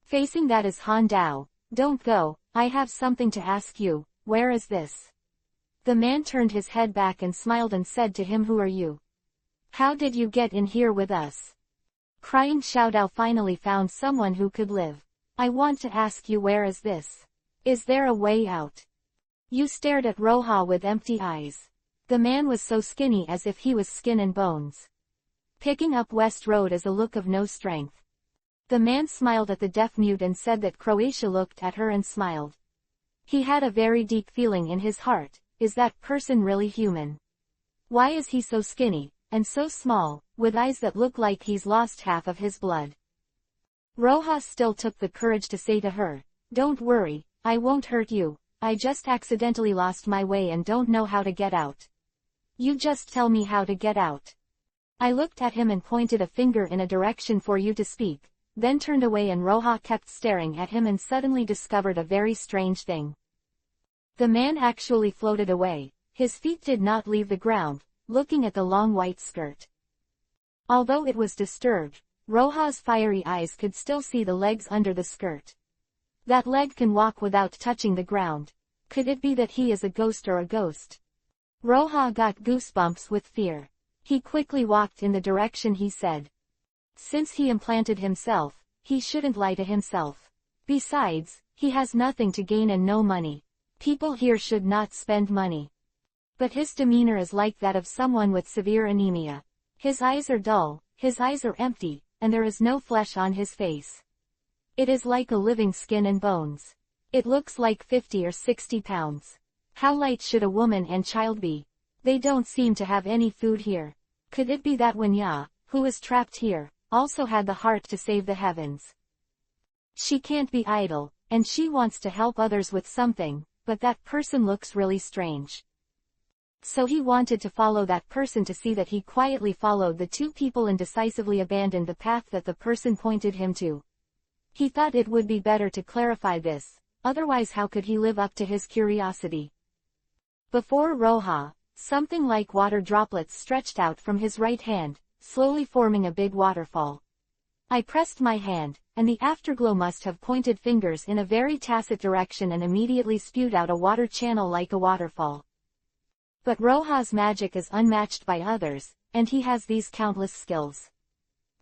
Facing that is Han Dao. Don't go, I have something to ask you. Where is this? The man turned his head back and smiled and said to him, who are you? How did you get in here with us? Crying Xiao Dao finally found someone who could live. I want to ask you, where is this? Is there a way out? You stared at Roha with empty eyes. The man was so skinny as if he was skin and bones. Picking up West Road is a look of no strength. The man smiled at the deaf-mute and said that Croatia looked at her and smiled. He had a very deep feeling in his heart. Is that person really human? Why is he so skinny, and so small, with eyes that look like he's lost half of his blood? Roha still took the courage to say to her, don't worry, I won't hurt you. I just accidentally lost my way and don't know how to get out. You just tell me how to get out. I looked at him and pointed a finger in a direction for you to speak, then turned away, and Roha kept staring at him and suddenly discovered a very strange thing. The man actually floated away. His feet did not leave the ground, looking at the long white skirt. Although it was disturbed, Roha's fiery eyes could still see the legs under the skirt. That leg can walk without touching the ground. Could it be that he is a ghost or a ghost? Roha got goosebumps with fear. He quickly walked in the direction he said. Since he implanted himself, he shouldn't lie to himself. Besides, he has nothing to gain and no money. People here should not spend money. But his demeanor is like that of someone with severe anemia. His eyes are dull, his eyes are empty, and there is no flesh on his face. It is like a living skin and bones. It looks like 50 or 60 pounds. How light should a woman and child be? They don't seem to have any food here. Could it be that Wanya, who is trapped here, also had the heart to save the heavens? She can't be idle, and she wants to help others with something, but that person looks really strange. So he wanted to follow that person to see that he quietly followed the two people and decisively abandoned the path that the person pointed him to. He thought it would be better to clarify this, otherwise how could he live up to his curiosity? Before Roja, something like water droplets stretched out from his right hand, slowly forming a big waterfall. I pressed my hand, and the afterglow must have pointed fingers in a very tacit direction and immediately spewed out a water channel like a waterfall. But Roja's magic is unmatched by others, and he has these countless skills.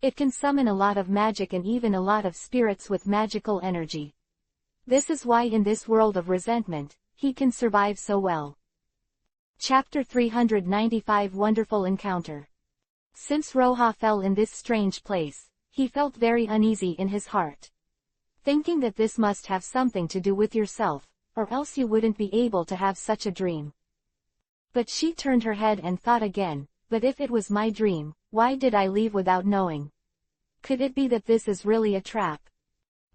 It can summon a lot of magic and even a lot of spirits with magical energy. This is why in this world of resentment, he can survive so well. Chapter 395 Wonderful Encounter. Since Roja fell in this strange place, he felt very uneasy in his heart. Thinking that this must have something to do with yourself, or else you wouldn't be able to have such a dream. But she turned her head and thought again, but if it was my dream, why did I leave without knowing? Could it be that this is really a trap?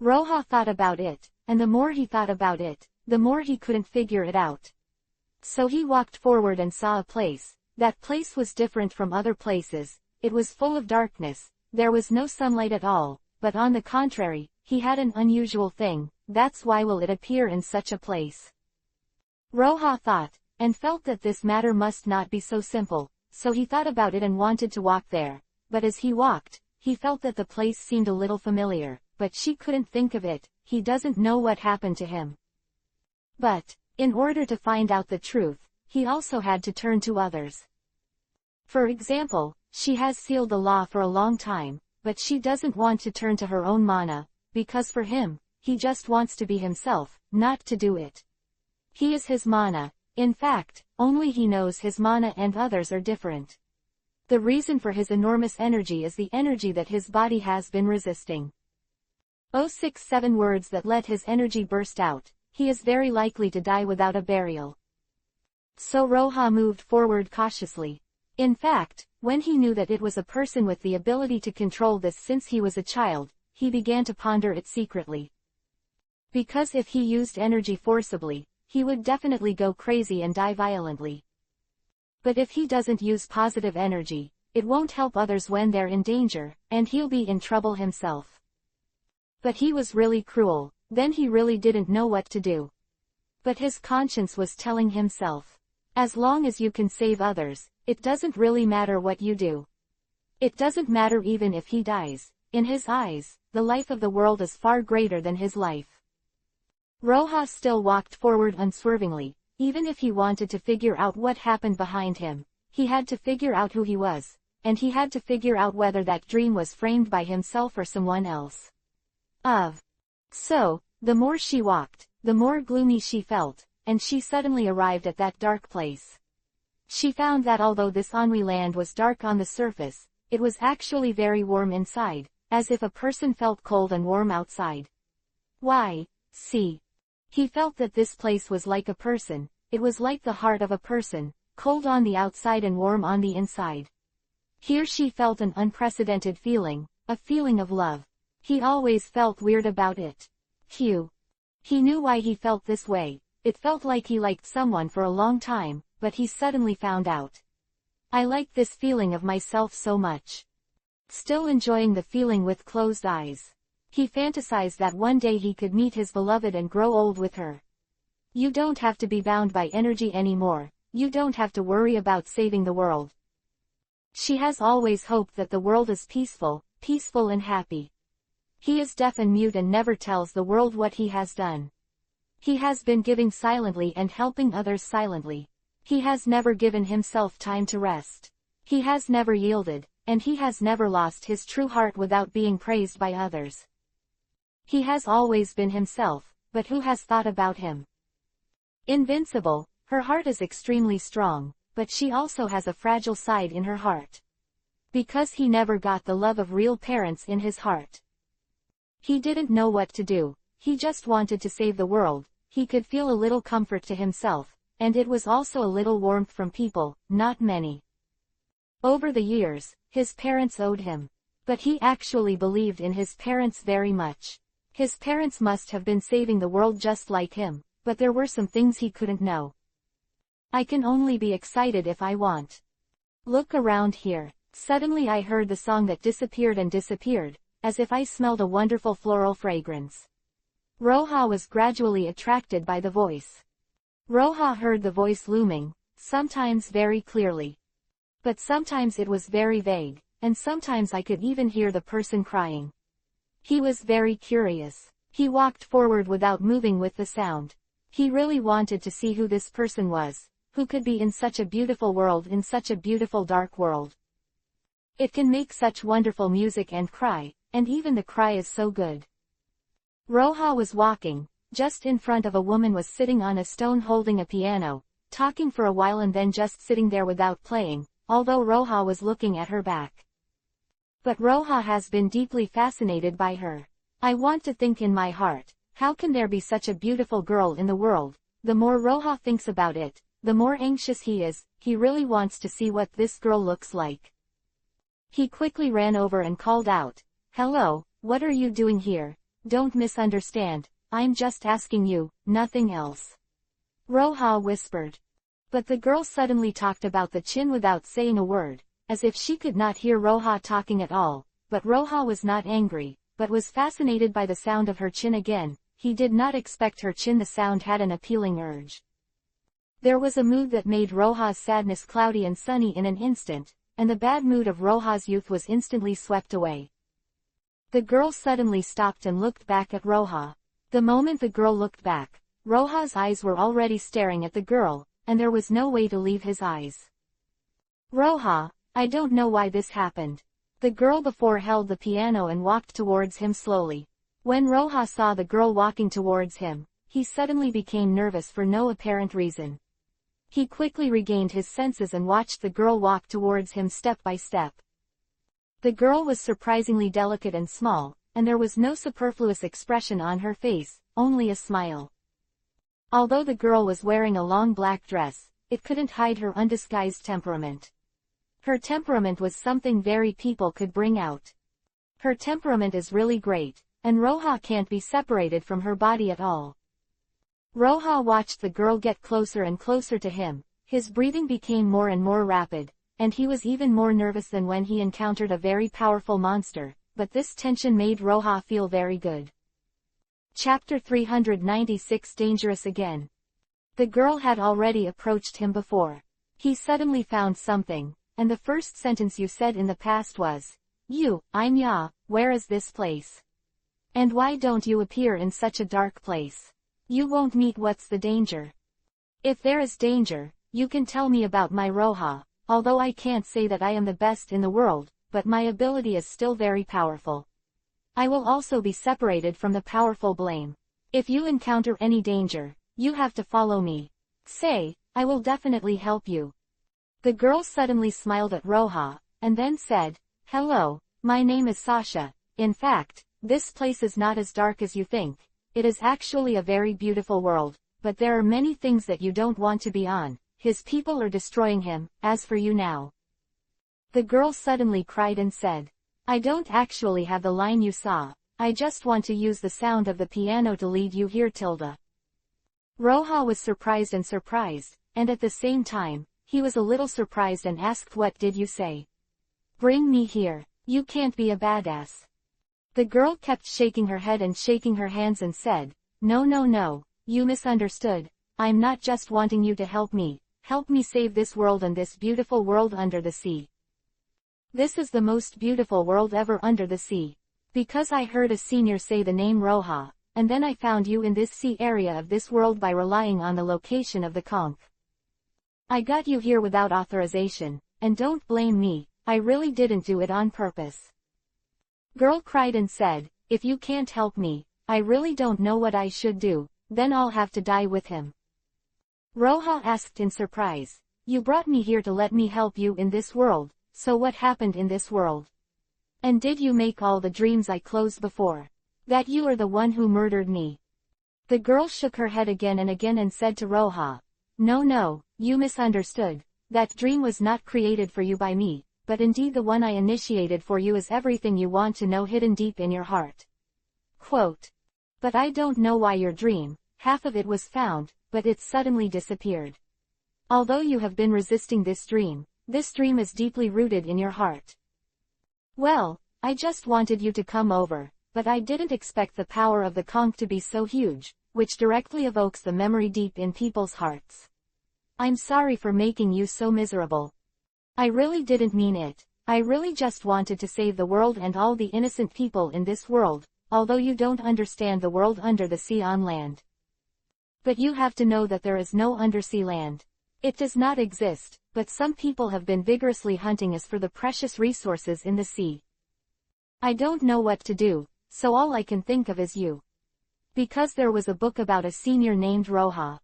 Roja thought about it, and the more he thought about it, the more he couldn't figure it out. So he walked forward and saw a place. That place was different from other places. It was full of darkness, there was no sunlight at all, but on the contrary, he had an unusual thing. That's why will it appear in such a place? Roja thought, and felt that this matter must not be so simple, so he thought about it and wanted to walk there, but as he walked, he felt that the place seemed a little familiar, but she couldn't think of it. He doesn't know what happened to him. But, in order to find out the truth, he also had to turn to others. For example, she has sealed the law for a long time, but she doesn't want to turn to her own mana, because for him, he just wants to be himself, not to do it. He is his mana. In fact, only he knows his mana and others are different. The reason for his enormous energy is the energy that his body has been resisting. 067 words that let his energy burst out. He is very likely to die without a burial. So Roja moved forward cautiously. In fact, when he knew that it was a person with the ability to control this since he was a child, he began to ponder it secretly. Because if he used energy forcibly, he would definitely go crazy and die violently. But if he doesn't use positive energy, it won't help others when they're in danger, and he'll be in trouble himself. But he was really cruel, then he really didn't know what to do. But his conscience was telling himself, as long as you can save others, it doesn't really matter what you do. It doesn't matter even if he dies. In his eyes, the life of the world is far greater than his life. Roja still walked forward unswervingly. Even if he wanted to figure out what happened behind him, he had to figure out who he was, and he had to figure out whether that dream was framed by himself or someone else. So, the more she walked, the more gloomy she felt, and she suddenly arrived at that dark place. She found that although this Ennui land was dark on the surface, it was actually very warm inside, as if a person felt cold and warm outside. Why, see. He felt that this place was like a person. It was like the heart of a person, cold on the outside and warm on the inside. Here she felt an unprecedented feeling, a feeling of love. He always felt weird about it. He knew why he felt this way. It felt like he liked someone for a long time, but he suddenly found out. I like this feeling of myself so much. Still enjoying the feeling with closed eyes. He fantasized that one day he could meet his beloved and grow old with her. You don't have to be bound by energy anymore. You don't have to worry about saving the world. She has always hoped that the world is peaceful and happy. He is deaf and mute and never tells the world what he has done. He has been giving silently and helping others silently. He has never given himself time to rest. He has never yielded, and he has never lost his true heart without being praised by others. He has always been himself, but who has thought about him? Invincible, her heart is extremely strong, but she also has a fragile side in her heart. Because he never got the love of real parents in his heart. He didn't know what to do, he just wanted to save the world. He could feel a little comfort to himself, and it was also a little warmth from people, not many. Over the years, his parents owed him. But he actually believed in his parents very much. His parents must have been saving the world just like him, but there were some things he couldn't know. I can only be excited if I want. Look around here. Suddenly I heard the song that disappeared and disappeared, as if I smelled a wonderful floral fragrance. Roha was gradually attracted by the voice. Roha heard the voice looming, sometimes very clearly. But sometimes it was very vague, and sometimes I could even hear the person crying. He was very curious. He walked forward without moving with the sound. He really wanted to see who this person was, who could be in such a beautiful world, in such a beautiful dark world. It can make such wonderful music and cry, and even the cry is so good. Roha was walking. Just in front of a woman was sitting on a stone holding a piano, talking for a while and then just sitting there without playing, although Roha was looking at her back. But Roha has been deeply fascinated by her. I want to think in my heart, how can there be such a beautiful girl in the world? The more Roha thinks about it, the more anxious he is. He really wants to see what this girl looks like. He quickly ran over and called out, "Hello, what are you doing here? Don't misunderstand, I'm just asking you, nothing else." Roha whispered. But the girl suddenly talked about the chin without saying a word, as if she could not hear Roha talking at all. But Roha was not angry, but was fascinated by the sound of her chin again. He did not expect her chin. The sound had an appealing urge. There was a mood that made Roha's sadness cloudy and sunny in an instant, and the bad mood of Roha's youth was instantly swept away. The girl suddenly stopped and looked back at Roha. The moment the girl looked back, Roha's eyes were already staring at the girl, and there was no way to leave his eyes. "Roha, I don't know why this happened." The girl before held the piano and walked towards him slowly. When Roha saw the girl walking towards him, he suddenly became nervous for no apparent reason. He quickly regained his senses and watched the girl walk towards him step by step. The girl was surprisingly delicate and small, and there was no superfluous expression on her face, only a smile. Although the girl was wearing a long black dress, it couldn't hide her undisguised temperament. Her temperament was something very people could bring out. Her temperament is really great, and Roha can't be separated from her body at all. Roha watched the girl get closer and closer to him. His breathing became more and more rapid, and he was even more nervous than when he encountered a very powerful monster, but this tension made Roha feel very good. Chapter 396 Dangerous Again. The girl had already approached him before. He suddenly found something, and the first sentence you said in the past was, I'm Ya, where is this place? And why don't you appear in such a dark place? You won't meet. What's the danger? If there is danger, you can tell me about my Roha. Although I can't say that I am the best in the world, but my ability is still very powerful. I will also be separated from the powerful blame. If you encounter any danger, you have to follow me. Say, I will definitely help you. The girl suddenly smiled at Roha, and then said, "Hello, my name is Sasha. In fact, this place is not as dark as you think. It is actually a very beautiful world, but there are many things that you don't want to be on. His people are destroying him. As for you now." The girl suddenly cried and said, "I don't actually have the line you saw. I just want to use the sound of the piano to lead you here." Roha was surprised, and at the same time, he was a little surprised and asked, "What did you say?" "Bring me here. You can't be a badass." The girl kept shaking her head and shaking her hands and said, No, you misunderstood. I'm not just wanting you to help me save this world and this beautiful world under the sea. This is the most beautiful world ever under the sea. Because I heard a senior say the name Roha, and then I found you in this sea area of this world by relying on the location of the conch. I got you here without authorization, and don't blame me, I really didn't do it on purpose." Girl cried and said, "If you can't help me, I really don't know what I should do, then I'll have to die with him." Roha asked in surprise, "You brought me here to let me help you in this world, so what happened in this world? And did you make all the dreams I closed before? That you are the one who murdered me?" The girl shook her head again and said to Roha, No, you misunderstood. That dream was not created for you by me, but indeed the one I initiated for you is everything you want to know hidden deep in your heart. Quote, But I don't know why your dream, half of it was found, but it suddenly disappeared. Although you have been resisting this dream is deeply rooted in your heart. Well, I just wanted you to come over, but I didn't expect the power of the conch to be so huge, which directly evokes the memory deep in people's hearts. I'm sorry for making you so miserable. I really didn't mean it. I really just wanted to save the world and all the innocent people in this world, although you don't understand the world under the sea on land. But you have to know that there is no undersea land. It does not exist, but some people have been vigorously hunting us for the precious resources in the sea. I don't know what to do, so all I can think of is you. Because there was a book about a senior named Roja.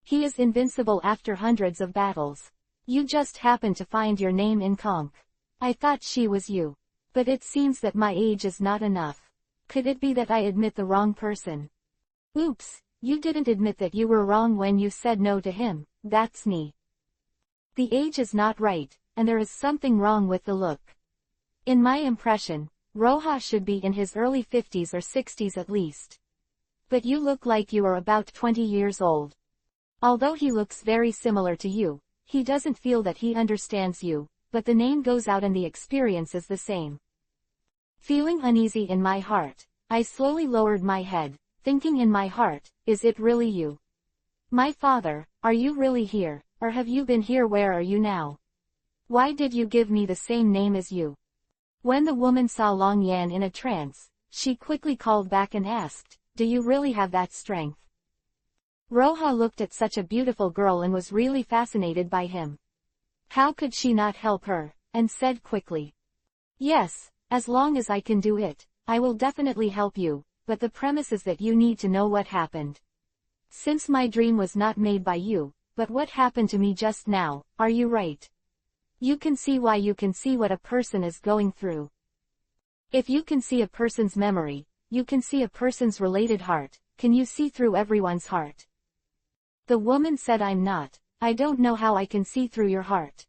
He is invincible after hundreds of battles. You just happened to find your name in conch. I thought she was you. But it seems that my age is not enough. Could it be that I admit the wrong person? Oops, you didn't admit that you were wrong when you said no to him. That's me. The age is not right, and there is something wrong with the look. In my impression, Roja should be in his early 50s or 60s at least. But you look like you are about 20 years old. Although he looks very similar to you, he doesn't feel that he understands you, but the name goes out and the experience is the same. Feeling uneasy in my heart, I slowly lowered my head, thinking in my heart, is it really you? My father, are you really here, or have you been here? Where are you now? Why did you give me the same name as you? When the woman saw Long Yan in a trance, she quickly called back and asked, do you really have that strength? Roja looked at such a beautiful girl and was really fascinated by him. How could she not help her, and said quickly, yes, as long as I can do it, I will definitely help you, but the premise is that you need to know what happened. Since my dream was not made by you, but what happened to me just now, are you right? You can see why you can see what a person is going through. If you can see a person's memory, you can see a person's related heart, can you see through everyone's heart? The woman said I don't know how I can see through your heart.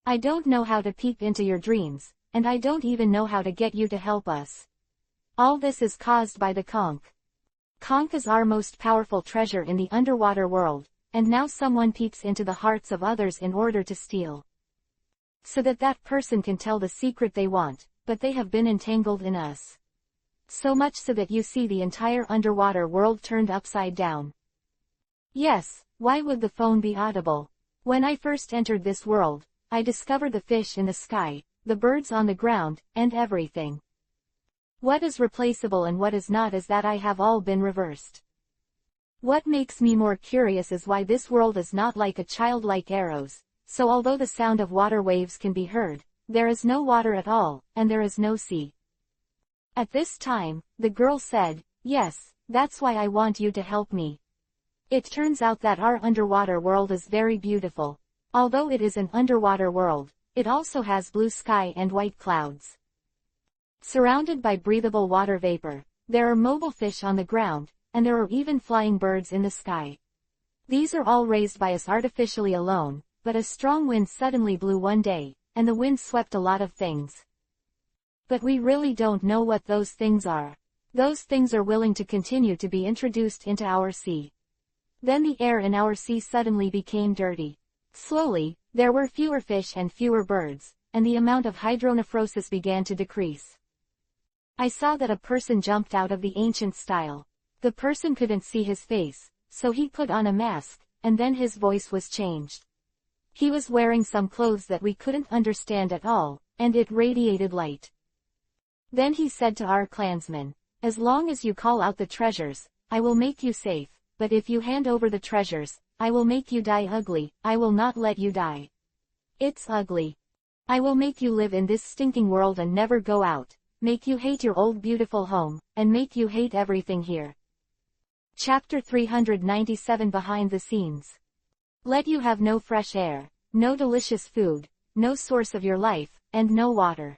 I don't know how to peep into your dreams, and I don't even know how to get you to help us. All this is caused by the conch. Conch is our most powerful treasure in the underwater world, and now someone peeps into the hearts of others in order to steal. So that that person can tell the secret they want, but they have been entangled in us. So much so that you see the entire underwater world turned upside down. Yes, why would the phone be audible? When I first entered this world, I discovered the fish in the sky, the birds on the ground, and everything. What is replaceable and what is not is that I have all been reversed. What makes me more curious is why this world is not like a childlike arrows, so although the sound of water waves can be heard, there is no water at all, and there is no sea. At this time, the girl said, yes, that's why I want you to help me. It turns out that our underwater world is very beautiful. Although it is an underwater world, it also has blue sky and white clouds. Surrounded by breathable water vapor, there are mobile fish on the ground, and there are even flying birds in the sky. These are all raised by us artificially alone, but a strong wind suddenly blew one day, and the wind swept a lot of things. But we really don't know what those things are. Those things are willing to continue to be introduced into our sea. Then the air in our sea suddenly became dirty. Slowly, there were fewer fish and fewer birds, and the amount of hydronephrosis began to decrease. I saw that a person jumped out of the ancient style. The person couldn't see his face, so he put on a mask, and then his voice was changed. He was wearing some clothes that we couldn't understand at all, and it radiated light. Then he said to our clansmen, as long as you call out the treasures, I will make you safe, but if you hand over the treasures, I will make you die ugly, I will not let you die. It's ugly. I will make you live in this stinking world and never go out, make you hate your old beautiful home, and make you hate everything here. Chapter 397 Behind the Scenes. Let you have no fresh air, no delicious food, no source of your life, and no water.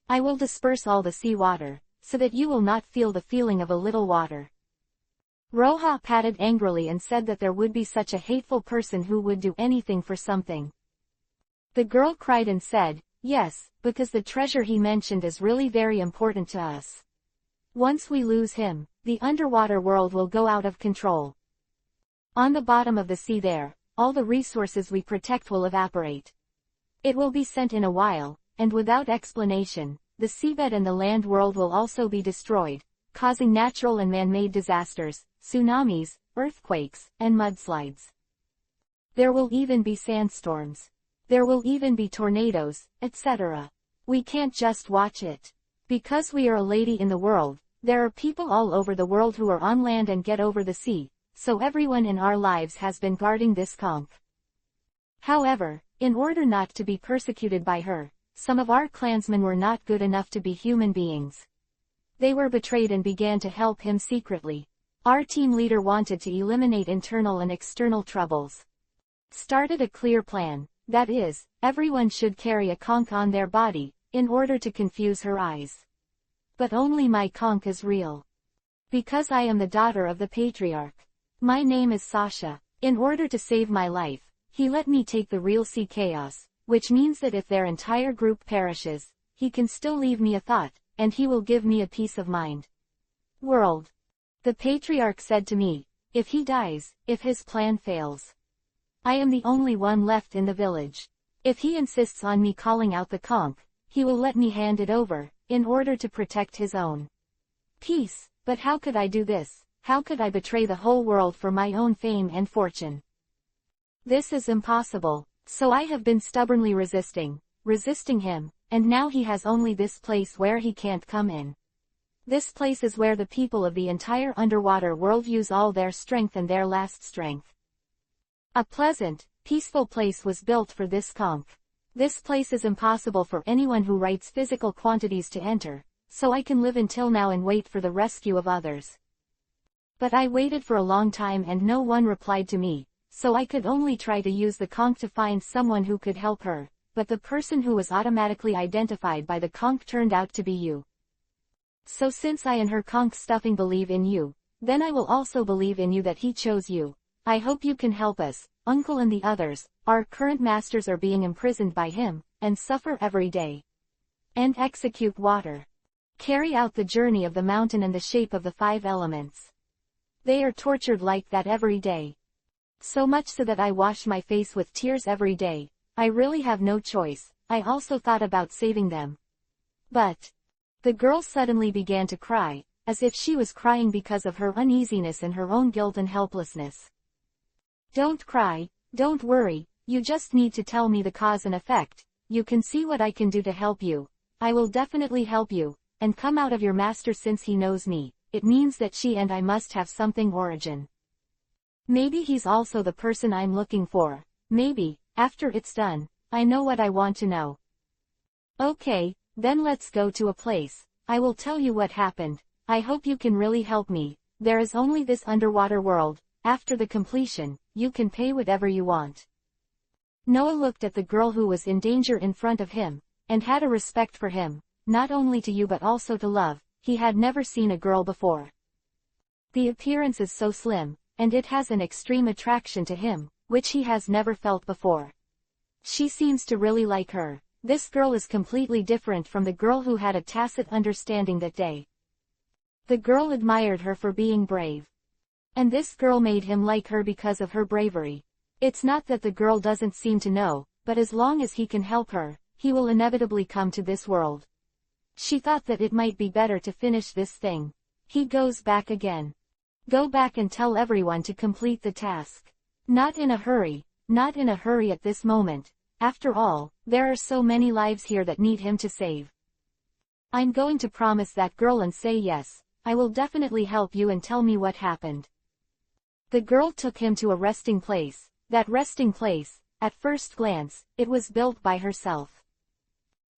I will disperse all the sea water, so that you will not feel the feeling of a little water. Roja patted angrily and said that there would be such a hateful person who would do anything for something. The girl cried and said, yes, because the treasure he mentioned is really very important to us. Once we lose him, the underwater world will go out of control. On the bottom of the sea there, all the resources we protect will evaporate. It will be sent in a while, and without explanation, the seabed and the land world will also be destroyed, causing natural and man-made disasters, tsunamis, earthquakes, and mudslides. There will even be sandstorms. There will even be tornadoes, etc. We can't just watch it. Because we are a lady in the world, there are people all over the world who are on land and get over the sea, so everyone in our lives has been guarding this conch. However, in order not to be persecuted by her, some of our clansmen were not good enough to be human beings. They were betrayed and began to help him secretly. Our team leader wanted to eliminate internal and external troubles. Started a clear plan, that is, everyone should carry a conch on their body, in order to confuse her eyes. But only my conch is real. Because I am the daughter of the patriarch. My name is Sasha. In order to save my life, he let me take the real sea chaos, which means that if their entire group perishes, he can still leave me a thought, and he will give me a peace of mind. World. The patriarch said to me, if he dies, if his plan fails, I am the only one left in the village. If he insists on me calling out the conch, he will let me hand it over, in order to protect his own peace. But how could I do this? How could I betray the whole world for my own fame and fortune? This is impossible. So I have been stubbornly resisting him, and now he has only this place where he can't come in. This place is where the people of the entire underwater world use all their strength and their last strength. A pleasant, peaceful place was built for this conch. This place is impossible for anyone who writes physical quantities to enter, so I can live until now and wait for the rescue of others. But I waited for a long time and no one replied to me, so I could only try to use the conch to find someone who could help her, but the person who was automatically identified by the conch turned out to be you. So since I and her conch stuffing believe in you, then I will also believe in you that he chose you. I hope you can help us, uncle and the others. Our current masters are being imprisoned by him, and suffer every day. And execute water. Carry out the journey of the mountain and the shape of the 5 elements. They are tortured like that every day. So much so that I wash my face with tears every day. I really have no choice. I also thought about saving them. But the girl suddenly began to cry, as if she was crying because of her uneasiness and her own guilt and helplessness. Don't cry, don't worry, you just need to tell me the cause and effect. You can see what I can do to help you. I will definitely help you, and come out of your master since he knows me. It means that she and I must have something origin. Maybe he's also the person I'm looking for. Maybe, after it's done, I know what I want to know. Okay, then let's go to a place. I will tell you what happened. I hope you can really help me. There is only this underwater world. After the completion, you can pay whatever you want. Noah looked at the girl who was in danger in front of him, and had a respect for him, not only to you but also to love. He had never seen a girl before. The appearance is so slim, and it has an extreme attraction to him, which he has never felt before. She seems to really like her. This girl is completely different from the girl who had a tacit understanding that day. The girl admired her for being brave. And this girl made him like her because of her bravery. It's not that the girl doesn't seem to know, but as long as he can help her, he will inevitably come to this world. She thought that it might be better to finish this thing. He goes back again. Go back and tell everyone to complete the task. Not in a hurry, not in a hurry at this moment. After all, there are so many lives here that need him to save. I'm going to promise that girl and say yes, I will definitely help you and tell me what happened. The girl took him to a resting place. That resting place, at first glance, it was built by herself.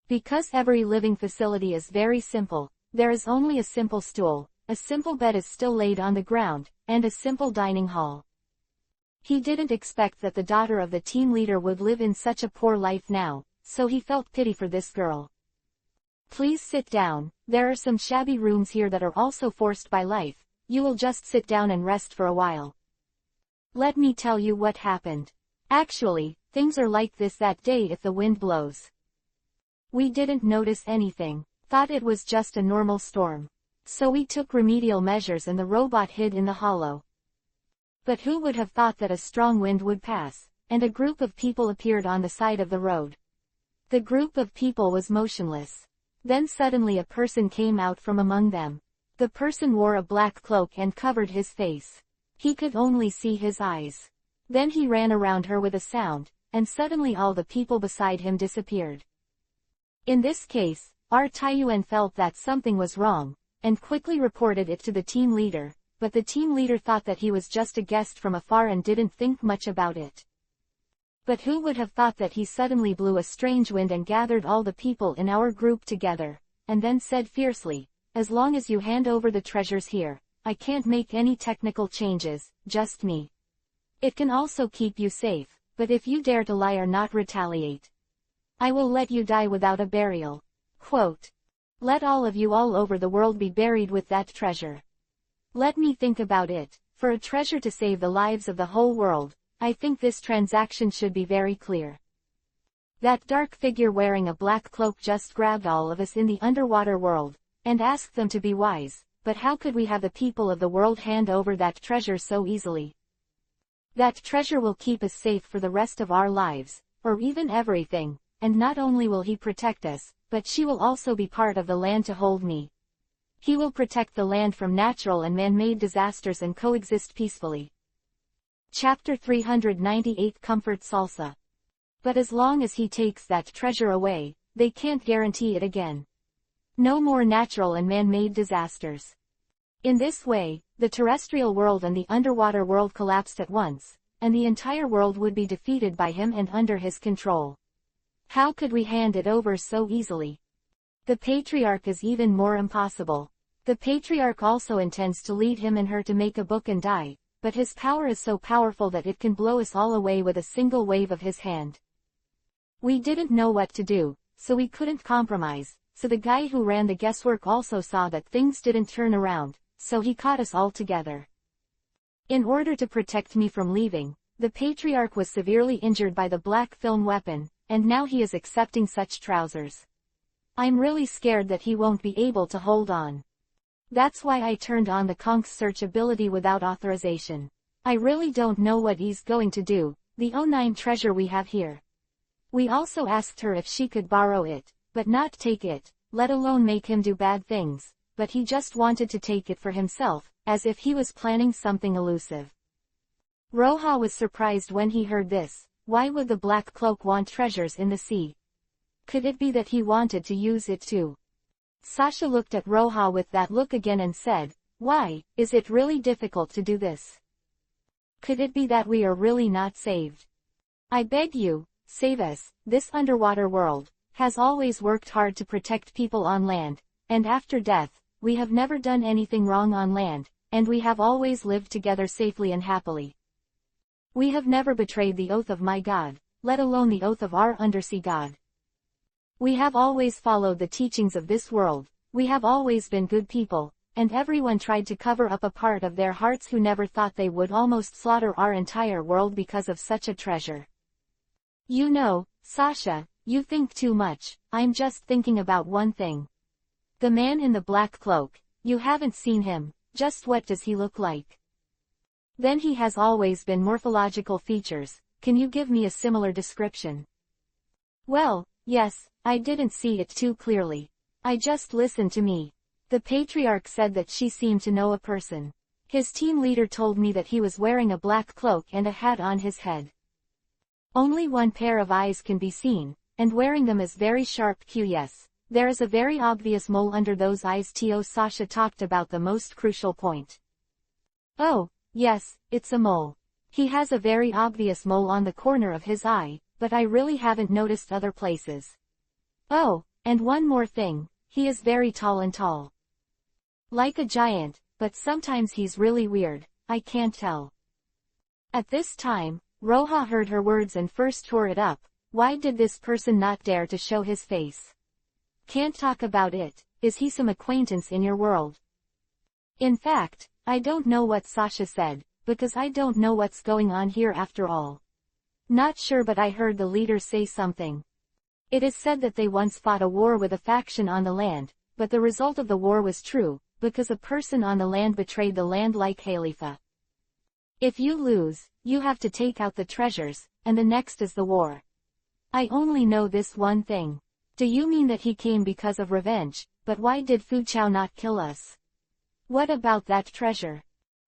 Because every living facility is very simple, there is only a simple stool, a simple bed is still laid on the ground, and a simple dining hall. He didn't expect that the daughter of the team leader would live in such a poor life now, so he felt pity for this girl. Please sit down, there are some shabby rooms here that are also forced by life, you will just sit down and rest for a while. Let me tell you what happened. Actually, things are like this that day if the wind blows. We didn't notice anything, thought it was just a normal storm. So we took remedial measures and the robot hid in the hollow. But who would have thought that a strong wind would pass, and a group of people appeared on the side of the road. The group of people was motionless. Then suddenly a person came out from among them. The person wore a black cloak and covered his face. He could only see his eyes. Then he ran around her with a sound, and suddenly all the people beside him disappeared. In this case, our Taiyuan felt that something was wrong, and quickly reported it to the team leader, but the team leader thought that he was just a guest from afar and didn't think much about it. But who would have thought that he suddenly blew a strange wind and gathered all the people in our group together, and then said fiercely, "As long as you hand over the treasures here, I can't make any technical changes, just me. It can also keep you safe, but if you dare to lie or not retaliate, I will let you die without a burial." Quote. Let all of you all over the world be buried with that treasure. Let me think about it. For a treasure to save the lives of the whole world, I think this transaction should be very clear. That dark figure wearing a black cloak just grabbed all of us in the underwater world, and asked them to be wise, but how could we have the people of the world hand over that treasure so easily? That treasure will keep us safe for the rest of our lives, or even everything, and not only will he protect us, but she will also be part of the land to hold me. He will protect the land from natural and man-made disasters and coexist peacefully. Chapter 398 Comfort Salsa. But as long as he takes that treasure away, they can't guarantee it again. No more natural and man-made disasters. In this way, the terrestrial world and the underwater world collapsed at once, and the entire world would be defeated by him and under his control. How could we hand it over so easily? The patriarch is even more impossible. The patriarch also intends to lead him and her to make a book and die, but his power is so powerful that it can blow us all away with a single wave of his hand. We didn't know what to do, so we couldn't compromise, so the guy who ran the guesswork also saw that things didn't turn around, so he caught us all together. In order to protect me from leaving, the patriarch was severely injured by the black film weapon, and now he is accepting such trousers. I'm really scared that he won't be able to hold on. That's why I turned on the conk's search ability without authorization. I really don't know what he's going to do, the O9 treasure we have here. We also asked her if she could borrow it, but not take it, let alone make him do bad things, but he just wanted to take it for himself, as if he was planning something elusive. Roha was surprised when he heard this. Why would the black cloak want treasures in the sea? Could it be that he wanted to use it too? Sasha looked at Roha with that look again and said, "Why, is it really difficult to do this? Could it be that we are really not saved? I beg you, save us. This underwater world has always worked hard to protect people on land, and after death, we have never done anything wrong on land, and we have always lived together safely and happily. We have never betrayed the oath of my God, let alone the oath of our undersea God. We have always followed the teachings of this world, we have always been good people, and everyone tried to cover up a part of their hearts who never thought they would almost slaughter our entire world because of such a treasure." You know, Sasha, you think too much. I'm just thinking about one thing. The man in the black cloak, you haven't seen him, just what does he look like? Then he has always been morphological features, can you give me a similar description? Well, yes, I didn't see it too clearly. I just listened to me. The patriarch said that she seemed to know a person. His team leader told me that he was wearing a black cloak and a hat on his head. Only one pair of eyes can be seen, and wearing them is very sharp. Yes, there is a very obvious mole under those eyes. Sasha talked about the most crucial point. Oh, yes, it's a mole. He has a very obvious mole on the corner of his eye, but I really haven't noticed other places. Oh, and one more thing, he is very tall and tall. Like a giant, but sometimes he's really weird, I can't tell. At this time, Roha heard her words and first tore it up. Why did this person not dare to show his face? Can't talk about it. Is he some acquaintance in your world? In fact, I don't know what Sasha said, because I don't know what's going on here after all. Not sure, but I heard the leaders say something. It is said that they once fought a war with a faction on the land, but the result of the war was true, because a person on the land betrayed the land like Khalifa. If you lose, you have to take out the treasures, and the next is the war. I only know this one thing. Do you mean that he came because of revenge, but why did Fu Chao not kill us? What about that treasure?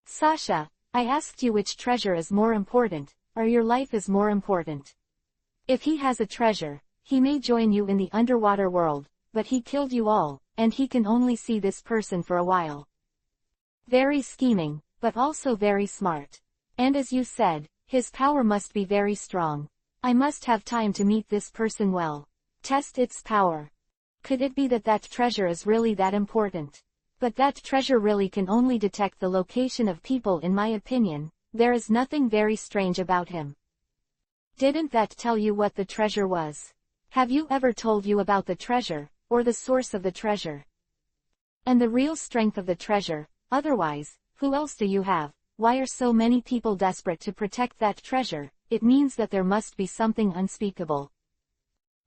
Sasha, I asked you which treasure is more important, or your life is more important. If he has a treasure, he may join you in the underwater world, but he killed you all, and he can only see this person for a while. Very scheming, but also very smart. And as you said, his power must be very strong. I must have time to meet this person well. Test its power. Could it be that that treasure is really that important? But that treasure really can only detect the location of people. In my opinion, there is nothing very strange about him. Didn't that tell you what the treasure was? Have you ever told you about the treasure, or the source of the treasure? And the real strength of the treasure? Otherwise, who else do you have? Why are so many people desperate to protect that treasure? It means that there must be something unspeakable.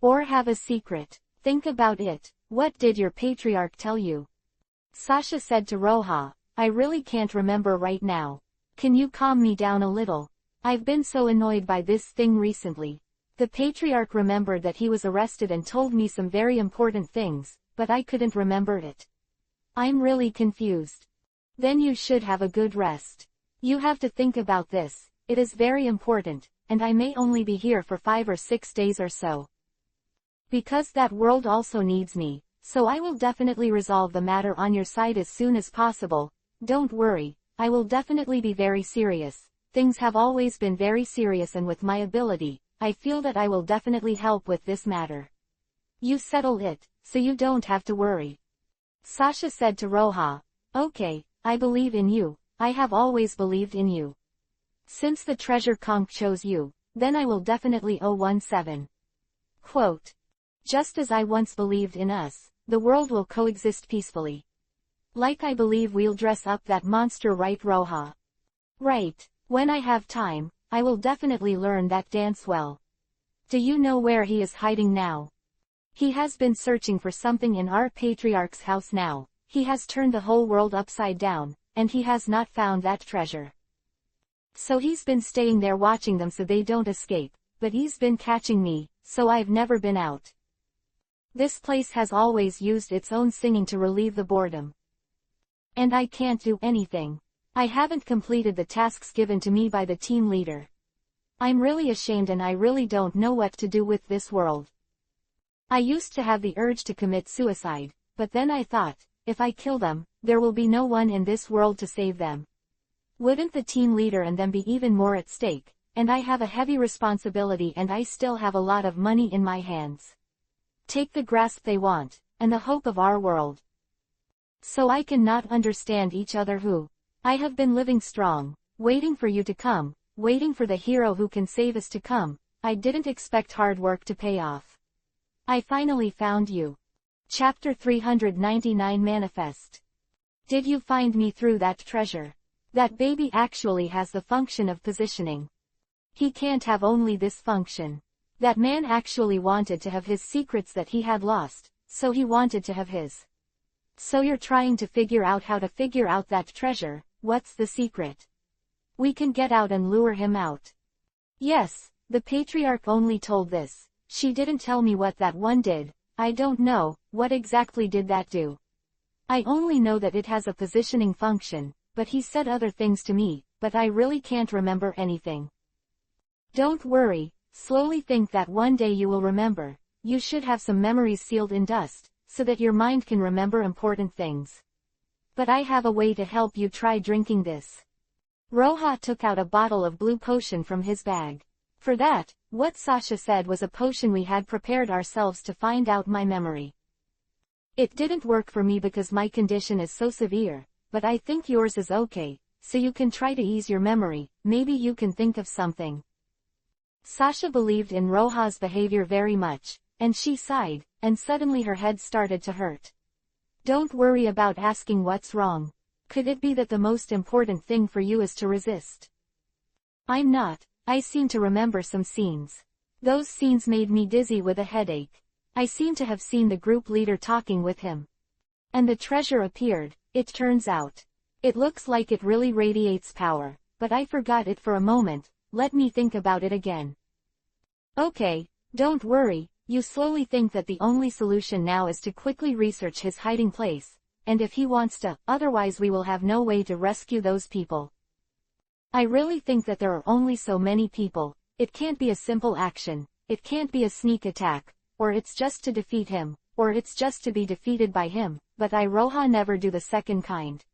Or have a secret. Think about it. What did your patriarch tell you? Sasha said to Roha, I really can't remember right now. Can you calm me down a little? I've been so annoyed by this thing recently. The patriarch remembered that he was arrested and told me some very important things, but I couldn't remember it. I'm really confused. Then you should have a good rest. You have to think about this. It is very important, and I may only be here for 5 or 6 days or so. Because that world also needs me, so I will definitely resolve the matter on your side as soon as possible. Don't worry, I will definitely be very serious. Things have always been very serious, and with my ability, I feel that I will definitely help with this matter. You settle it, so you don't have to worry. Sasha said to Roha, Okay, I believe in you. I have always believed in you. Since the treasure conch chose you, then I will definitely 017. Quote. Just as I once believed in us, the world will coexist peacefully. Like I believe we'll dress up that monster, right, Roha? Right. When I have time, I will definitely learn that dance well. Do you know where he is hiding now? He has been searching for something in our patriarch's house now. He has turned the whole world upside down, and he has not found that treasure. So he's been staying there watching them so they don't escape, but he's been catching me, so I've never been out. This place has always used its own singing to relieve the boredom. And I can't do anything. I haven't completed the tasks given to me by the team leader. I'm really ashamed, and I really don't know what to do with this world. I used to have the urge to commit suicide, but then I thought, if I kill them, there will be no one in this world to save them. Wouldn't the team leader and them be even more at stake? And I have a heavy responsibility, and I still have a lot of money in my hands. Take the grasp they want, and the hope of our world. So I cannot understand each other who. I have been living strong, waiting for you to come, waiting for the hero who can save us to come. I didn't expect hard work to pay off. I finally found you. Chapter 399 Manifest. Did you find me through that treasure? That baby actually has the function of positioning. He can't have only this function. That man actually wanted to have his secrets that he had lost, so he wanted to have his. So you're trying to figure out how to figure out that treasure. What's the secret? We can get out and lure him out. Yes, the patriarch only told this. She didn't tell me what that one did. I don't know, what exactly did that do? I only know that it has a positioning function, but he said other things to me, but I really can't remember anything. Don't worry, slowly think that one day you will remember. You should have some memories sealed in dust, so that your mind can remember important things. But I have a way to help you. Try drinking this. Roha took out a bottle of blue potion from his bag. For that, what Sasha said was a potion we had prepared ourselves to find out my memory. It didn't work for me because my condition is so severe, but I think yours is okay, so you can try to ease your memory. Maybe you can think of something. Sasha believed in Roha's behavior very much, and she sighed, and suddenly her head started to hurt. Don't worry about asking what's wrong. Could it be that the most important thing for you is to resist? I'm not. I seem to remember some scenes. Those scenes made me dizzy with a headache. I seem to have seen the group leader talking with him. And the treasure appeared. it turns out. It looks like it really radiates power, but I forgot it for a moment, let me think about it again. Okay, don't worry, you slowly think that the only solution now is to quickly research his hiding place, and if he wants to, otherwise we will have no way to rescue those people. I really think that there are only so many people, it can't be a simple action, it can't be a sneak attack, or it's just to defeat him, or it's just to be defeated by him, but I Roha never do the second kind.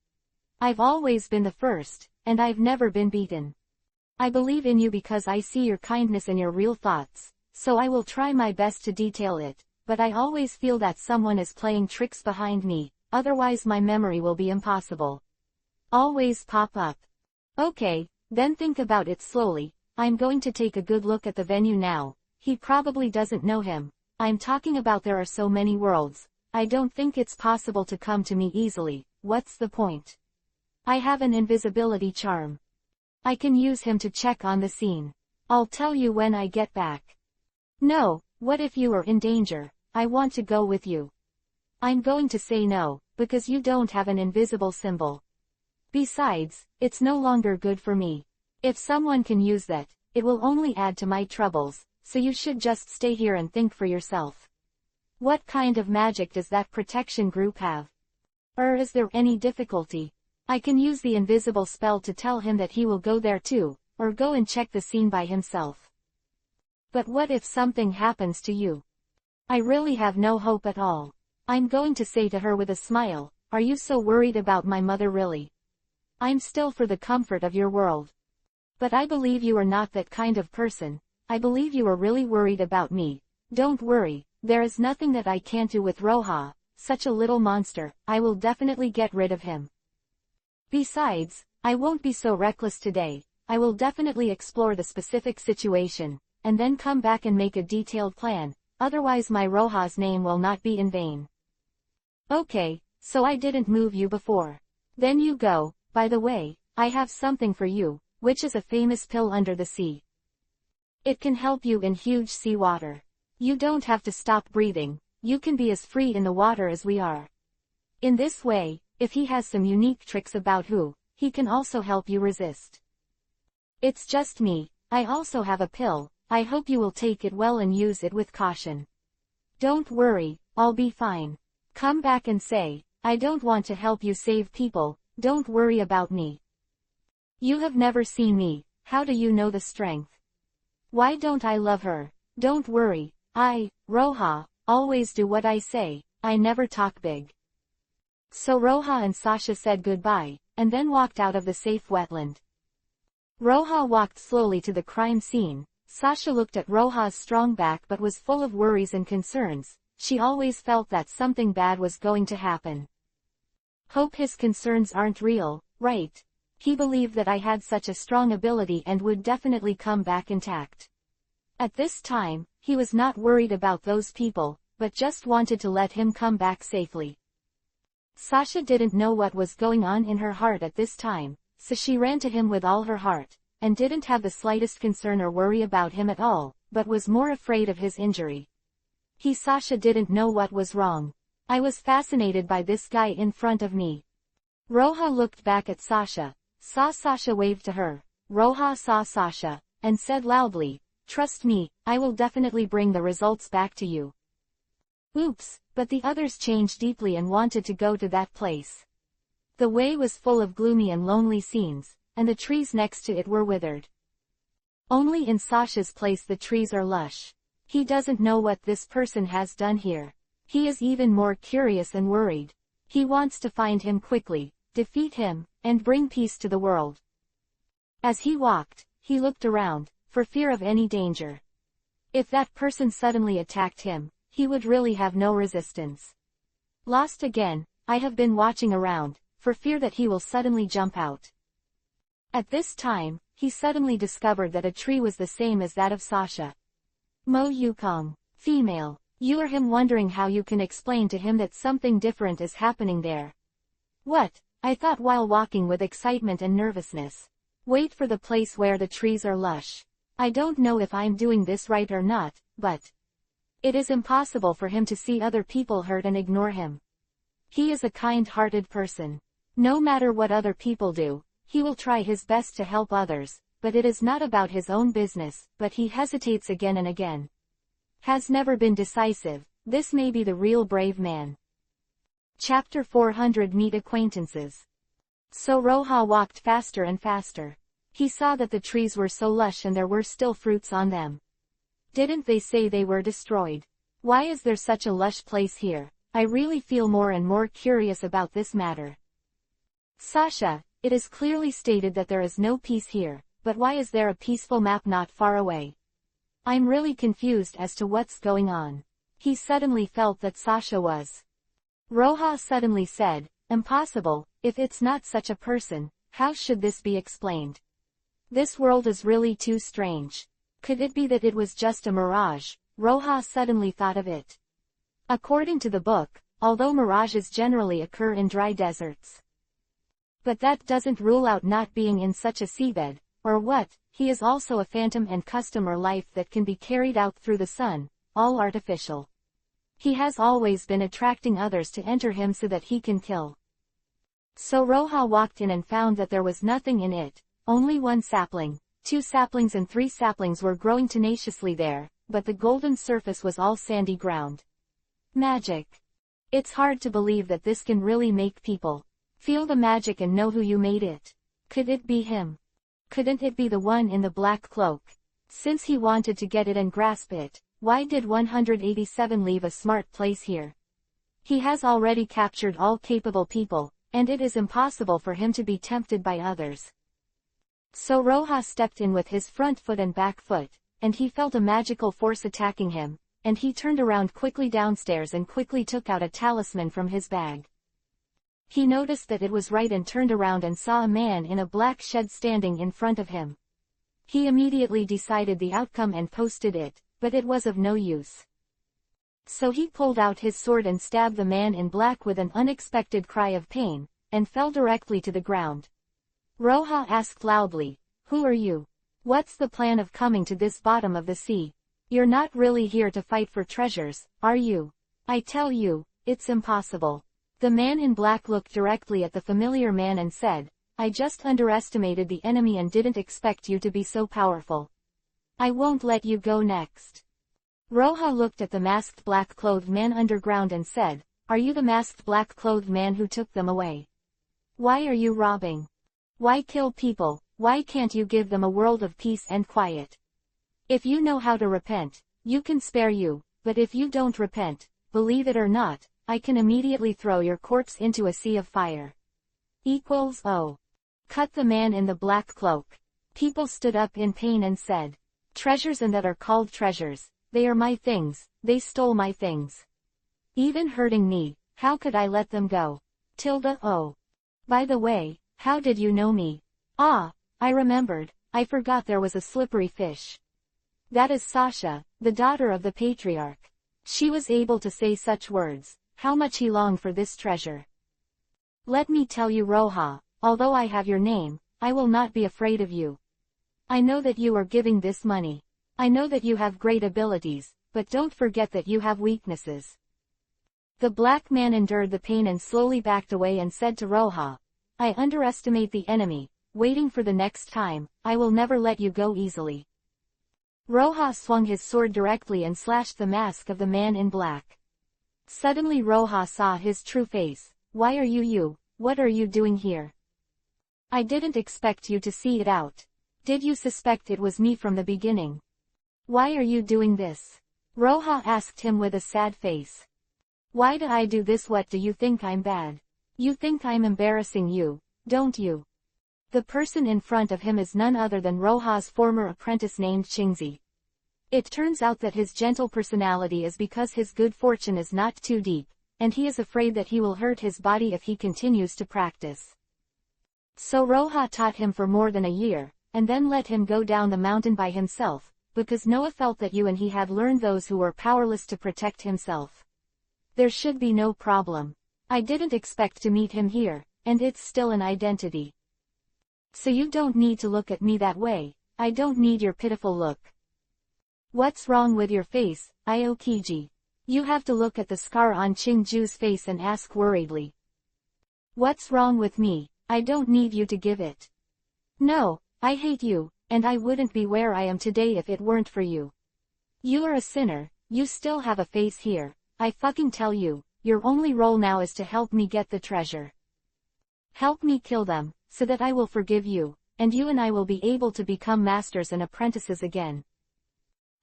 I've always been the first, and I've never been beaten. I believe in you because I see your kindness and your real thoughts, so I will try my best to detail it, but I always feel that someone is playing tricks behind me, otherwise my memory will be impossible. Always pop up. Okay, then think about it slowly, I'm going to take a good look at the venue now, he probably doesn't know him, I'm talking about there are so many worlds, I don't think it's possible to come to me easily, what's the point? I have an invisibility charm. I can use him to check on the scene. I'll tell you when I get back. No, what if you are in danger? I want to go with you. I'm going to say no, because you don't have an invisible symbol. Besides, it's no longer good for me. If someone can use that, it will only add to my troubles, so you should just stay here and think for yourself. What kind of magic does that protection group have? Or is there any difficulty? I can use the invisible spell to tell him that he will go there too, or go and check the scene by himself. But what if something happens to you? I really have no hope at all. I'm going to say to her with a smile, are you so worried about my mother really? I'm still for the comfort of your world. But I believe you are not that kind of person, I believe you are really worried about me. Don't worry, there is nothing that I can't do with Roha, such a little monster, I will definitely get rid of him. Besides, I won't be so reckless today, I will definitely explore the specific situation, and then come back and make a detailed plan, otherwise my Roha's name will not be in vain. Okay, so I didn't move you before. Then you go, by the way, I have something for you, which is a famous pill under the sea. It can help you in huge sea water. You don't have to stop breathing, you can be as free in the water as we are. In this way, if he has some unique tricks about who, he can also help you resist. It's just me, I also have a pill, I hope you will take it well and use it with caution. Don't worry, I'll be fine. Come back and say, I don't want to help you save people, don't worry about me. You have never seen me, how do you know the strength? Why don't I love her? Don't worry, I, Roha, always do what I say, I never talk big. So Roha and Sasha said goodbye, and then walked out of the safe wetland. Roha walked slowly to the crime scene. Sasha looked at Roha's strong back but was full of worries and concerns. She always felt that something bad was going to happen. Hope his concerns aren't real, right? He believed that I had such a strong ability and would definitely come back intact. At this time, he was not worried about those people, but just wanted to let him come back safely. Sasha didn't know what was going on in her heart at this time, so she ran to him with all her heart, and didn't have the slightest concern or worry about him at all, but was more afraid of his injury. Sasha didn't know what was wrong. I was fascinated by this guy in front of me. Roha looked back at Sasha, saw Sasha wave to her. Roha saw Sasha, and said loudly, trust me, I will definitely bring the results back to you. Oops, but the others changed deeply and wanted to go to that place. The way was full of gloomy and lonely scenes, and the trees next to it were withered. Only in Sasha's place the trees are lush. He doesn't know what this person has done here. He is even more curious and worried. He wants to find him quickly, defeat him, and bring peace to the world. As he walked, he looked around, for fear of any danger. If that person suddenly attacked him, he would really have no resistance. Lost again, I have been watching around, for fear that he will suddenly jump out. At this time, he suddenly discovered that a tree was the same as that of Sasha. Mo Yukong, female, you are him wondering how you can explain to him that something different is happening there. What? I thought while walking with excitement and nervousness. Wait for the place where the trees are lush. I don't know if I'm doing this right or not, but it is impossible for him to see other people hurt and ignore him. He is a kind-hearted person. No matter what other people do, he will try his best to help others, but it is not about his own business, but he hesitates again and again. Has never been decisive. This may be the real brave man. Chapter 400 Meet Acquaintances. So Roha walked faster and faster. He saw that the trees were so lush and there were still fruits on them. Didn't they say they were destroyed? Why is there such a lush place here? I really feel more and more curious about this matter. Sasha, it is clearly stated that there is no peace here, but why is there a peaceful map not far away? I'm really confused as to what's going on. He suddenly felt that Sasha was. Roha suddenly said, impossible, if it's not such a person, how should this be explained? This world is really too strange. Could it be that it was just a mirage? Roha suddenly thought of it. According to the book, although mirages generally occur in dry deserts. But that doesn't rule out not being in such a seabed, or what, he is also a phantom and custom or life that can be carried out through the sun, all artificial. He has always been attracting others to enter him so that he can kill. So Roha walked in and found that there was nothing in it, only one sapling, 2 saplings and 3 saplings were growing tenaciously there, but the golden surface was all sandy ground. Magic. It's hard to believe that this can really make people feel the magic and know who you made it. Could it be him? Couldn't it be the one in the black cloak? Since he wanted to get it and grasp it, why did 187 leave a smart place here? He has already captured all capable people, and it is impossible for him to be tempted by others. So Roha stepped in with his front foot and back foot, and he felt a magical force attacking him, and he turned around quickly downstairs and quickly took out a talisman from his bag. He noticed that it was right and turned around and saw a man in a black shed standing in front of him. He immediately decided the outcome and posted it, but it was of no use. So he pulled out his sword and stabbed the man in black with an unexpected cry of pain, and fell directly to the ground. Roha asked loudly, "Who are you? What's the plan of coming to this bottom of the sea? You're not really here to fight for treasures, are you? I tell you, it's impossible." The man in black looked directly at the familiar man and said, "I just underestimated the enemy and didn't expect you to be so powerful. I won't let you go next." Roha looked at the masked black-clothed man underground and said, "Are you the masked black-clothed man who took them away? Why are you robbing? Why kill people? Why can't you give them a world of peace and quiet? If you know how to repent, you can spare you, but if you don't repent, believe it or not, I can immediately throw your corpse into a sea of fire." Oh. Cut the man in the black cloak. People stood up in pain and said, "Treasures and that are called treasures, they are my things, they stole my things. Even hurting me, how could I let them go? Oh. By the way, how did you know me? Ah, I remembered, I forgot there was a slippery fish. That is Sasha, the daughter of the patriarch." She was able to say such words. How much he longed for this treasure. "Let me tell you, Roha, although I have your name, I will not be afraid of you. I know that you are giving this money. I know that you have great abilities, but don't forget that you have weaknesses." The black man endured the pain and slowly backed away and said to Roha, "I underestimate the enemy, waiting for the next time, I will never let you go easily." Roha swung his sword directly and slashed the mask of the man in black. Suddenly Roha saw his true face. "Why are you? What are you doing here? I didn't expect you to see it out. Did you suspect it was me from the beginning? Why are you doing this?" Roha asked him with a sad face. "Why do I do this? What do you think I'm bad? You think I'm embarrassing you, don't you?" The person in front of him is none other than Roha's former apprentice named Chingzi. It turns out that his gentle personality is because his good fortune is not too deep, and he is afraid that he will hurt his body if he continues to practice. So Roha taught him for more than a year, and then let him go down the mountain by himself, because Noah felt that you and he had learned those who were powerless to protect himself. There should be no problem. I didn't expect to meet him here, and it's still an identity. So you don't need to look at me that way, I don't need your pitiful look. What's wrong with your face, Aokiji? You have to look at the scar on Chingju's face and ask worriedly. What's wrong with me? I don't need you to give it. No, I hate you, and I wouldn't be where I am today if it weren't for you. You are a sinner, you still have a face here, I fucking tell you, your only role now is to help me get the treasure. Help me kill them, so that I will forgive you, and you and I will be able to become masters and apprentices again.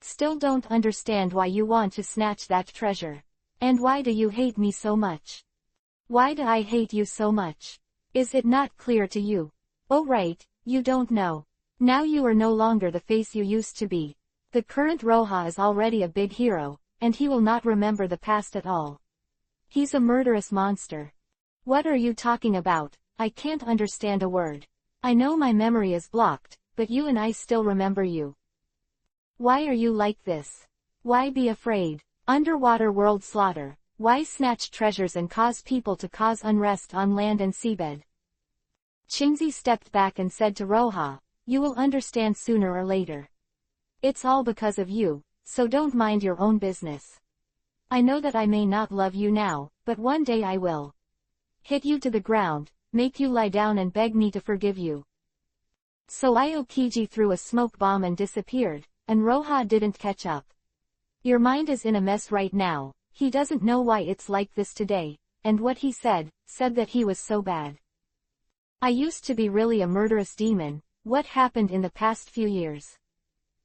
Still don't understand why you want to snatch that treasure. And why do you hate me so much? Why do I hate you so much? Is it not clear to you? Oh right, you don't know. Now you are no longer the face you used to be. The current Roja is already a big hero, and he will not remember the past at all. He's a murderous monster. What are you talking about? I can't understand a word. I know my memory is blocked, but you and I still remember you. Why are you like this? Why be afraid? Underwater world slaughter. Why snatch treasures and cause people to cause unrest on land and seabed? Qingzi stepped back and said to Roja, you will understand sooner or later. It's all because of you, so don't mind your own business. I know that I may not love you now, but one day I will. Hit you to the ground, make you lie down and beg me to forgive you. So Aokiji threw a smoke bomb and disappeared, and Roja didn't catch up. Your mind is in a mess right now, he doesn't know why it's like this today, and what he said that he was so bad. I used to be really a murderous demon, what happened in the past few years?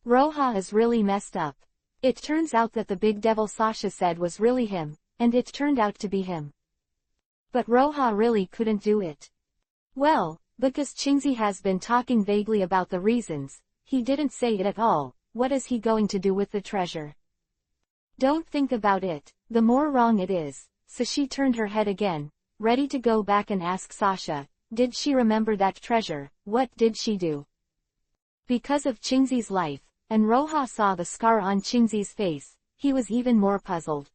Roja is really messed up. It turns out that the big devil Sasha said was really him, and it turned out to be him. But Roja really couldn't do it. Well, because Qingzi has been talking vaguely about the reasons, he didn't say it at all. What is he going to do with the treasure? Don't think about it, the more wrong it is. So she turned her head again, ready to go back and ask Sasha, did she remember that treasure? What did she do? Because of Qingzi's life, and Roja saw the scar on Qingzi's face, he was even more puzzled.